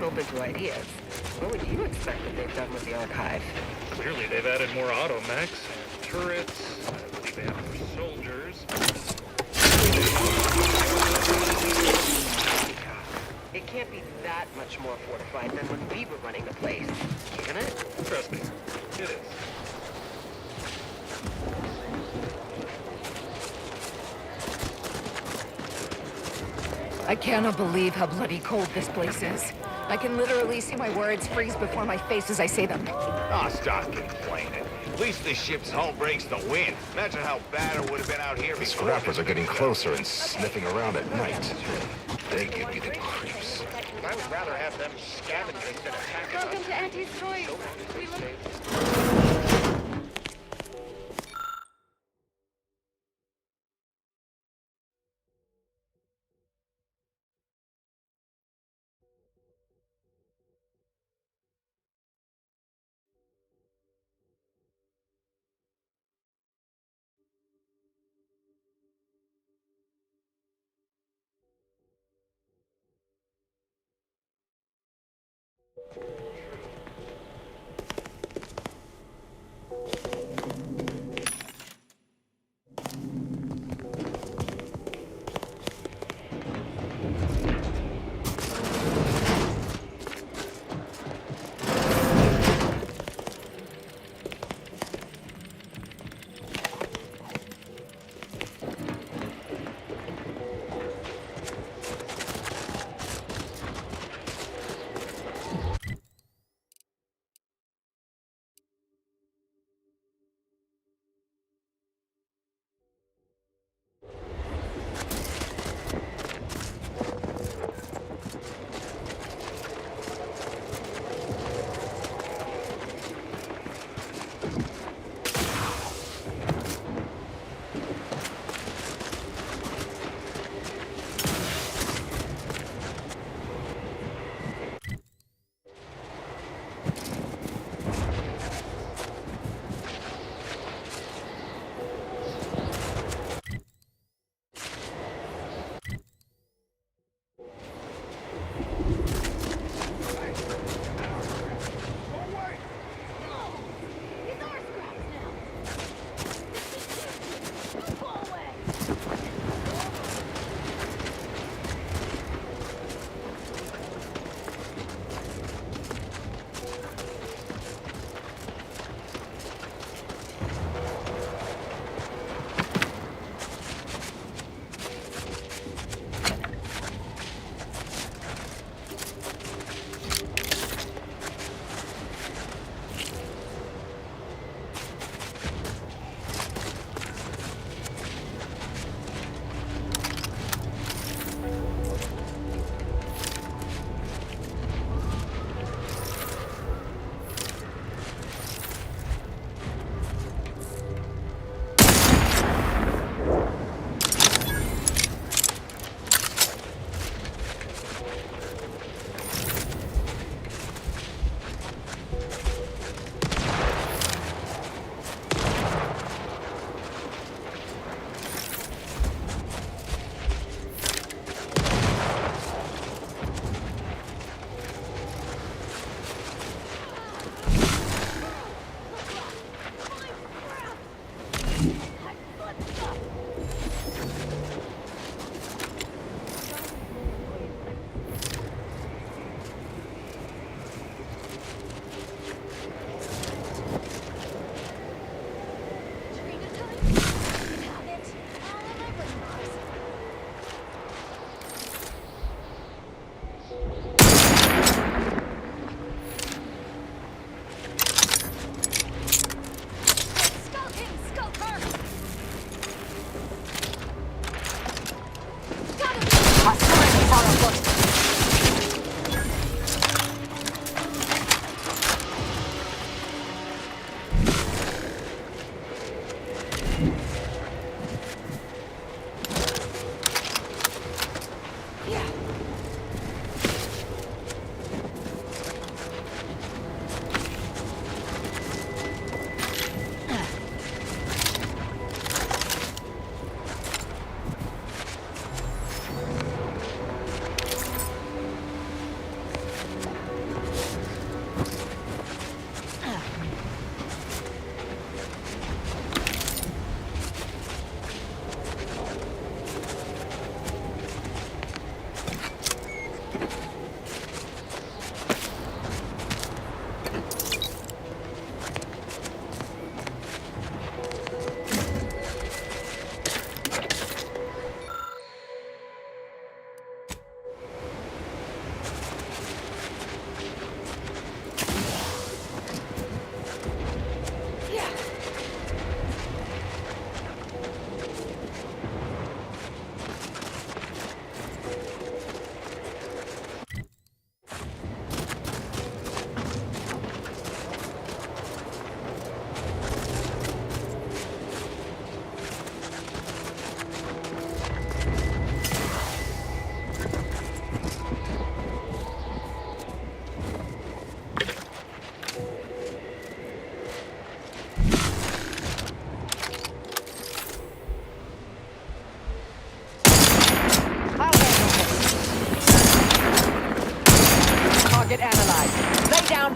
open to ideas. What would you expect that they've done with the archive? Clearly, they've added more automechs and turrets. I believe they have more soldiers. It can't be that much more fortified than when we were running the place, can it? Trust me, it is. I cannot believe how bloody cold this place is. I can literally see my words freeze before my face as I say them. Ah, stop complaining. At least the ship's hull breaks the wind. Imagine how bad it would have been out here. The scrappers are getting closer and sniffing around at night. They give me the creeps. I would rather have them scavenging than attacking us. Welcome to Auntie's Toys.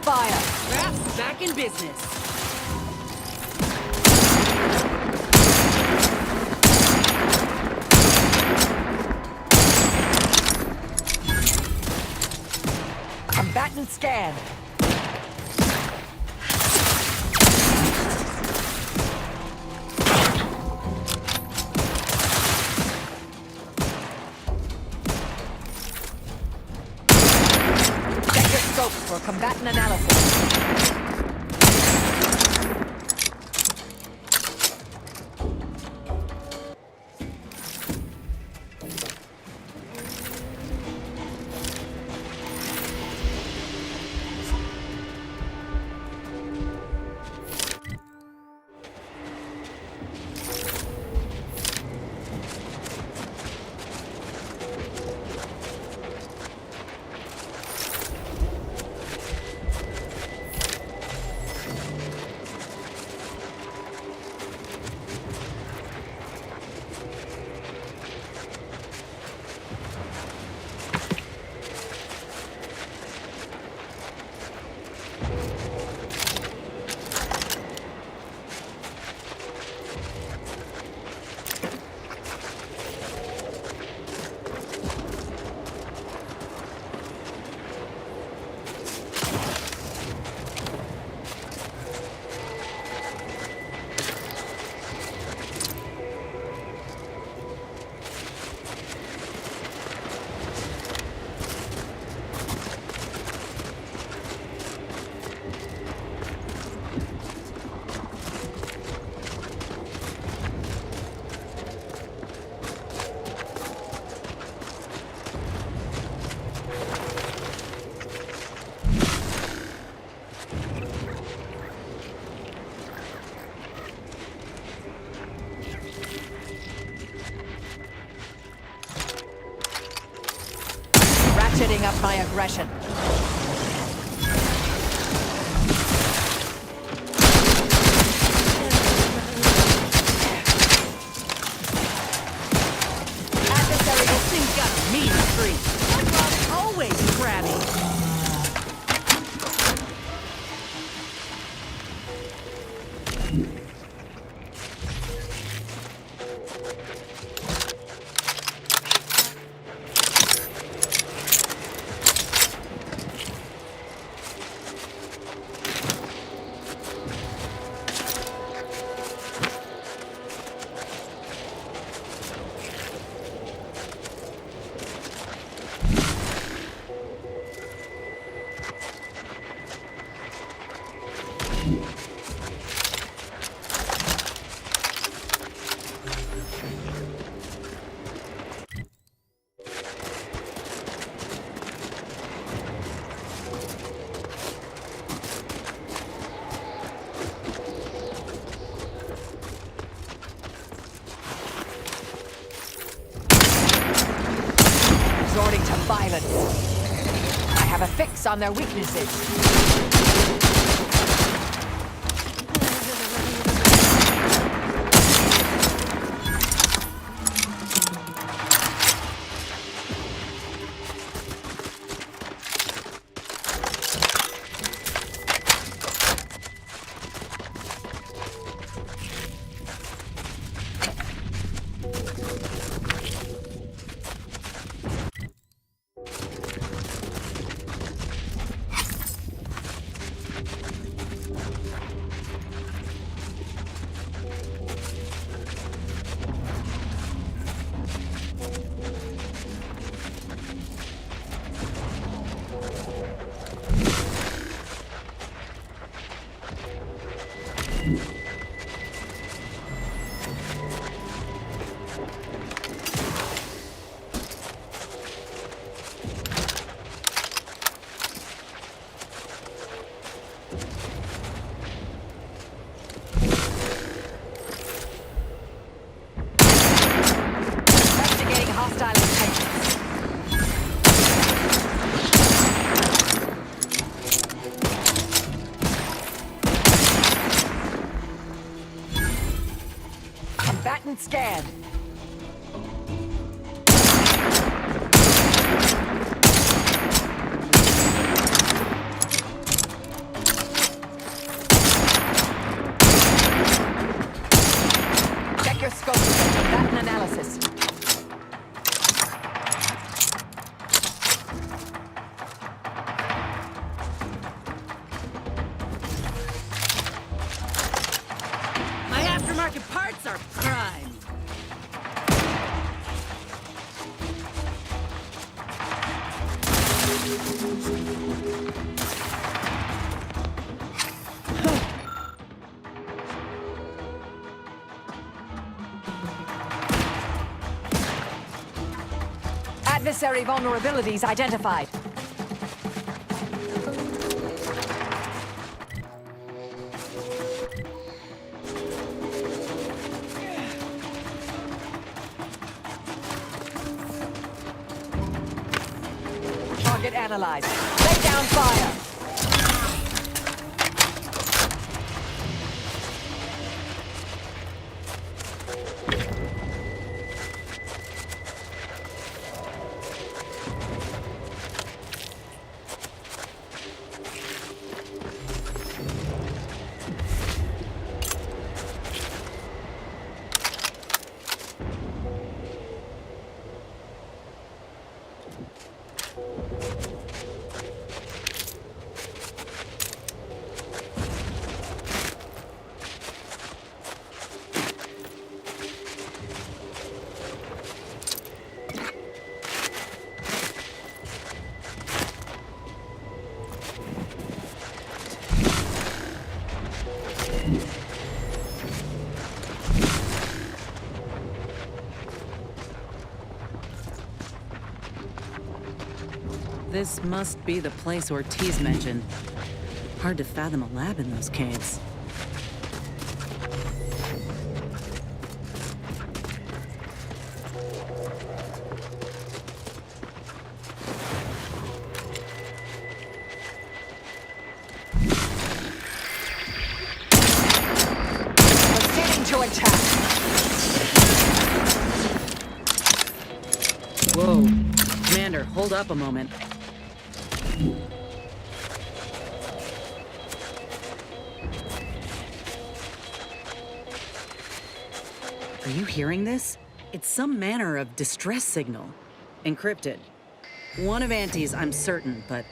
fire. Craft's back in business. Combatant scan. Check your scope for combatant analysis. Ratcheting up my aggression. Adversary will sink up mean streak. Always crabby. Resorting to violence. I have a fix on their weaknesses. Combatant scan. Adversary vulnerabilities identified. Target analyzed. Lay down fire. This must be the place Ortiz mentioned. Hard to fathom a lab in those caves. Proceeding to attack. Whoa. Commander, hold up a moment. Are you hearing this? It's some manner of distress signal. Encrypted. One of Auntie's, I'm certain, but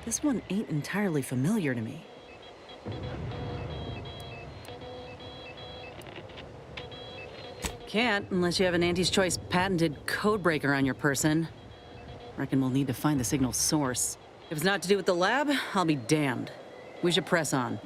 this one ain't entirely familiar to me. Can't unless you have an Auntie's Choice patented codebreaker on your person. Reckon we'll need to find the signal's source. If it's not to do with the lab, I'll be damned. We should press on.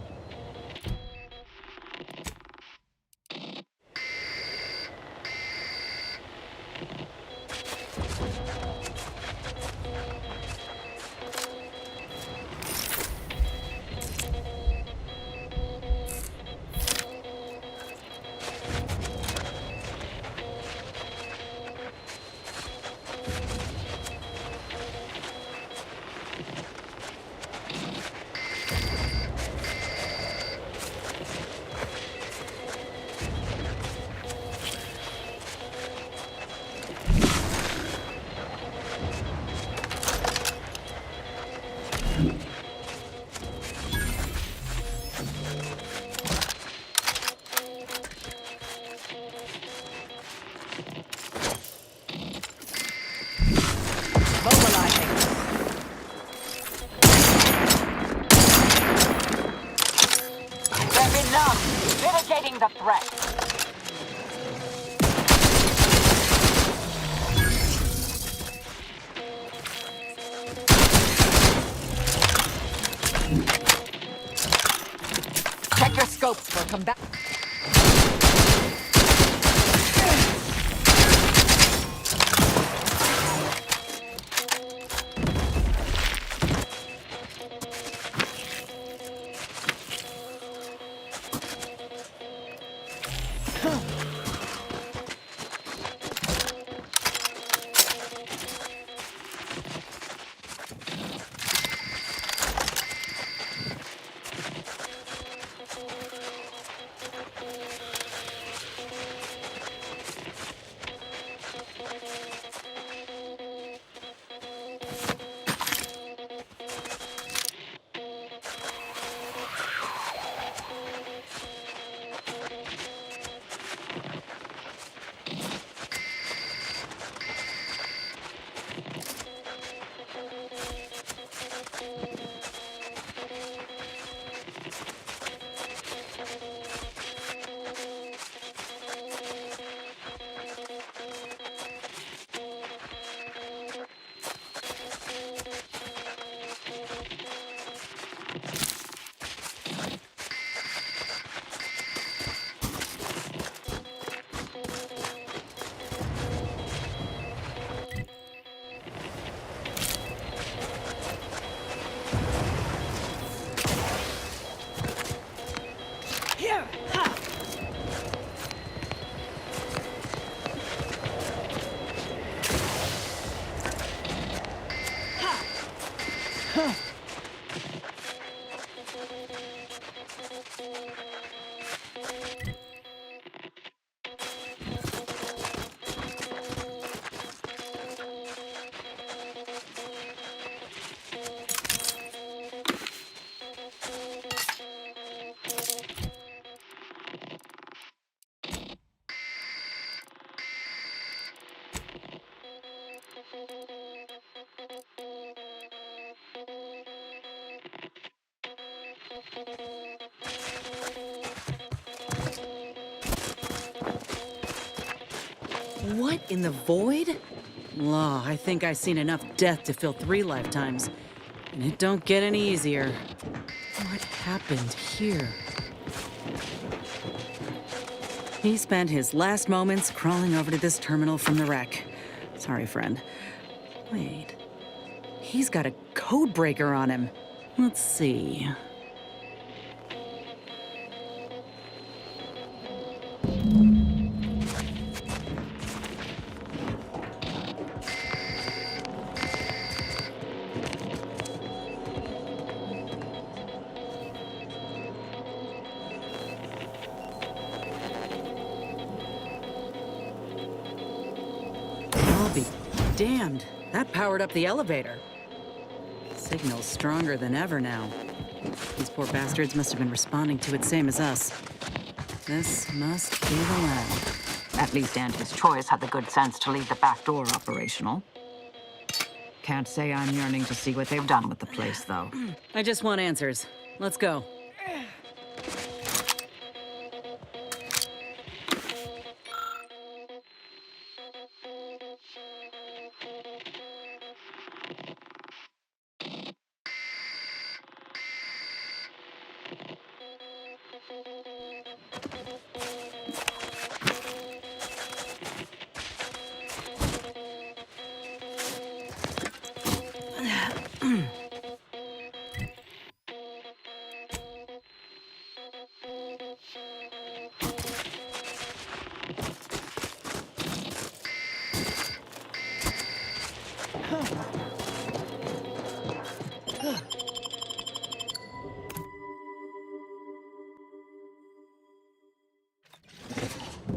Mitigating the threat. Check your scopes for combat. What in the void? Law, I think I've seen enough death to fill 3 lifetimes. And it don't get any easier. What happened here? He spent his last moments crawling over to this terminal from the wreck. Sorry, friend. Wait. He's got a code breaker on him. Let's see. I'll be damned. That powered up the elevator. Signal's stronger than ever now. These poor bastards must have been responding to it same as us. This must be the lab. At least Auntie's Choice had the good sense to leave the back door operational. Can't say I'm yearning to see what they've done with the place, though. I just want answers. Let's go.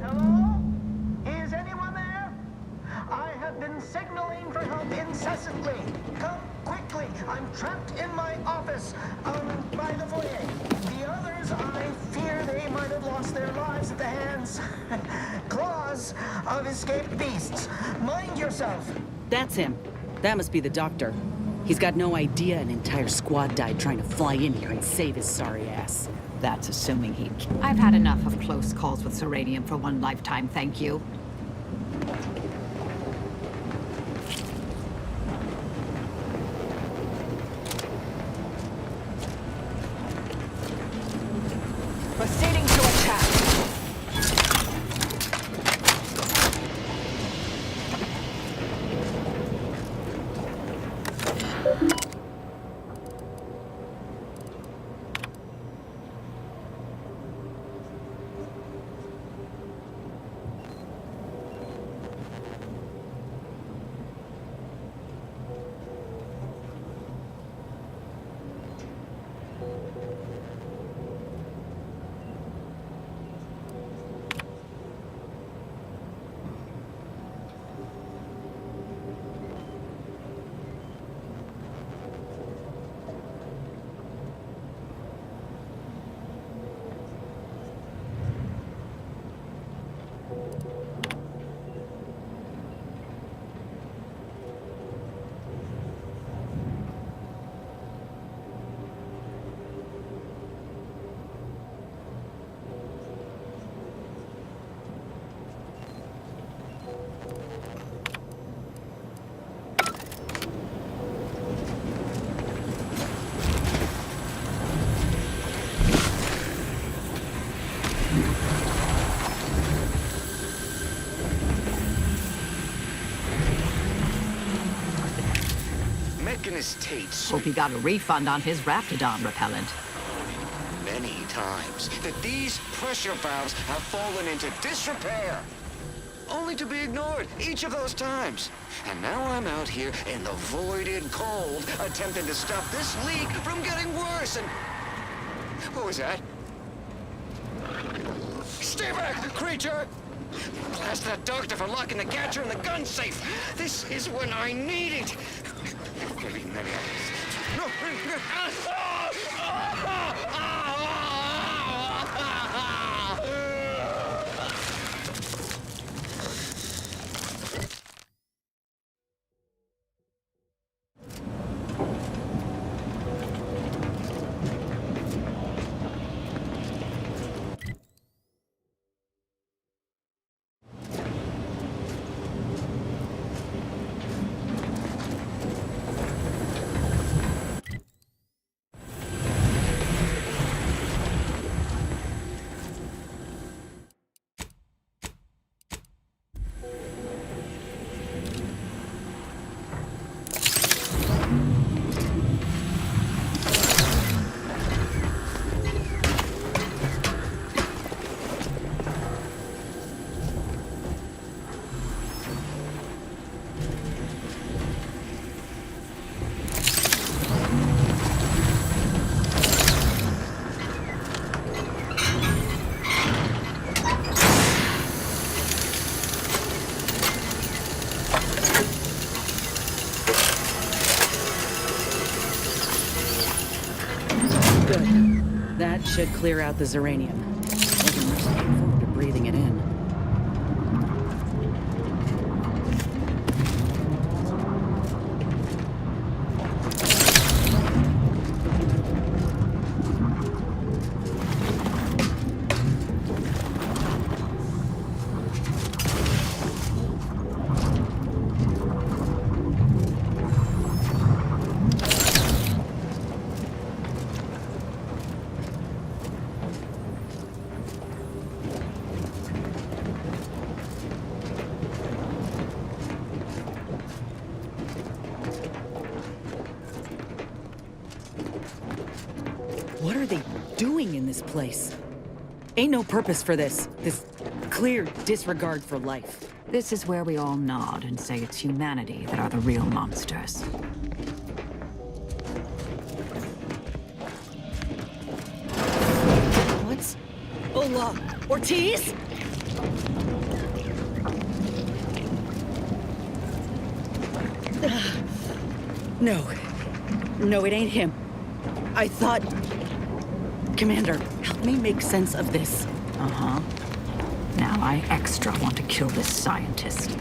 Hello? Is anyone there? I have been signaling for help incessantly. Come quickly. I'm trapped in my office, by the foyer. The others, I fear they might have lost their lives at the hands, claws of escaped beasts. Mind yourself. That's him. That must be the doctor. He's got no idea an entire squad died trying to fly in here and save his sorry ass. That's assuming he... I've had enough of close calls with Seradium for one lifetime, thank you. Proceeding to attack. Hope he got a refund on his Raptidon repellent. Many times that these pressure valves have fallen into disrepair. only to be ignored each of those times. And now I'm out here in the voided cold, attempting to stop this leak from getting worse, and... What was that? Stay back, creature! Blast that doctor for locking the gadget in the gun safe! This is when I need it! Maybe no! That should clear out the zeranium. Wasn't much looking forward to breathing it in. What are they doing in this place? Ain't no purpose for this clear disregard for life. This is where we all nod and say it's humanity that are the real monsters. What's... Hola, Ortiz? No. No, it ain't him. I thought... Commander, help me make sense of this. Uh-huh. Now I extra want to kill this scientist.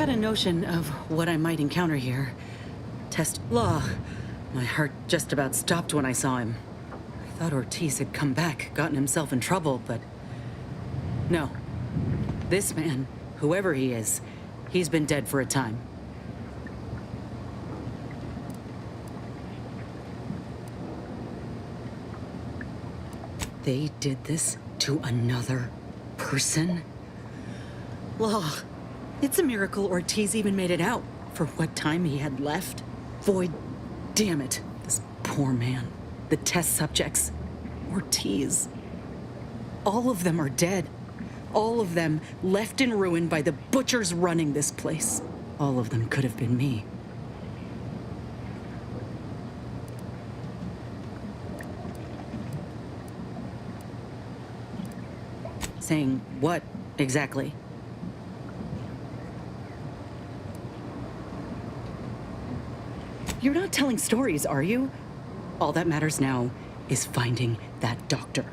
had a notion of what I might encounter here. Test law. My heart just about stopped when I saw him. I thought Ortiz had come back, gotten himself in trouble, but... no. This man, whoever he is, he's been dead for a time. They did this to another person? Law. It's a miracle Ortiz even made it out. For what time he had left. Void. Damn it. This poor man. The test subjects. Ortiz. All of them are dead. All of them left in ruin by the butchers running this place. All of them could have been me. Saying what, exactly? You're not telling stories, are you? All that matters now is finding that doctor.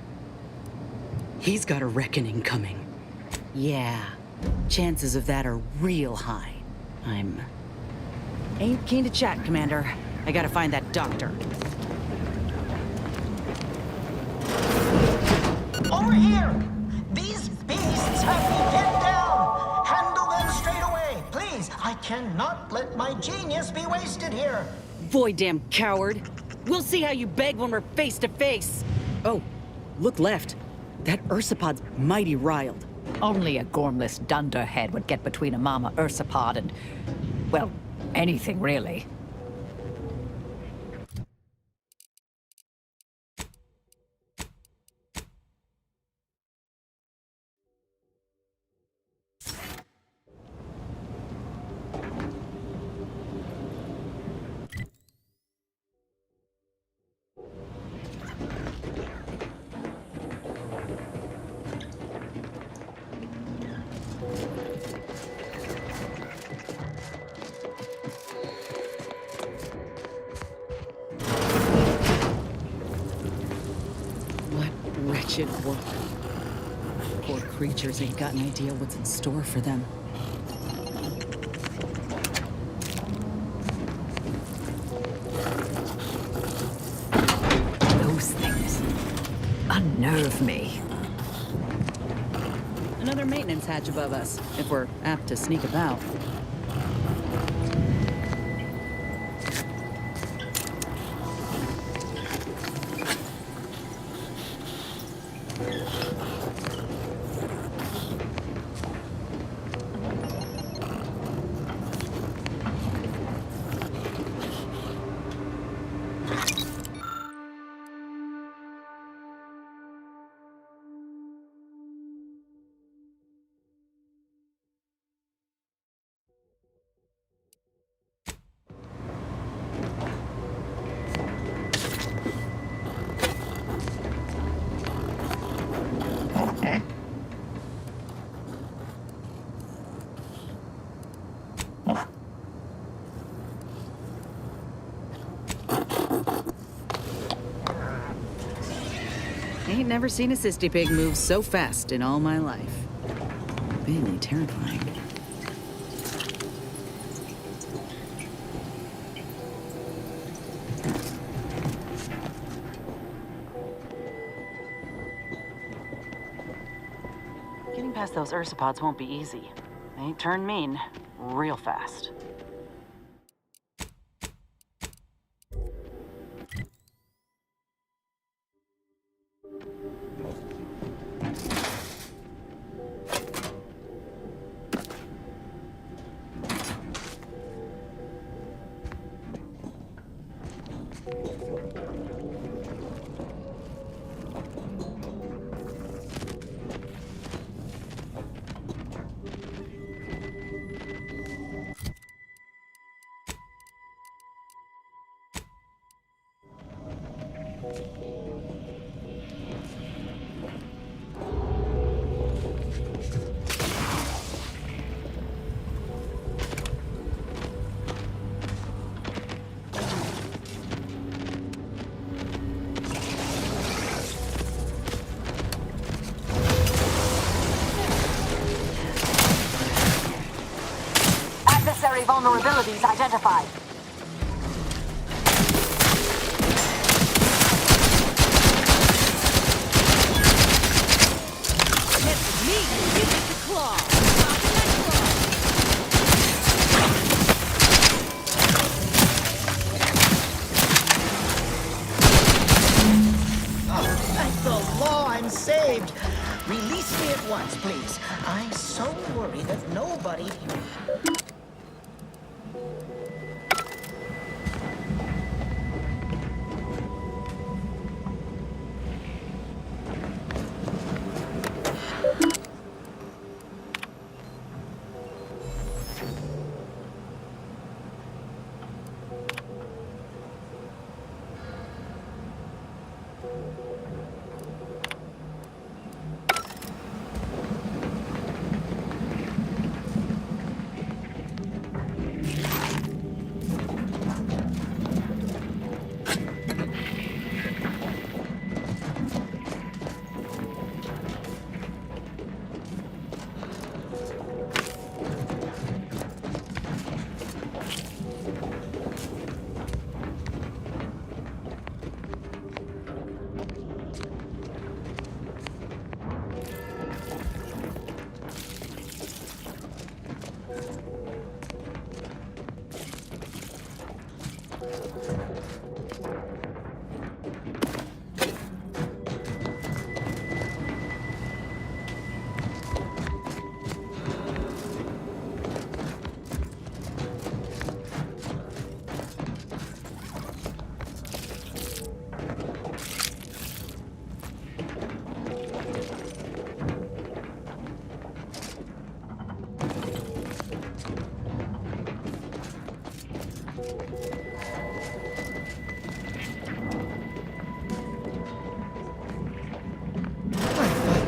He's got a reckoning coming. Yeah, chances of that are real high. Ain't keen to chat, Commander. I gotta find that doctor. Over here! These beasts have me pinned down! Handle them straight away, please! I cannot let my genius be wasted here! Boy, damn coward. We'll see how you beg when we're face to face. Oh, look left. That ursapod's mighty riled. Only a gormless dunderhead would get between a mama ursapod and, well, anything really. Wretched work. Poor creatures ain't got an idea what's in store for them. Those things unnerve me. Another maintenance hatch above us, if we're apt to sneak about. Ain't never seen a cysty pig move so fast in all my life. Really terrifying. Getting past those ursopods won't be easy. They turn mean real fast. vulnerabilities identified. It's me who gives it the claw. Thank the law, I'm saved. Release me at once, please. I so worry that nobody...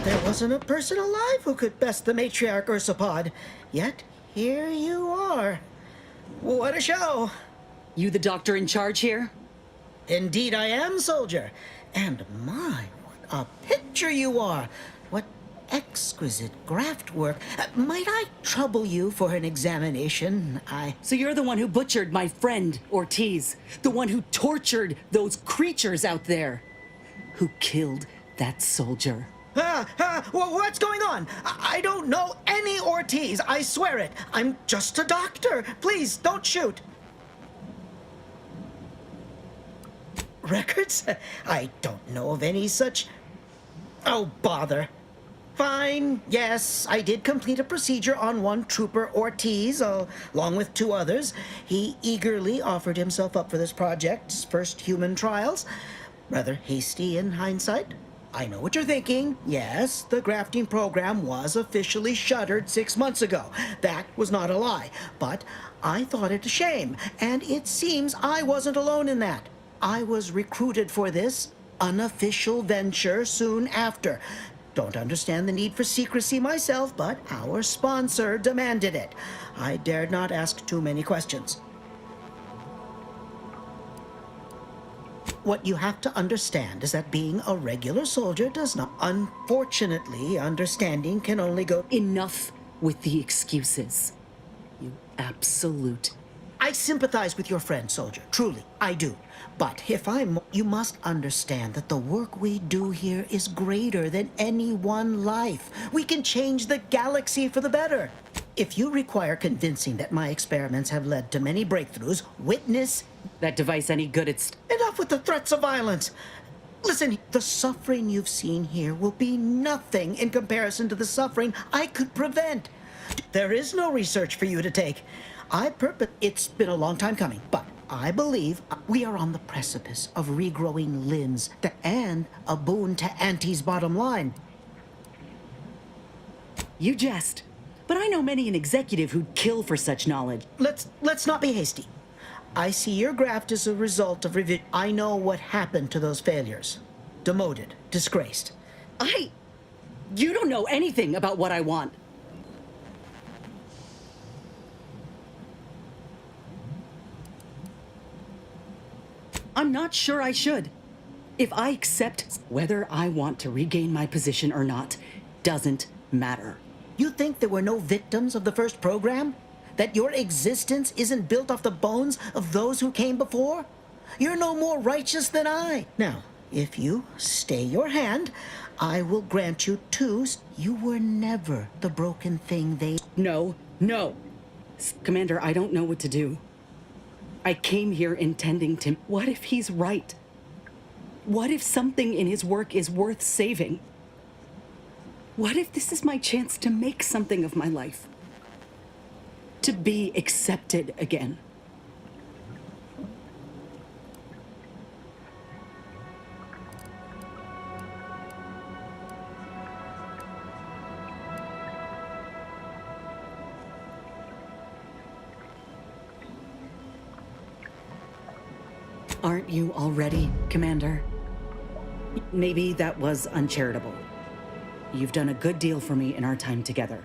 There wasn't a person alive who could best the matriarch Ursapod. Yet, here you are. What a show! You the doctor in charge here? Indeed I am, soldier. And my, what a picture you are! What exquisite graft work. Might I trouble you for an examination? So you're the one who butchered my friend, Ortiz. The one who tortured those creatures out there. Who killed that soldier. What's going on? I don't know any Ortiz, I swear it. I'm just a doctor. Please, don't shoot. Records? I don't know of any such... Oh, bother. Fine, yes, I did complete a procedure on one Trooper Ortiz, along with 2 others. He eagerly offered himself up for this project's first human trials. Rather hasty in hindsight. I know what you're thinking. Yes, the grafting program was officially shuttered 6 months ago. That was not a lie. But I thought it a shame, and it seems I wasn't alone in that. I was recruited for this unofficial venture soon after. Don't understand the need for secrecy myself, but our sponsor demanded it. I dared not ask too many questions. What you have to understand is that being a regular soldier does not... Unfortunately, understanding can only go... Enough with the excuses. You absolute... I sympathize with your friend, soldier. Truly, I do. But if I'm... You must understand that the work we do here is greater than any one life. We can change the galaxy for the better. If you require convincing that my experiments have led to many breakthroughs, witness... That device any good at... Enough with the threats of violence. Listen, the suffering you've seen here will be nothing in comparison to the suffering I could prevent. There is no research for you to take. It's been a long time coming, but I believe we are on the precipice of regrowing limbs and a boon to Auntie's bottom line. You jest. But I know many an executive who'd kill for such knowledge. Let's not be hasty. I see your graft as a result of revision. I know what happened to those failures. Demoted, disgraced. You don't know anything about what I want. I'm not sure I should. If I accept whether I want to regain my position or not, doesn't matter. You think there were no victims of the first program? That your existence isn't built off the bones of those who came before? You're no more righteous than I. Now, if you stay your hand, I will grant you two. You were never the broken thing they... No, no. Commander, I don't know what to do. I came here intending to... What if he's right? What if something in his work is worth saving? What if this is my chance to make something of my life? To be accepted again? Aren't you already, Commander? Maybe that was uncharitable. You've done a good deal for me in our time together.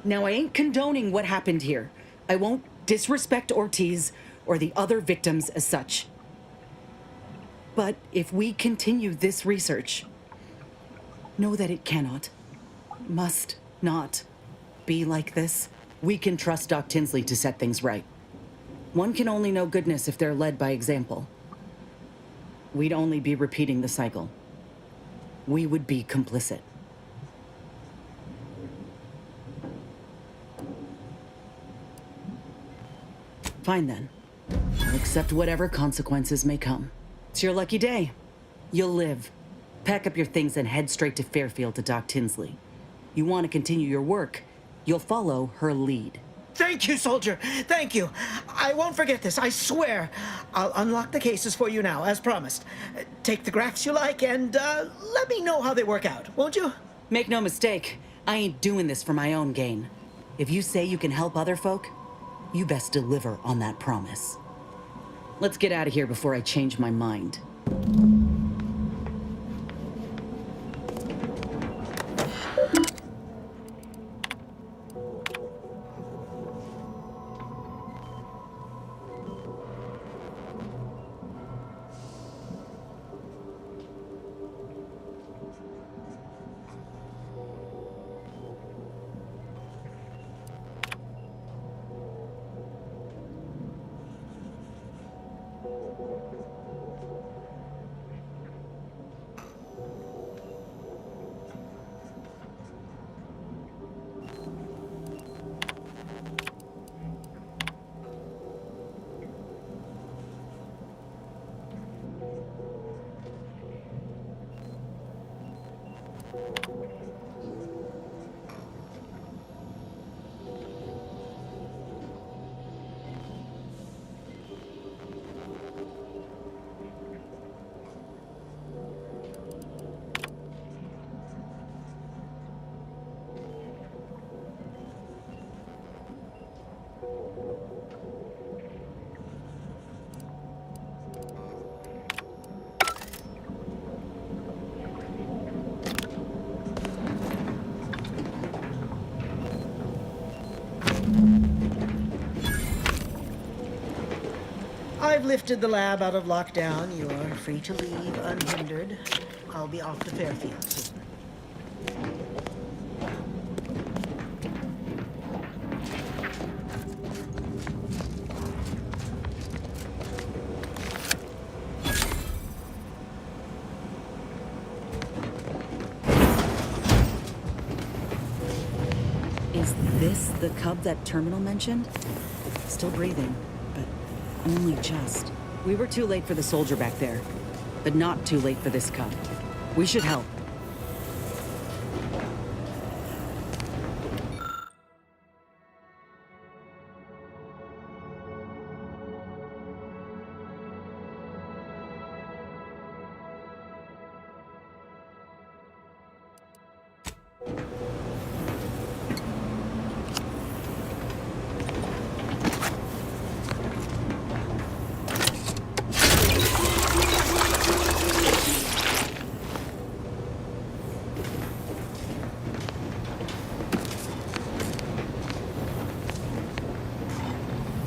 Now, I ain't condoning what happened here. I won't disrespect Ortiz or the other victims as such. But if we continue this research, know that it cannot, must not be like this. We can trust Doc Tinsley to set things right. One can only know goodness if they're led by example. We'd only be repeating the cycle. We would be complicit. Fine then. I'll accept whatever consequences may come. It's your lucky day. You'll live. Pack up your things and head straight to Fairfield to Doc Tinsley. You want to continue your work, you'll follow her lead. Thank you, soldier. Thank you. I won't forget this, I swear. I'll unlock the cases for you now, as promised. Take the graphs you like and let me know how they work out, won't you? Make no mistake, I ain't doing this for my own gain. If you say you can help other folk, you best deliver on that promise. Let's get out of here before I change my mind. I've lifted the lab out of lockdown. You're free to leave unhindered. I'll be off to Fairfield soon. Is this the cub that Terminal mentioned? Still breathing, but only just. We were too late for the soldier back there, but not too late for this cub. We should help.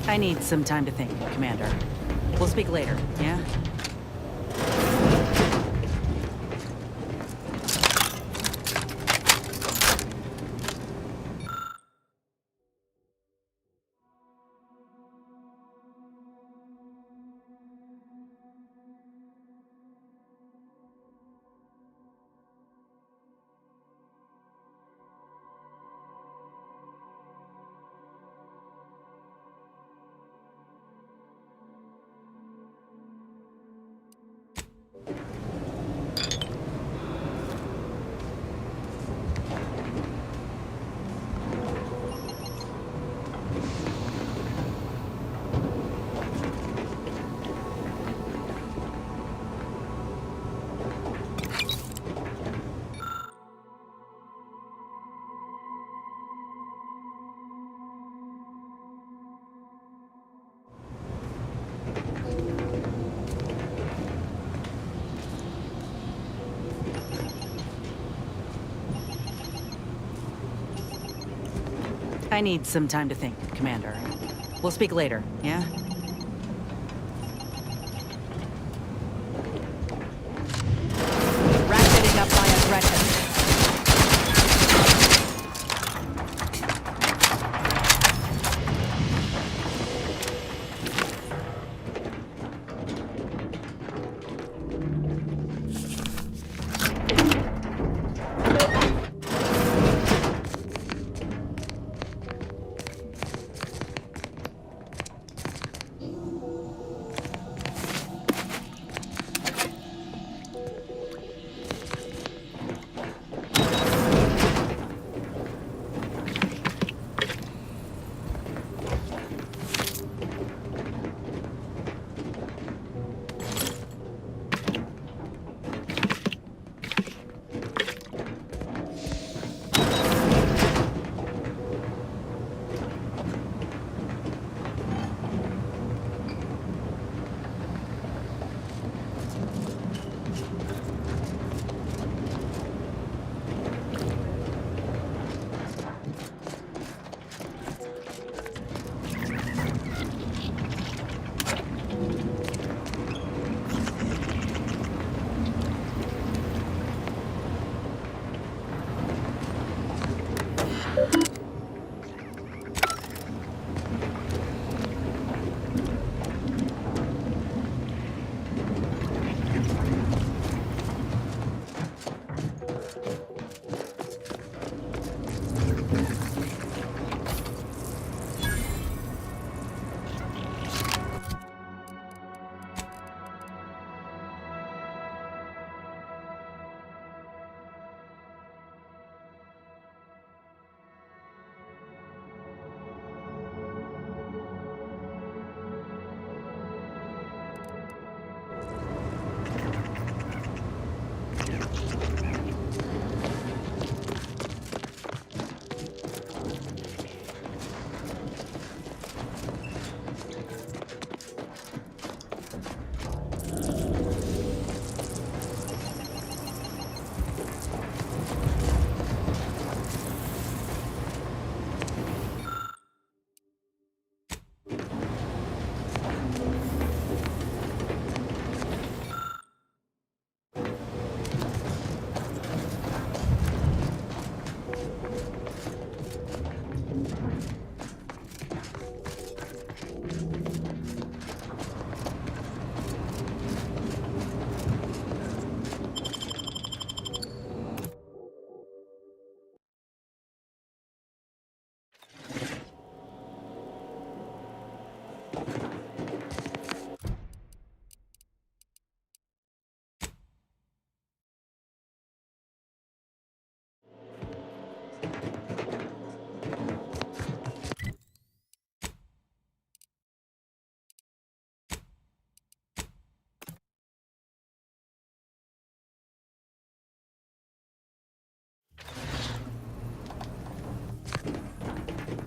I need some time to think, Commander. We'll speak later, yeah? I need some time to think, Commander. We'll speak later, yeah? Ratcheting up my aggression.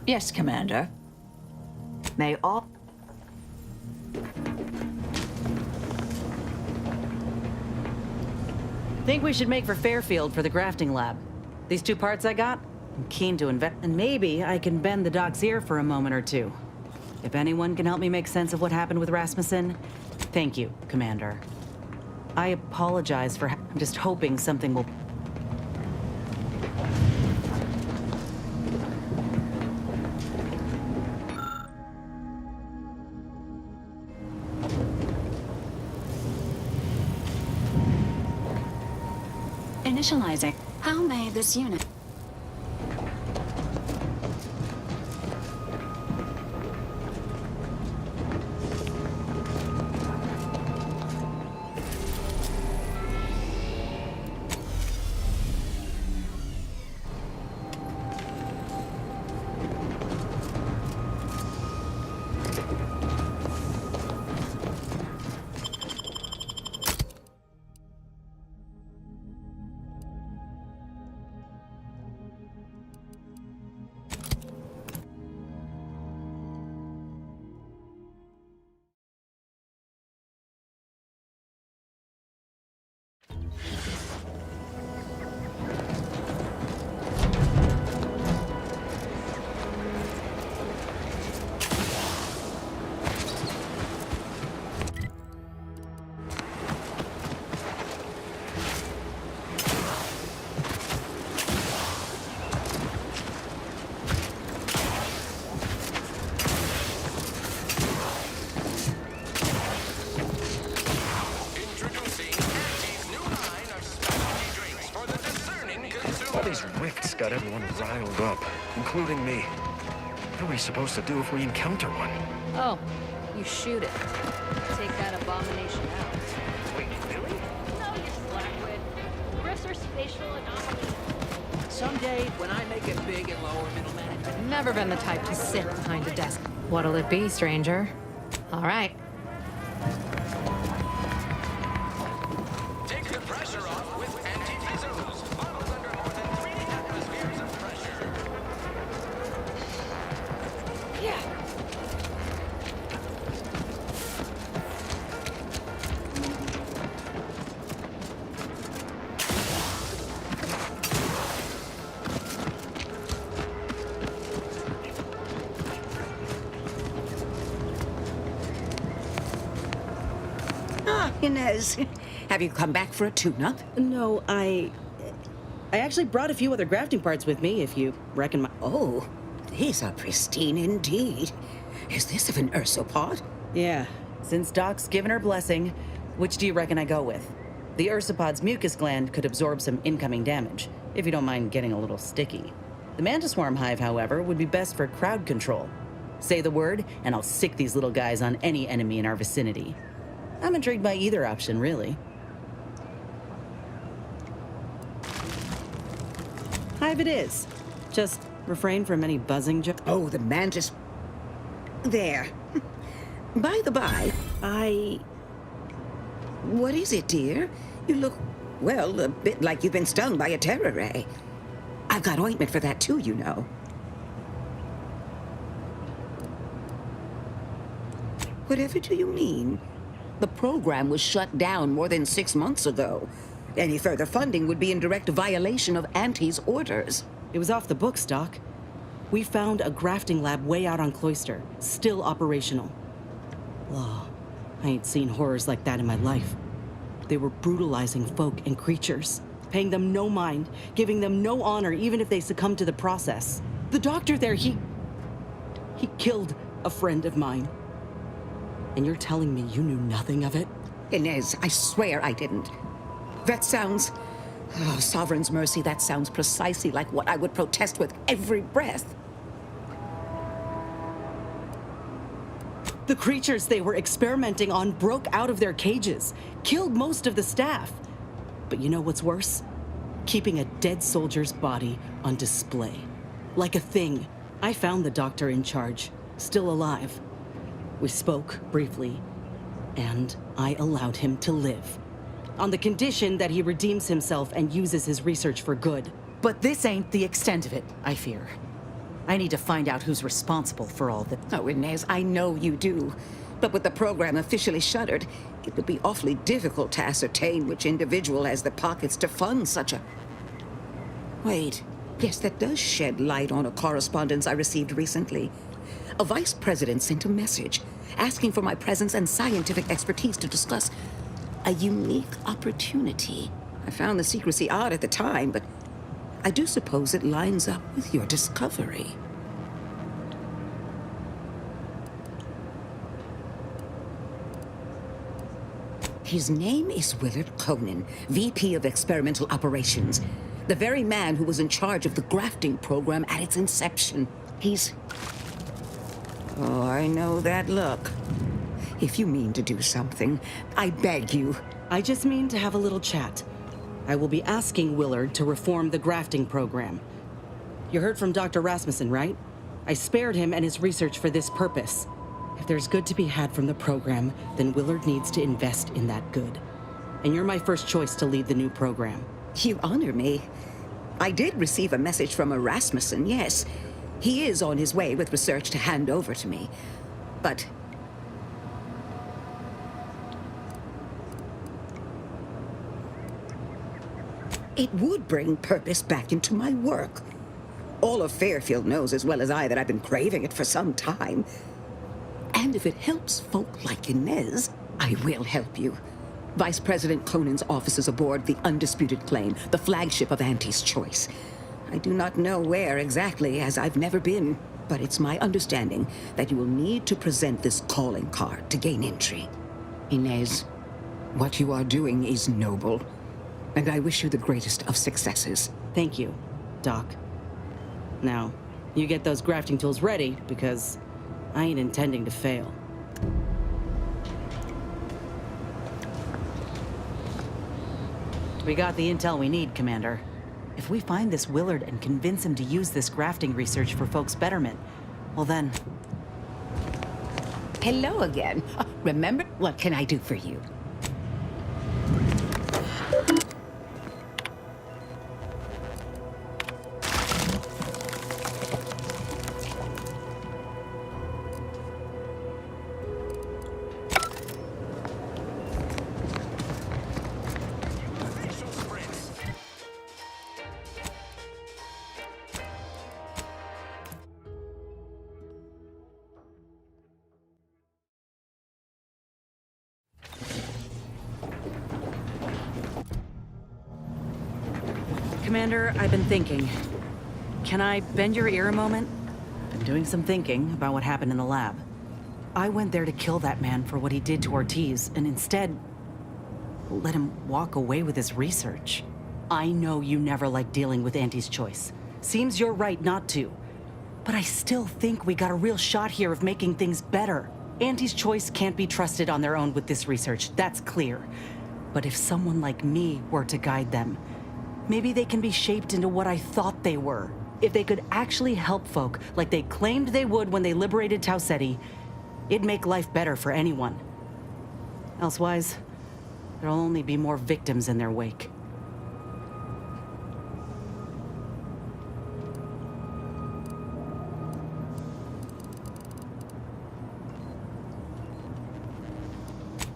Yes, Commander. May all... Think we should make for Fairfield for the grafting lab. These 2 parts I got, I'm keen to invest, and maybe I can bend the doc's ear for a moment or two. If anyone can help me make sense of what happened with Rasmussen, thank you, Commander. I apologize for... I'm just hoping something will... Initializing. How may this unit... All these rifts got everyone riled up, including me. What are we supposed to do if we encounter one? Oh, you shoot it. Take that abomination out. Wait, really? No, you slackwit. Rifts are spatial anomalies. Someday, when I make it big in lower middle management... Never been the type to sit behind a desk. What'll it be, stranger? All right. Take the pressure off with anti-fizzles. Bottles under more than 3 atmospheres of pressure. Yeah. Inez, have you come back for a tune-up? No, I actually brought a few other grafting parts with me, if you reckon my... Oh, these are pristine indeed. Is this of an ursopod? Yeah, since Doc's given her blessing, which do you reckon I go with? The ursopod's mucus gland could absorb some incoming damage, if you don't mind getting a little sticky. The mantis swarm hive, however, would be best for crowd control. Say the word, and I'll sick these little guys on any enemy in our vicinity. I'm intrigued by either option, really. Hive it is. Just refrain from any buzzing. Oh, the mantis... There. By the by, What is it, dear? You look, well, a bit like you've been stung by a terror ray. I've got ointment for that too, you know. Whatever do you mean? The program was shut down more than 6 months ago. Any further funding would be in direct violation of Auntie's orders. It was off the books, Doc. We found a grafting lab way out on Cloister, still operational. Oh, I ain't seen horrors like that in my life. They were brutalizing folk and creatures, paying them no mind, giving them no honor even if they succumbed to the process. The doctor there, he killed a friend of mine. And you're telling me you knew nothing of it? Inez, I swear I didn't. That sounds... Oh, Sovereign's mercy, that sounds precisely like what I would protest with every breath. The creatures they were experimenting on broke out of their cages, killed most of the staff. But you know what's worse? Keeping a dead soldier's body on display. Like a thing. I found the doctor in charge, still alive. We spoke briefly, and I allowed him to live. On the condition that he redeems himself and uses his research for good. But this ain't the extent of it, I fear. I need to find out who's responsible for all this. Oh, Inez, I know you do. But with the program officially shuttered, it would be awfully difficult to ascertain which individual has the pockets to fund such a... Wait. Yes, that does shed light on a correspondence I received recently. A vice president sent a message asking for my presence and scientific expertise to discuss a unique opportunity. I found the secrecy odd at the time, but I do suppose it lines up with your discovery. His name is Willard Conan, VP of Experimental Operations. The very man who was in charge of the grafting program at its inception. He's... Oh, I know that look. If you mean to do something, I beg you. I just mean to have a little chat. I will be asking Willard to reform the grafting program. You heard from Dr. Rasmussen, right? I spared him and his research for this purpose. If there's good to be had from the program, then Willard needs to invest in that good. And you're my first choice to lead the new program. You honor me. I did receive a message from a Rasmussen, yes. He is on his way with research to hand over to me. But... it would bring purpose back into my work. All of Fairfield knows as well as I that I've been craving it for some time. And if it helps folk like Inez, I will help you. Vice President Conan's office is aboard the Undisputed Claim, the flagship of Auntie's choice. I do not know where exactly, as I've never been, but it's my understanding that you will need to present this calling card to gain entry. Inez, what you are doing is noble, and I wish you the greatest of successes. Thank you. Doc. Now, you get those grafting tools ready, because I ain't intending to fail. We got the intel we need, Commander. If we find this Willard and convince him to use this grafting research for folks' betterment, well then... Hello again. Remember, what can I do for you? Commander, I've been thinking. Can I bend your ear a moment? I've been doing some thinking about what happened in the lab. I went there to kill that man for what he did to Ortiz, and instead, let him walk away with his research. I know you never liked dealing with Auntie's choice. Seems you're right not to. But I still think we got a real shot here of making things better. Auntie's choice can't be trusted on their own with this research, that's clear. But if someone like me were to guide them, maybe they can be shaped into what I thought they were. If they could actually help folk like they claimed they would when they liberated Tau Ceti, it'd make life better for anyone. Elsewise, there'll only be more victims in their wake.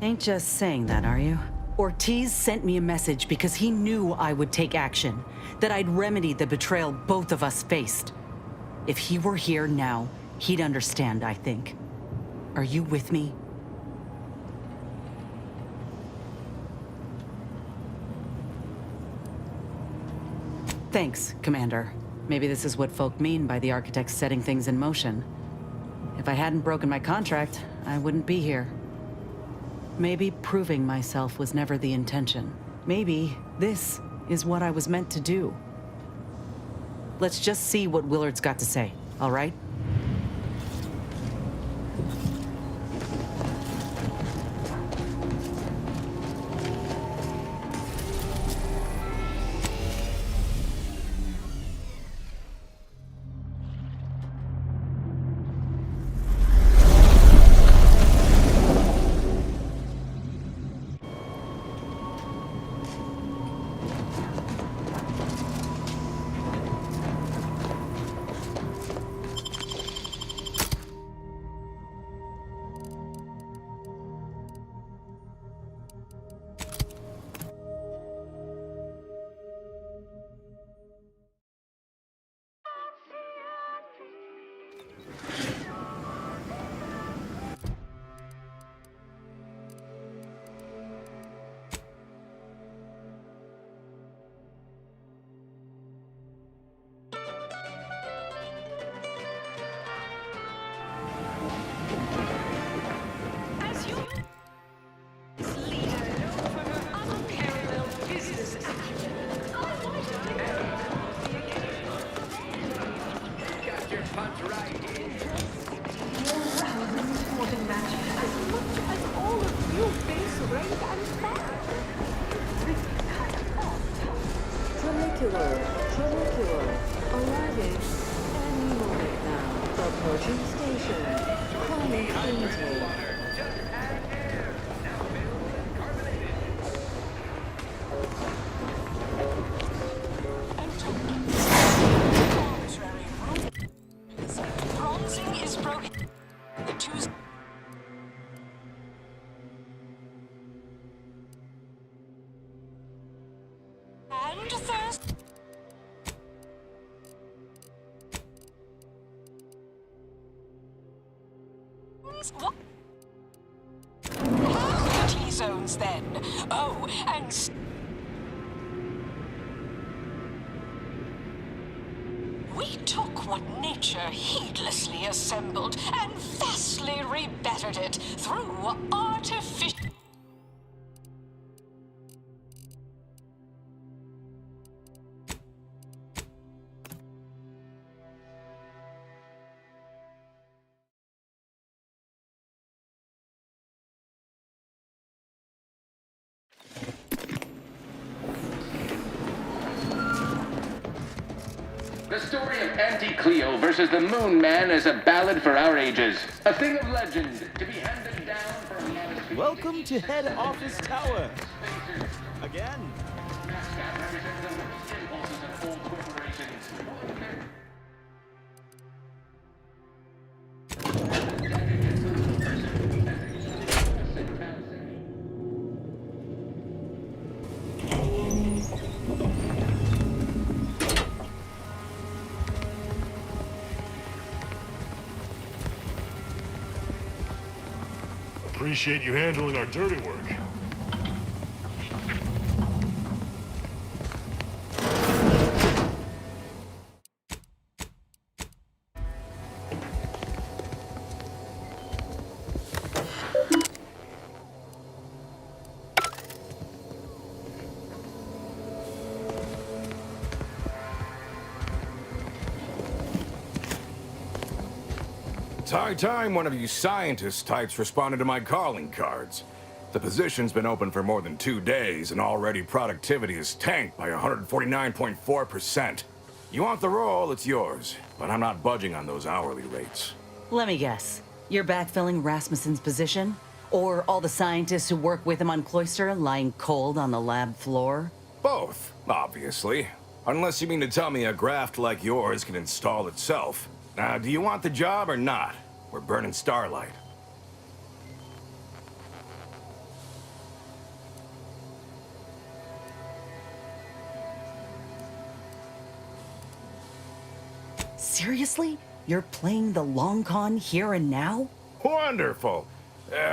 Ain't just saying that, are you? Ortiz sent me a message because he knew I would take action, that I'd remedy the betrayal both of us faced. If he were here now, he'd understand, I think. Are you with me? Thanks, Commander. Maybe this is what folk mean by the architects setting things in motion. If I hadn't broken my contract, I wouldn't be here. Maybe proving myself was never the intention. Maybe this is what I was meant to do. Let's just see what Willard's got to say, all right? What? Half the T-zones then. Oh, and... We took what nature heedlessly assembled and vastly rebettered it through artificial... The story of Anti-Cleo versus the Moon Man is a ballad for our ages. A thing of legend to be handed down for a lot of... Welcome to Head Office Tower. Again. Appreciate you handling our dirty work. It's high time one of you scientist types responded to my calling cards. The position's been open for more than 2 days, and already productivity is tanked by 149.4%. You want the role, it's yours, but I'm not budging on those hourly rates. Let me guess. You're backfilling Rasmussen's position? Or all the scientists who work with him on Cloister lying cold on the lab floor? Both, obviously. Unless you mean to tell me a graft like yours can install itself. Now, do you want the job or not? We're burning starlight. Seriously? You're playing the long con here and now? Wonderful.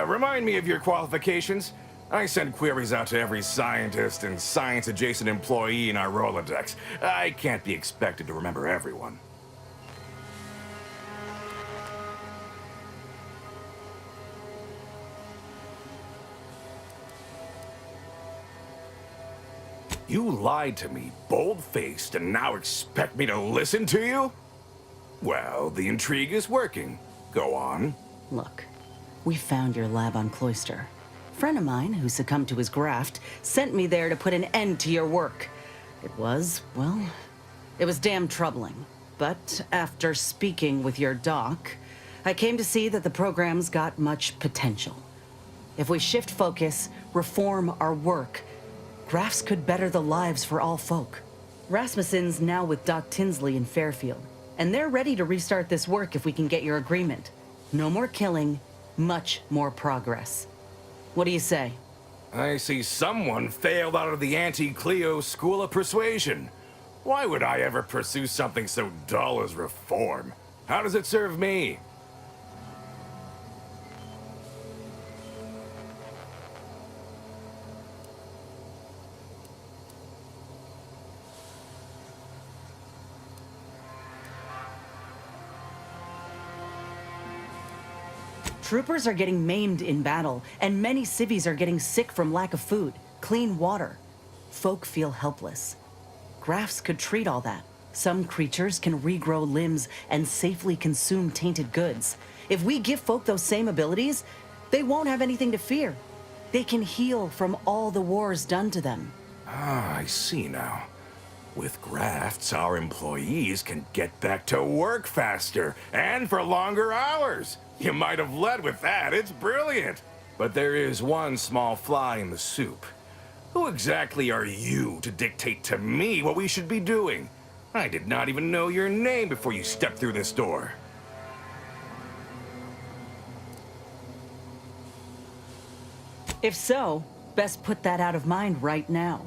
Remind me of your qualifications. I send queries out to every scientist and science-adjacent employee in our Rolodex. I can't be expected to remember everyone. You lied to me, bold-faced, and now expect me to listen to you? Well, the intrigue is working. Go on. Look, we found your lab on Cloister. A friend of mine who succumbed to his graft sent me there to put an end to your work. It was damn troubling. But after speaking with your doc, I came to see that the program's got much potential. If we shift focus, reform our work, grafts could better the lives for all folk. Rasmussen's now with Doc Tinsley in Fairfield, and they're ready to restart this work if we can get your agreement. No more killing, much more progress. What do you say? I see someone failed out of the Anti-Cleo School of Persuasion. Why would I ever pursue something so dull as reform? How does it serve me? Troopers are getting maimed in battle, and many civvies are getting sick from lack of food, clean water. Folk feel helpless. Grafts could treat all that. Some creatures can regrow limbs and safely consume tainted goods. If we give folk those same abilities, they won't have anything to fear. They can heal from all the wars done to them. Ah, I see now. With grafts, our employees can get back to work faster and for longer hours. You might have led with that. It's brilliant. But there is one small fly in the soup. Who exactly are you to dictate to me what we should be doing? I did not even know your name before you stepped through this door. If so, best put that out of mind right now.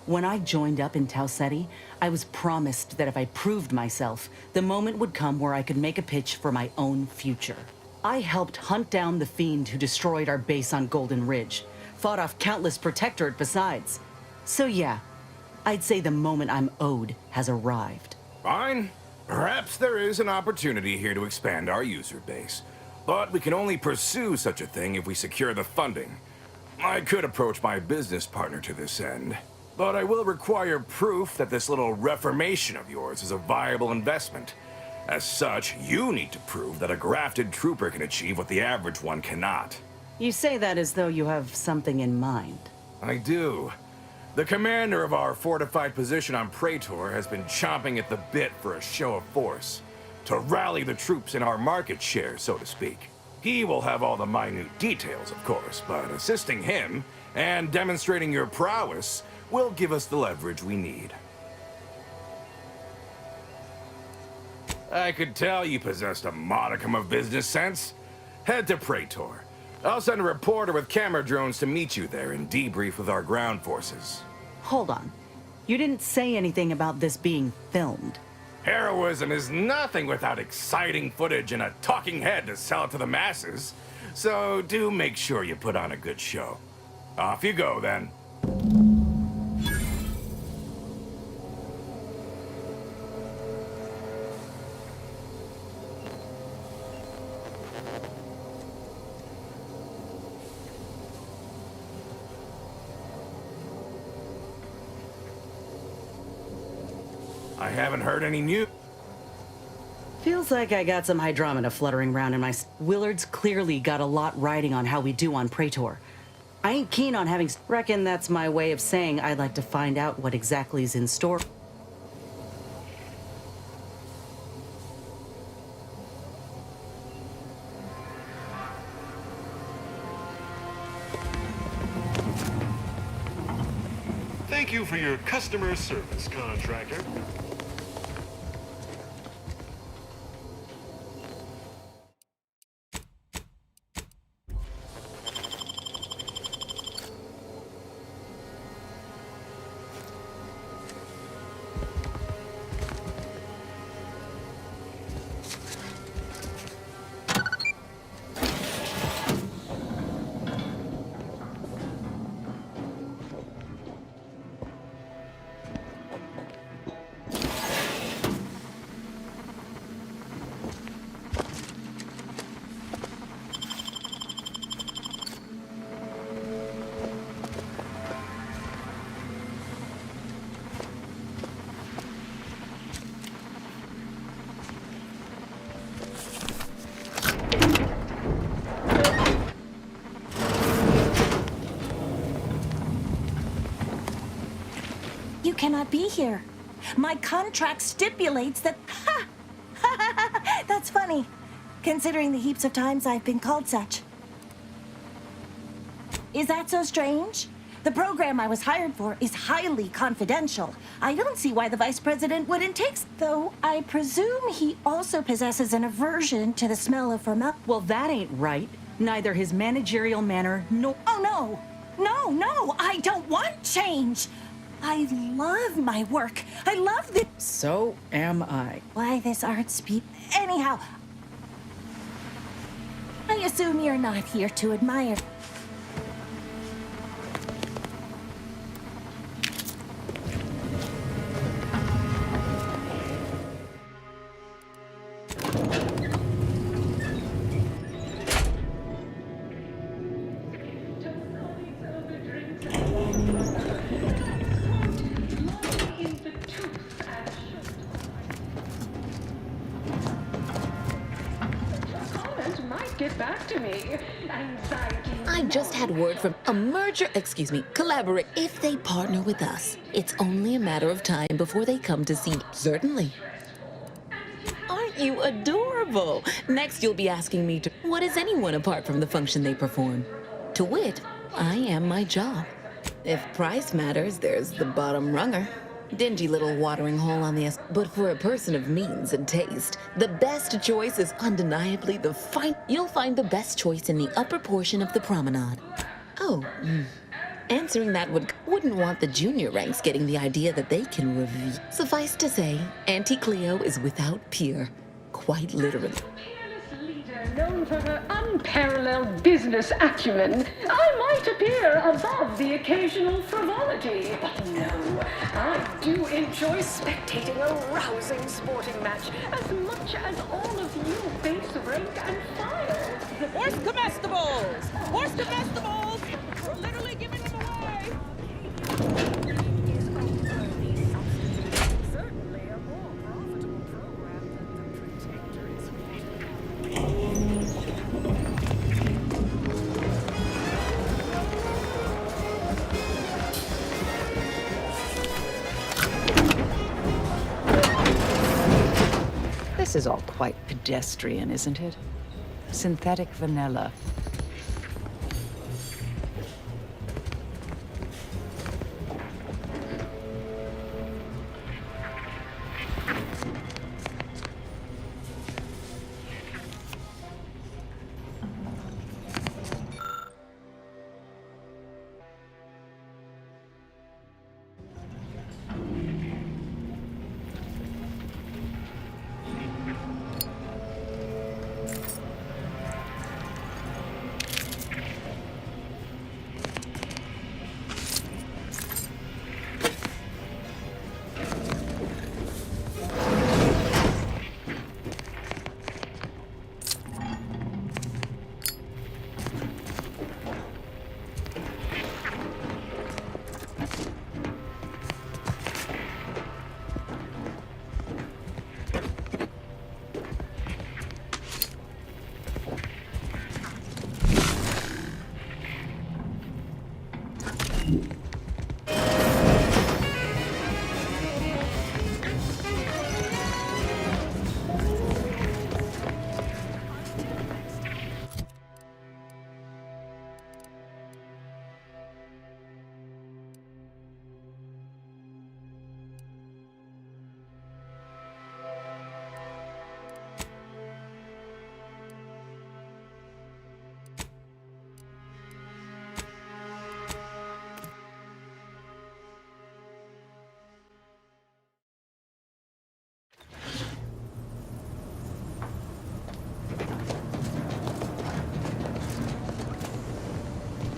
When I joined up in Tau Ceti, I was promised that if I proved myself, the moment would come where I could make a pitch for my own future. I helped hunt down the fiend who destroyed our base on Golden Ridge, fought off countless Protectorate besides. So yeah, I'd say the moment I'm owed has arrived. Fine. Perhaps there is an opportunity here to expand our user base. But we can only pursue such a thing if we secure the funding. I could approach my business partner to this end, but I will require proof that this little reformation of yours is a viable investment. As such, you need to prove that a grafted trooper can achieve what the average one cannot. You say that as though you have something in mind. I do. The commander of our fortified position on Praetor has been chomping at the bit for a show of force, to rally the troops in our market share, so to speak. He will have all the minute details, of course, but assisting him and demonstrating your prowess will give us the leverage we need. I could tell you possessed a modicum of business sense. Head to Praetor. I'll send a reporter with camera drones to meet you there and debrief with our ground forces. Hold on. You didn't say anything about this being filmed. Heroism is nothing without exciting footage and a talking head to sell it to the masses. So do make sure you put on a good show. Off you go, then. I haven't heard any news. Feels like I got some hydromina fluttering around in my... Willard's clearly got a lot riding on how we do on Praetor. I ain't keen on having... Reckon that's my way of saying I'd like to find out what exactly is in store. Thank you for your customer service, contractor. You cannot be here. My contract stipulates that... Ha! That's funny, considering the heaps of times I've been called such. Is that so strange? The program I was hired for is highly confidential. I don't see why the vice president wouldn't take... Though I presume he also possesses an aversion to the smell of formaldehyde. Well, that ain't right. Neither his managerial manner nor... Oh, no! No, I don't want change! I love my work. I love this. So am I. Why this art speed? Anyhow, I assume you're not here to admire. Get back to me. Anxiety. I just had word from a merger, collaborate. If they partner with us, it's only a matter of time before they come to see. Certainly. Aren't you adorable? Next, you'll be asking me to... What is anyone apart from the function they perform? To wit, I am my job. If price matters, there's the bottom runger. Dingy little watering hole on the but for a person of means and taste, the best choice is undeniably the fine. You'll find the best choice in the upper portion of the promenade. Oh, answering that wouldn't want the junior ranks getting the idea that they can review. Suffice to say, Auntie Cleo is without peer, quite literally. Known for her unparalleled business acumen, I might appear above the occasional frivolity. But no, I do enjoy spectating a rousing sporting match as much as all of you base rank and file. Horse comestibles! Horse comestibles! We're literally giving them away! Certainly a more profitable program than the Protectorate's. This is all quite pedestrian, isn't it? Synthetic vanilla.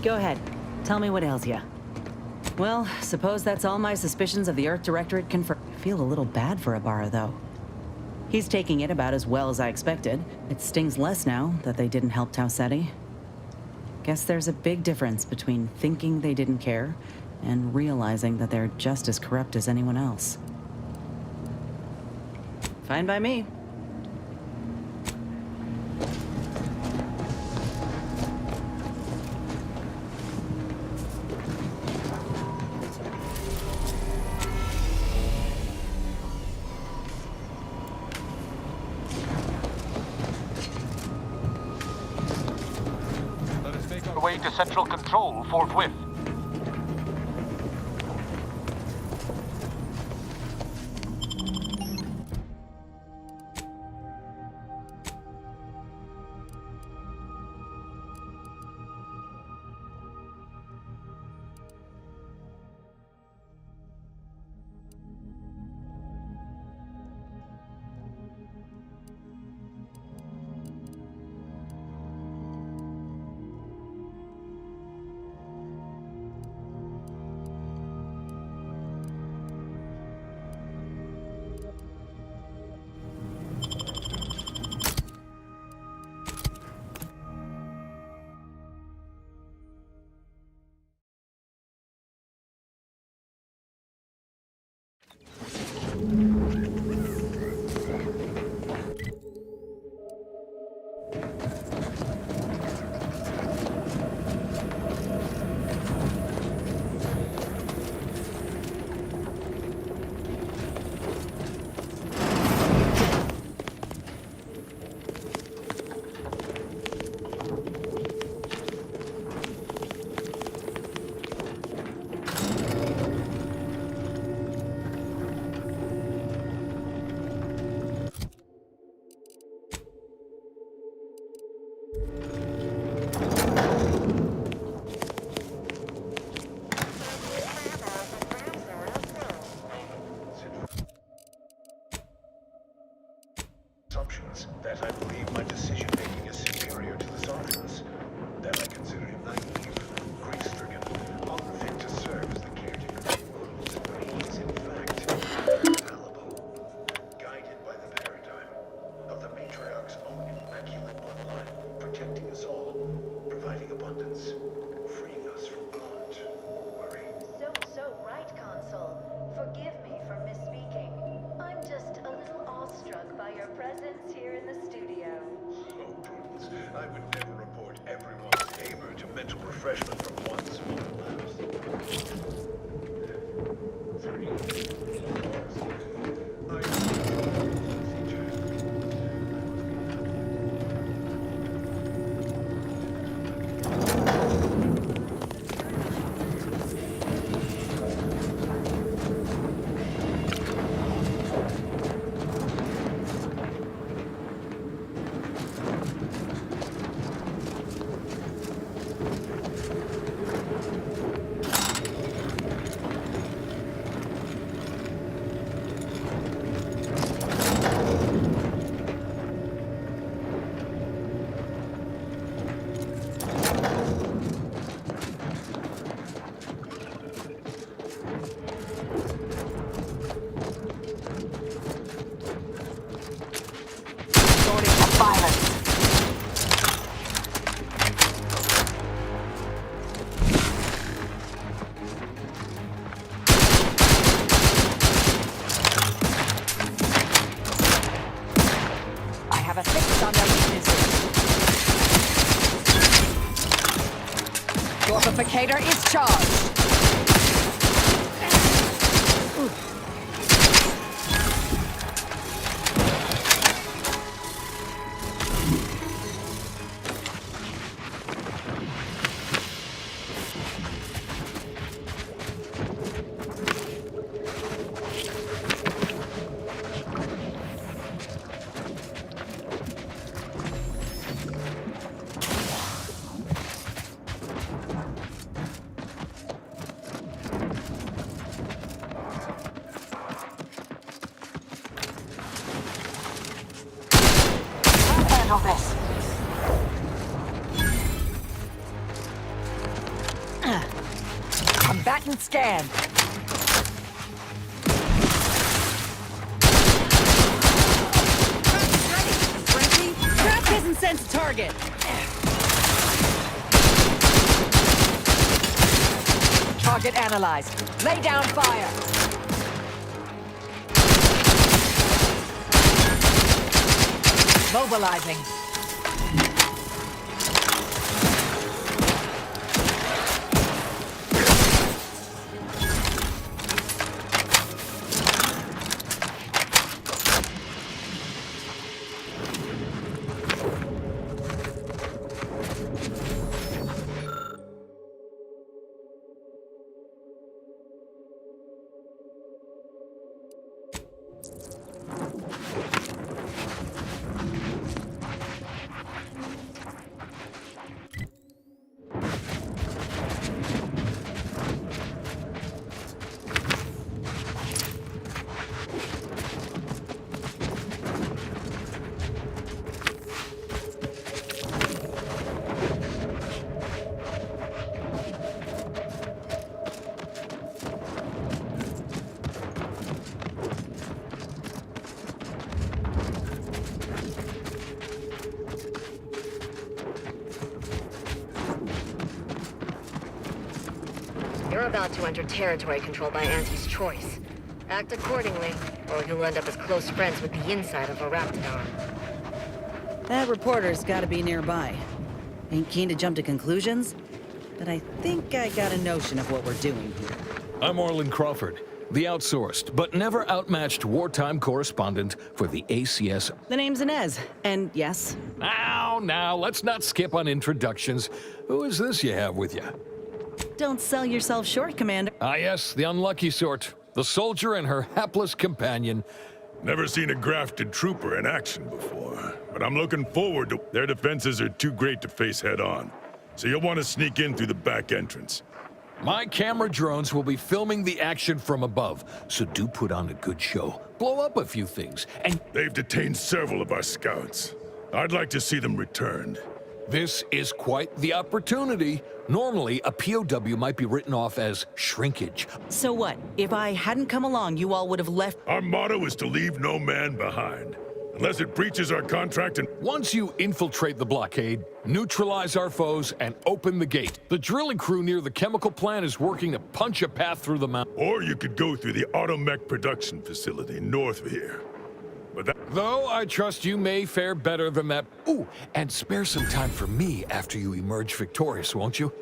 Go ahead. Tell me what ails you. Well, suppose that's all my suspicions of the Earth Directorate confirm. I feel a little bad for Ibarra, though. He's taking it about as well as I expected. It stings less now that they didn't help Tausetti. Guess there's a big difference between thinking they didn't care and realizing that they're just as corrupt as anyone else. Fine by me. Way to central control forthwith. That I believe my decision-making is superior to the sergeant's. That I consider him naive, grief-stricken, unfit to serve as the caretaker of the world. He is, in fact, infallible, guided by the paradigm of the matriarch's own immaculate bloodline, protecting us all, providing abundance, freeing us from want, worry. So right, Consul. Forgive me for misspeaking. I'm just a little awestruck by your presence here in the studio. Oh, Prudence, I would never report everyone's neighbor to mental refreshment from one small house. 3, 4, 5, 6, 7, Amplificator is charged. This. Combatant scan. Craft doesn't sense a target. Target analyzed. Lay down fire. Mobilizing. You're about to enter territory controlled by Auntie's choice. Act accordingly, or you'll end up as close friends with the inside of a raptor. That reporter's gotta be nearby. Ain't keen to jump to conclusions, but I think I got a notion of what we're doing here. I'm Orland Crawford, the outsourced but never outmatched wartime correspondent for the ACS. The name's Inez, and yes? Now, let's not skip on introductions. Who is this you have with you? Don't sell yourself short, Commander. Ah, yes, the unlucky sort. The soldier and her hapless companion. Never seen a grafted trooper in action before, but I'm looking forward to... Their defenses are too great to face head-on, so you'll want to sneak in through the back entrance. My camera drones will be filming the action from above, so do put on a good show. Blow up a few things, and... They've detained several of our scouts. I'd like to see them returned. This is quite the opportunity. Normally, a POW might be written off as shrinkage. So what? If I hadn't come along, you all would have left... Our motto is to leave no man behind, unless it breaches our contract and... Once you infiltrate the blockade, neutralize our foes, and open the gate, the drilling crew near the chemical plant is working to punch a path through the mountain. Or you could go through the automech production facility north of here. But that... Though I trust you may fare better than that. Ooh, and spare some time for me after you emerge victorious, won't you?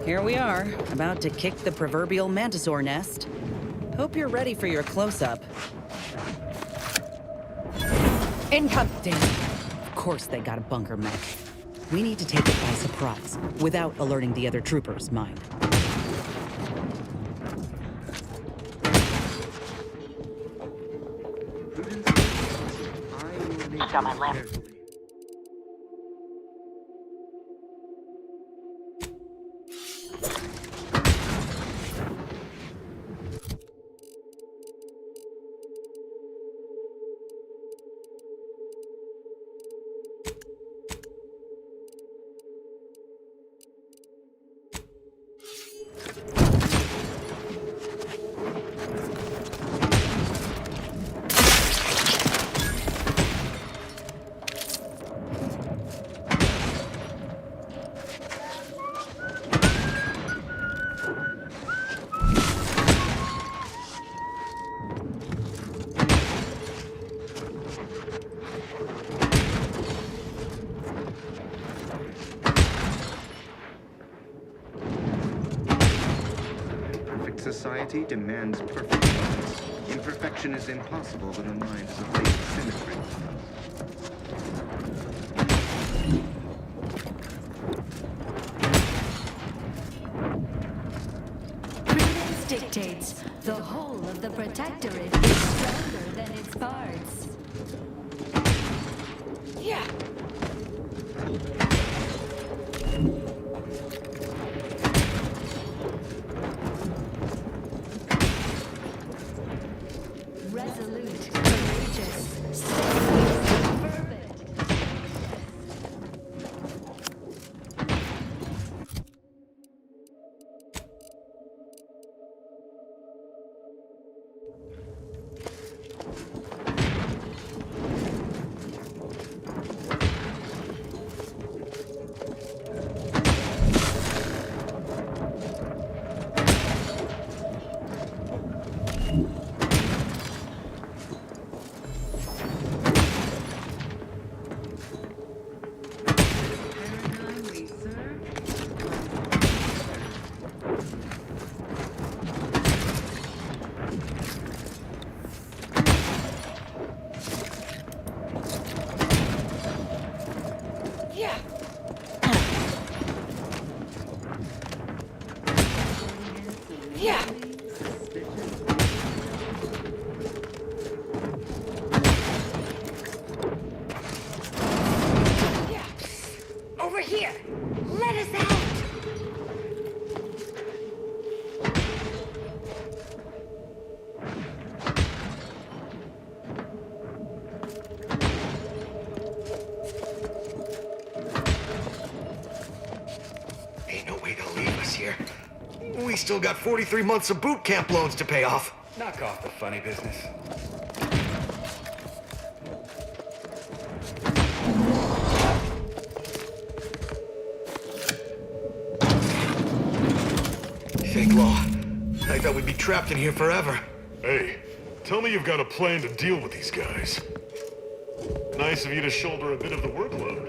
here we are, about to kick the proverbial mantisaur nest. Hope you're ready for your close-up. Income! Damn. Of course they got a bunker mech. We need to take it by surprise, without alerting the other troopers, mind. I got my lamp. Society demands perfection. Imperfection is impossible when the mind is a plate of symmetry. Prudence dictates the whole of the protectorate is stronger than its parts. Yeah. Resolute, courageous, steadfast, fervent. Over here! Let us out! Ain't no way they'll leave us here. We still got 43 months of boot camp loans to pay off. Knock off the funny business. Fake law. I thought we'd be trapped in here forever. Hey, tell me you've got a plan to deal with these guys. Nice of you to shoulder a bit of the workload.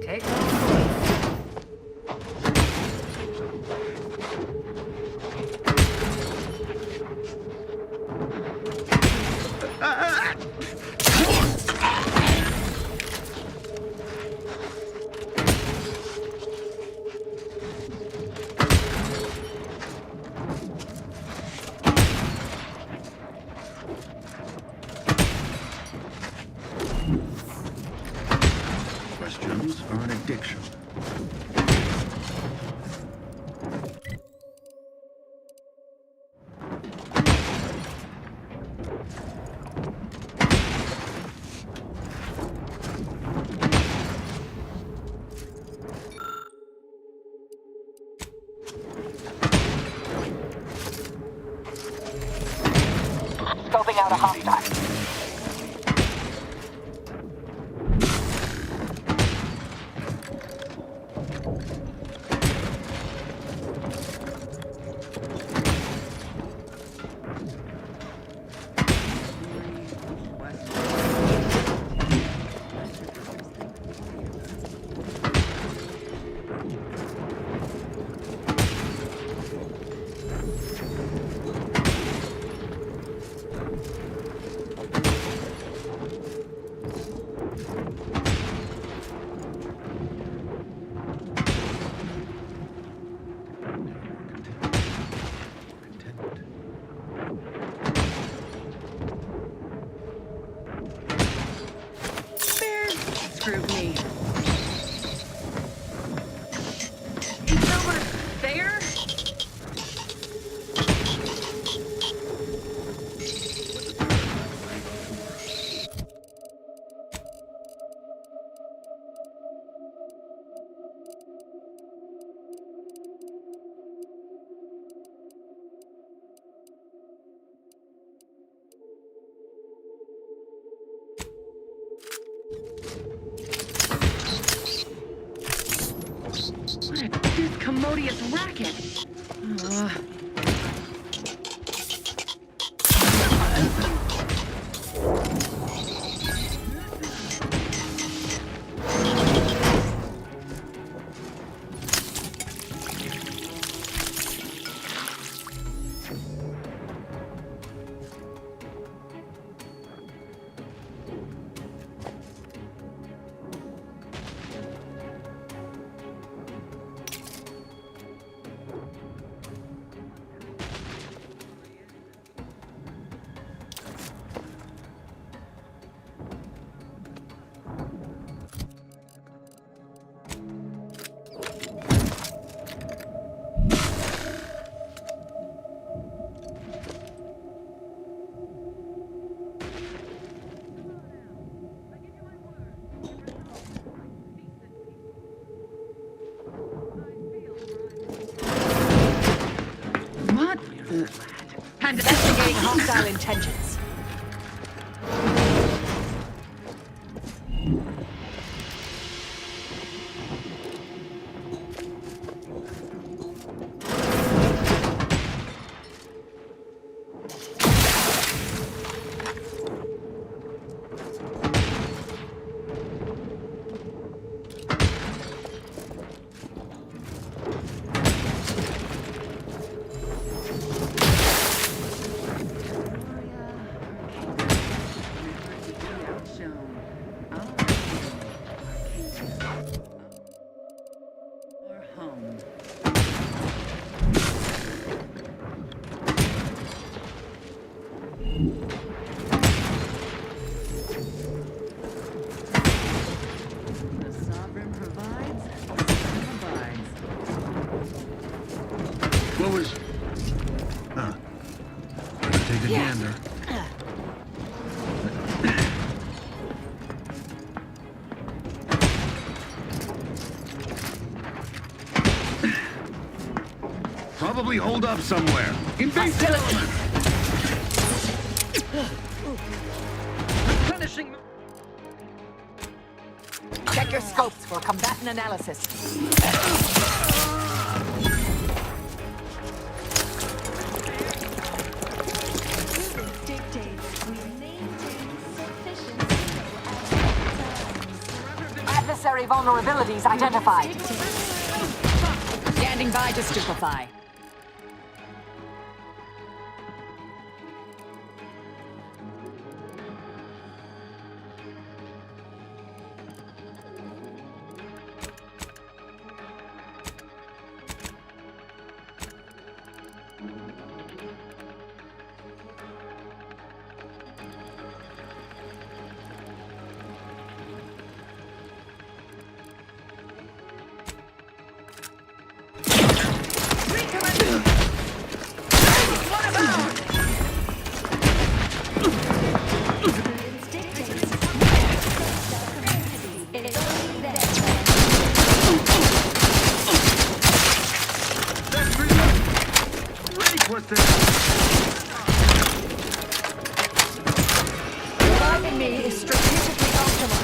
Take off. Questions are an addiction. Scoping out a hostile. commodious racket. Investigating hostile intentions. What was... Huh. Better take a gander. Probably holed up somewhere. In base element! Replenishing. Check your scopes for combatant analysis. Adversary vulnerabilities identified. Standing by to stupefy. Reviving me is strategically optimal.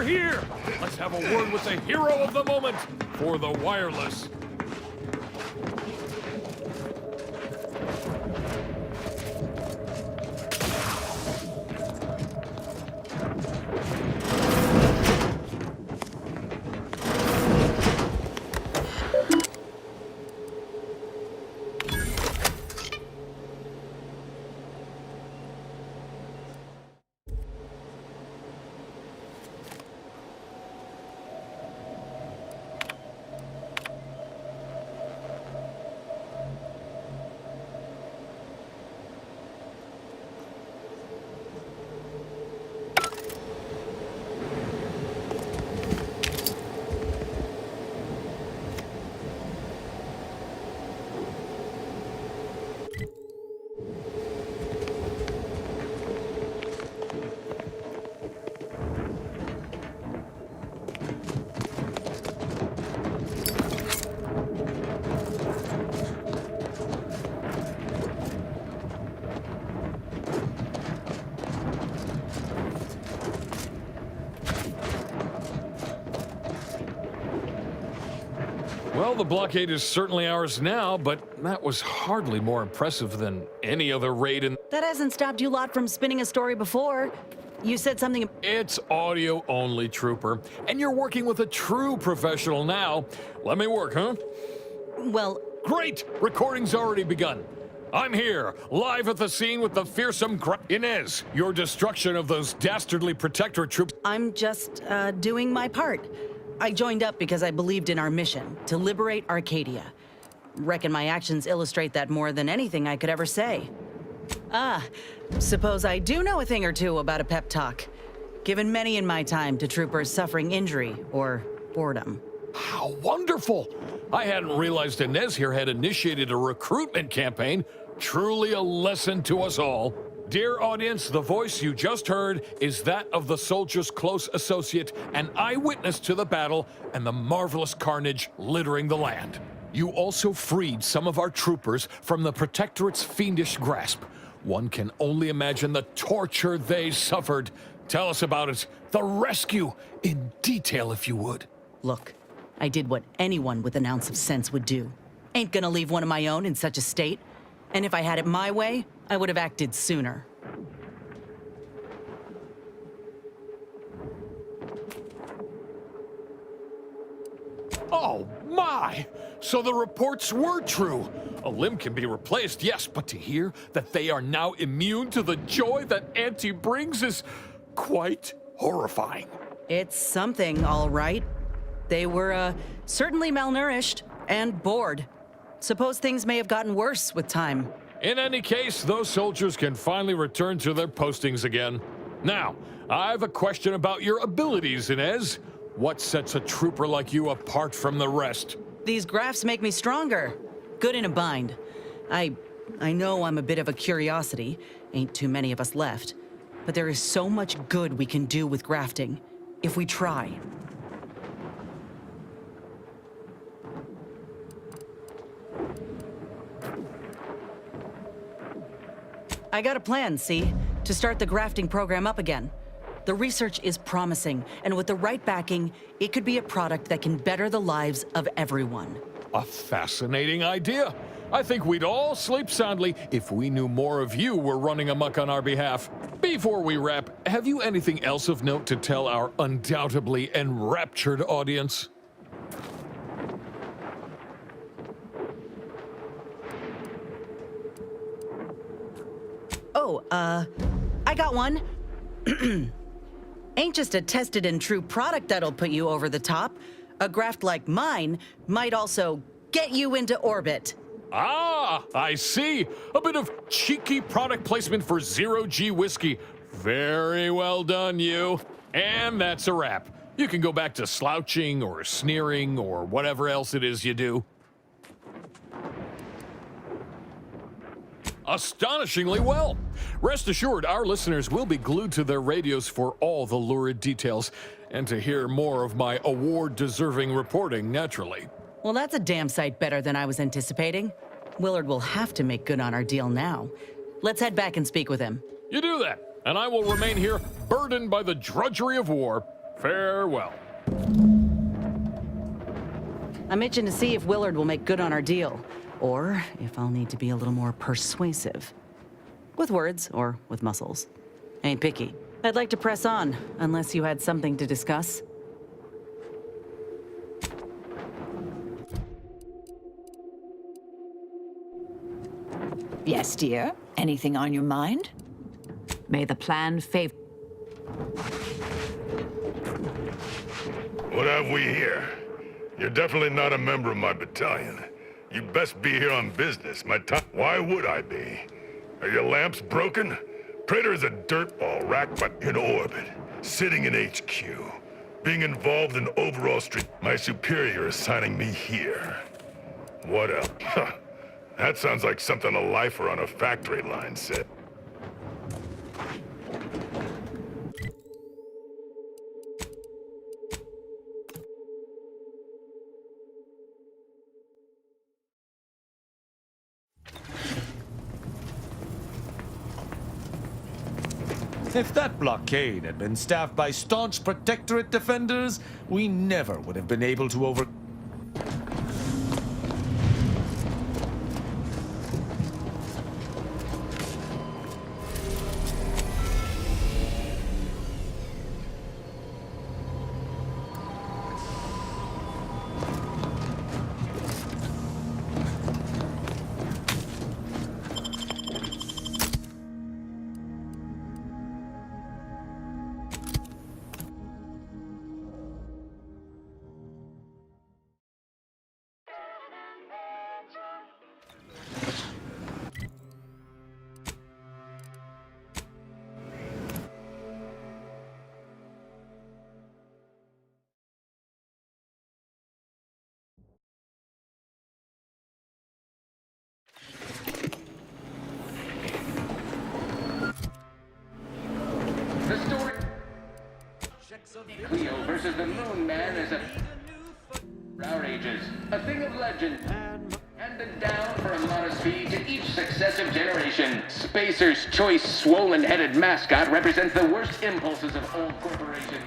Over here! Let's have a word with the hero of the moment for the wireless. Well, the blockade is certainly ours now, but that was hardly more impressive than any other raid in... That hasn't stopped you lot from spinning a story before. You said something... It's audio only, Trooper. And you're working with a true professional now. Let me work, huh? Well... Great! Recording's already begun. I'm here, live at the scene with the fearsome Inez, your destruction of those dastardly protectorate troops. I'm just, doing my part. I joined up because I believed in our mission, to liberate Arcadia. Reckon my actions illustrate that more than anything I could ever say. Ah, suppose I do know a thing or two about a pep talk. Given many in my time to troopers suffering injury or boredom. How wonderful! I hadn't realized Inez here had initiated a recruitment campaign. Truly a lesson to us all. Dear audience, the voice you just heard is that of the soldier's close associate, an eyewitness to the battle and the marvelous carnage littering the land. You also freed some of our troopers from the Protectorate's fiendish grasp. One can only imagine the torture they suffered. Tell us about it, the rescue, in detail if you would. Look, I did what anyone with an ounce of sense would do. Ain't gonna leave one of my own in such a state. And if I had it my way, I would have acted sooner. Oh, my! So the reports were true. A limb can be replaced, yes, but to hear that they are now immune to the joy that Auntie brings is quite horrifying. It's something, all right. They were, certainly malnourished and bored. Suppose things may have gotten worse with time. In any case, those soldiers can finally return to their postings again. Now, I have a question about your abilities, Inez. What sets a trooper like you apart from the rest? These graphs make me stronger. Good in a bind. I know I'm a bit of a curiosity. Ain't too many of us left. But there is so much good we can do with grafting, if we try. I got a plan, see? To start the grafting program up again. The research is promising, and with the right backing, it could be a product that can better the lives of everyone. A fascinating idea. I think we'd all sleep soundly if we knew more of you were running amok on our behalf. Before we wrap, have you anything else of note to tell our undoubtedly enraptured audience? Oh, I got one. Ain't just a tested and true product that'll put you over the top. A graft like mine might also get you into orbit. Ah, I see. A bit of cheeky product placement for zero-G whiskey. Very well done, you. And that's a wrap. You can go back to slouching or sneering or whatever else it is you do. Astonishingly well. Rest assured, our listeners will be glued to their radios for all the lurid details, and to hear more of my award-deserving reporting, naturally. Well, that's a damn sight better than I was anticipating. Willard will have to make good on our deal now. Let's head back and speak with him. You do that, and I will remain here, burdened by the drudgery of war. Farewell. I'm itching to see if Willard will make good on our deal, or if I'll need to be a little more persuasive. With words or with muscles. Ain't picky. I'd like to press on, unless you had something to discuss. Yes, dear. Anything on your mind? May the plan favor... What have we here? You're definitely not a member of my battalion. You best be here on business. Why would I be? Are your lamps broken? Praetor is a dirtball racked but in orbit, sitting in HQ, being involved in overall My superior is signing me here. What else? Huh. That sounds like something a lifer on a factory line said. If that blockade had been staffed by staunch Protectorate defenders, we never would have been able to over... Cleo versus the Moon Man is for our ages, a thing of legend, handed down for a modest fee to each successive generation. Spacer's choice swollen-headed mascot represents the worst impulses of old corporations.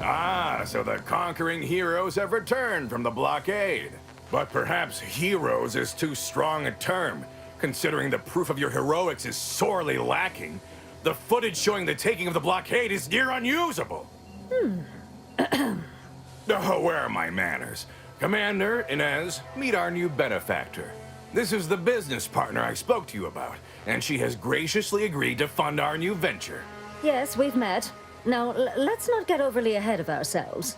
Ah, so the conquering heroes have returned from the blockade. But perhaps heroes is too strong a term, considering the proof of your heroics is sorely lacking. The footage showing the taking of the blockade is near unusable. Oh, where are my manners? Commander, Inez, meet our new benefactor. This is the business partner I spoke to you about, and she has graciously agreed to fund our new venture. Yes, we've met. Now, let's not get overly ahead of ourselves.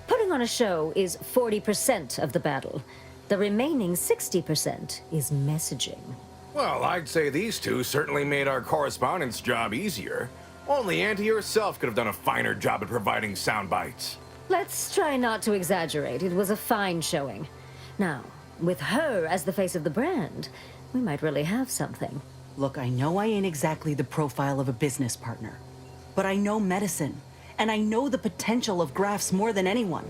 Putting on a show is 40% of the battle. The remaining 60% is messaging. Well, I'd say these two certainly made our correspondence job easier. Only Auntie herself could have done a finer job at providing sound bites. Let's try not to exaggerate. It was a fine showing. Now, with her as the face of the brand, we might really have something. Look, I know I ain't exactly the profile of a business partner, but I know medicine, and I know the potential of grafts more than anyone.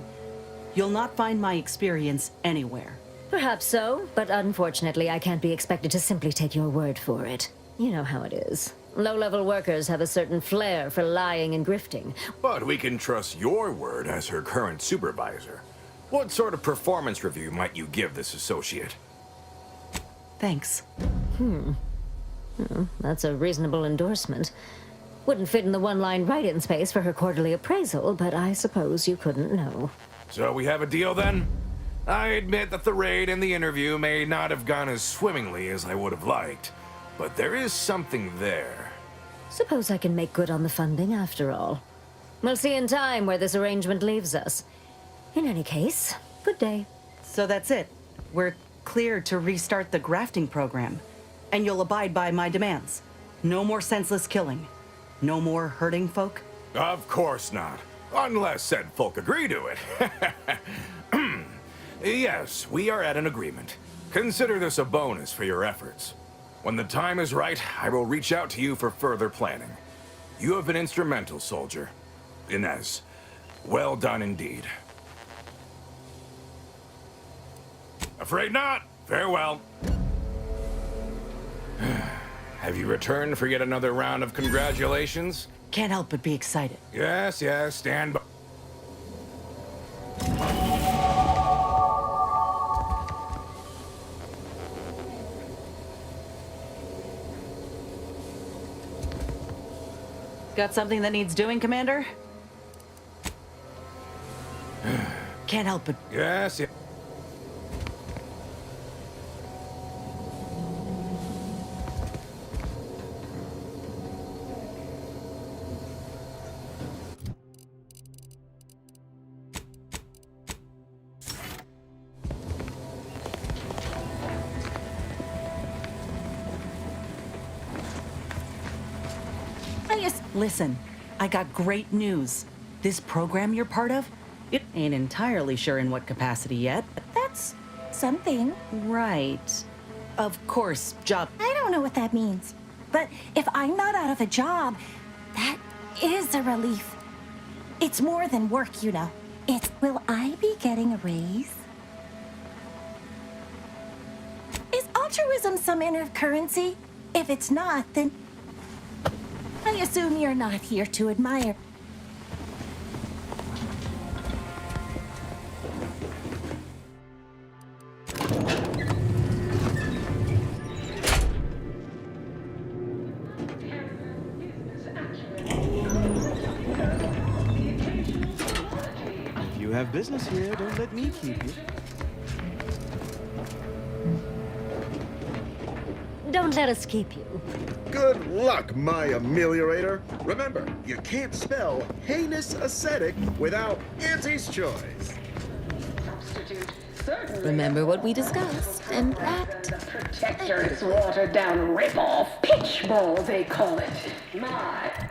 You'll not find my experience anywhere. Perhaps so, but unfortunately I can't be expected to simply take your word for it. You know how it is. Low-level workers have a certain flair for lying and grifting. But we can trust your word as her current supervisor. What sort of performance review might you give this associate? Thanks. That's a reasonable endorsement. Wouldn't fit in the one-line write-in space for her quarterly appraisal, but I suppose you couldn't know. So we have a deal then? I admit that the raid and the interview may not have gone as swimmingly as I would have liked, but there is something there. Suppose I can make good on the funding after all. We'll see in time where this arrangement leaves us. In any case, good day. So that's it. We're clear to restart the grafting program. And you'll abide by my demands. No more senseless killing. No more hurting folk? Of course not. Unless said folk agree to it. Yes, we are at an agreement. Consider this a bonus for your efforts. When the time is right, I will reach out to you for further planning. You have been instrumental, soldier. Inez, well done indeed. Afraid not. Farewell. Have you returned for yet another round of congratulations? Can't help but be excited. Yes, stand by. Got something that needs doing, Commander? Can't help but... Yes. Listen, I got great news. This program you're part of, it ain't entirely sure in what capacity yet, but that's something. Right. Of course, job... I don't know what that means. But if I'm not out of a job, that is a relief. It's more than work, you know. It's, will I be getting a raise? Is altruism some inner currency? If it's not, then... I assume you're not here to admire. You have business here, don't let me keep you. Don't let us keep you. Good luck, my ameliorator. Remember, you can't spell heinous ascetic without Auntie's choice. Remember what we discussed and act. The Protector's watered-down rip-off. Pitchball, they call it. My...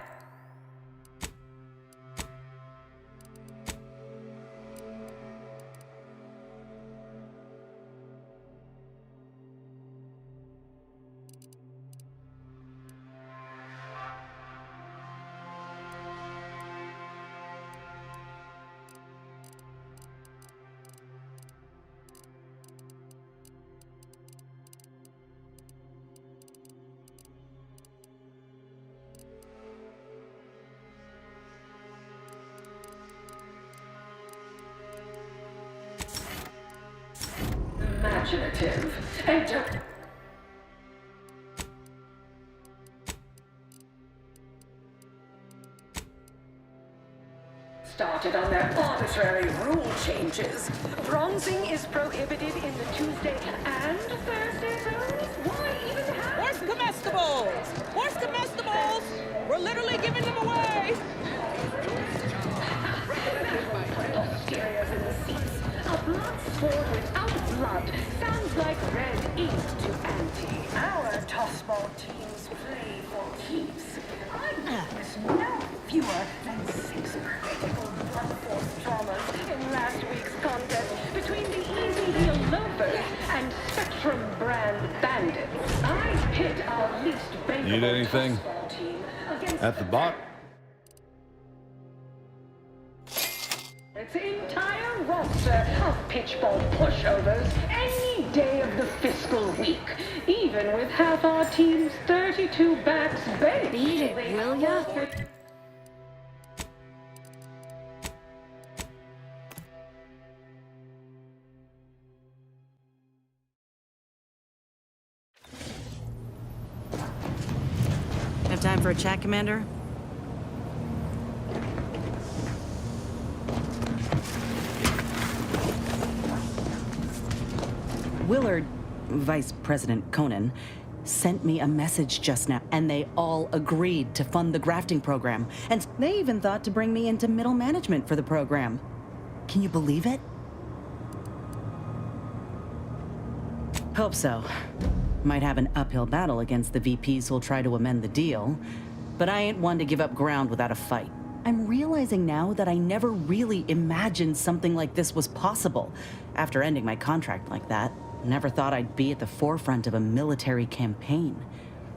imaginative and started on their arbitrary rule changes. Bronzing is prohibited in the Tuesday and Thursday zones. Why even have... Where's comestibles? Where's comestibles? We're literally giving them away. Posteriors in the seats. A blood sport without blood sounds like red ink to Auntie. Our tossball teams play for keeps. I witnessed no fewer than 6 critical blood force traumas in last week's contest between the Easy Heel Loafers and Spectrum brand bandits. I pit our least bankable Need anything? tossball team against At the bot? entire roster of pitchball pushovers any day of the fiscal week, even with half our team's 32 backs benched. Beat it, will ya? Have time for a chat, Commander? Willard, Vice President Conan, sent me a message just now, and they all agreed to fund the grafting program. And they even thought to bring me into middle management for the program. Can you believe it? Hope so. Might have an uphill battle against the VPs who'll try to amend the deal, but I ain't one to give up ground without a fight. I'm realizing now that I never really imagined something like this was possible after ending my contract like that. Never thought I'd be at the forefront of a military campaign.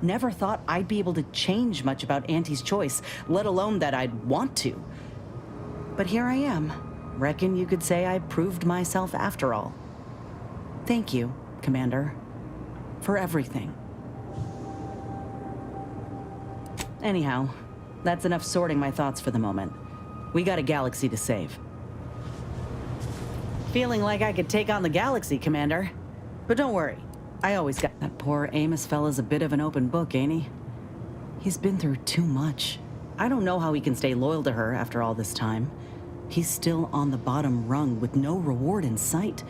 Never thought I'd be able to change much about Auntie's choice, let alone that I'd want to. But here I am. Reckon you could say I proved myself after all. Thank you, Commander, for everything. Anyhow, that's enough sorting my thoughts for the moment. We got a galaxy to save. Feeling like I could take on the galaxy, Commander. But don't worry, I always got... That poor Amos fella's a bit of an open book, ain't he? He's been through too much. I don't know how he can stay loyal to her after all this time. He's still on the bottom rung with no reward in sight.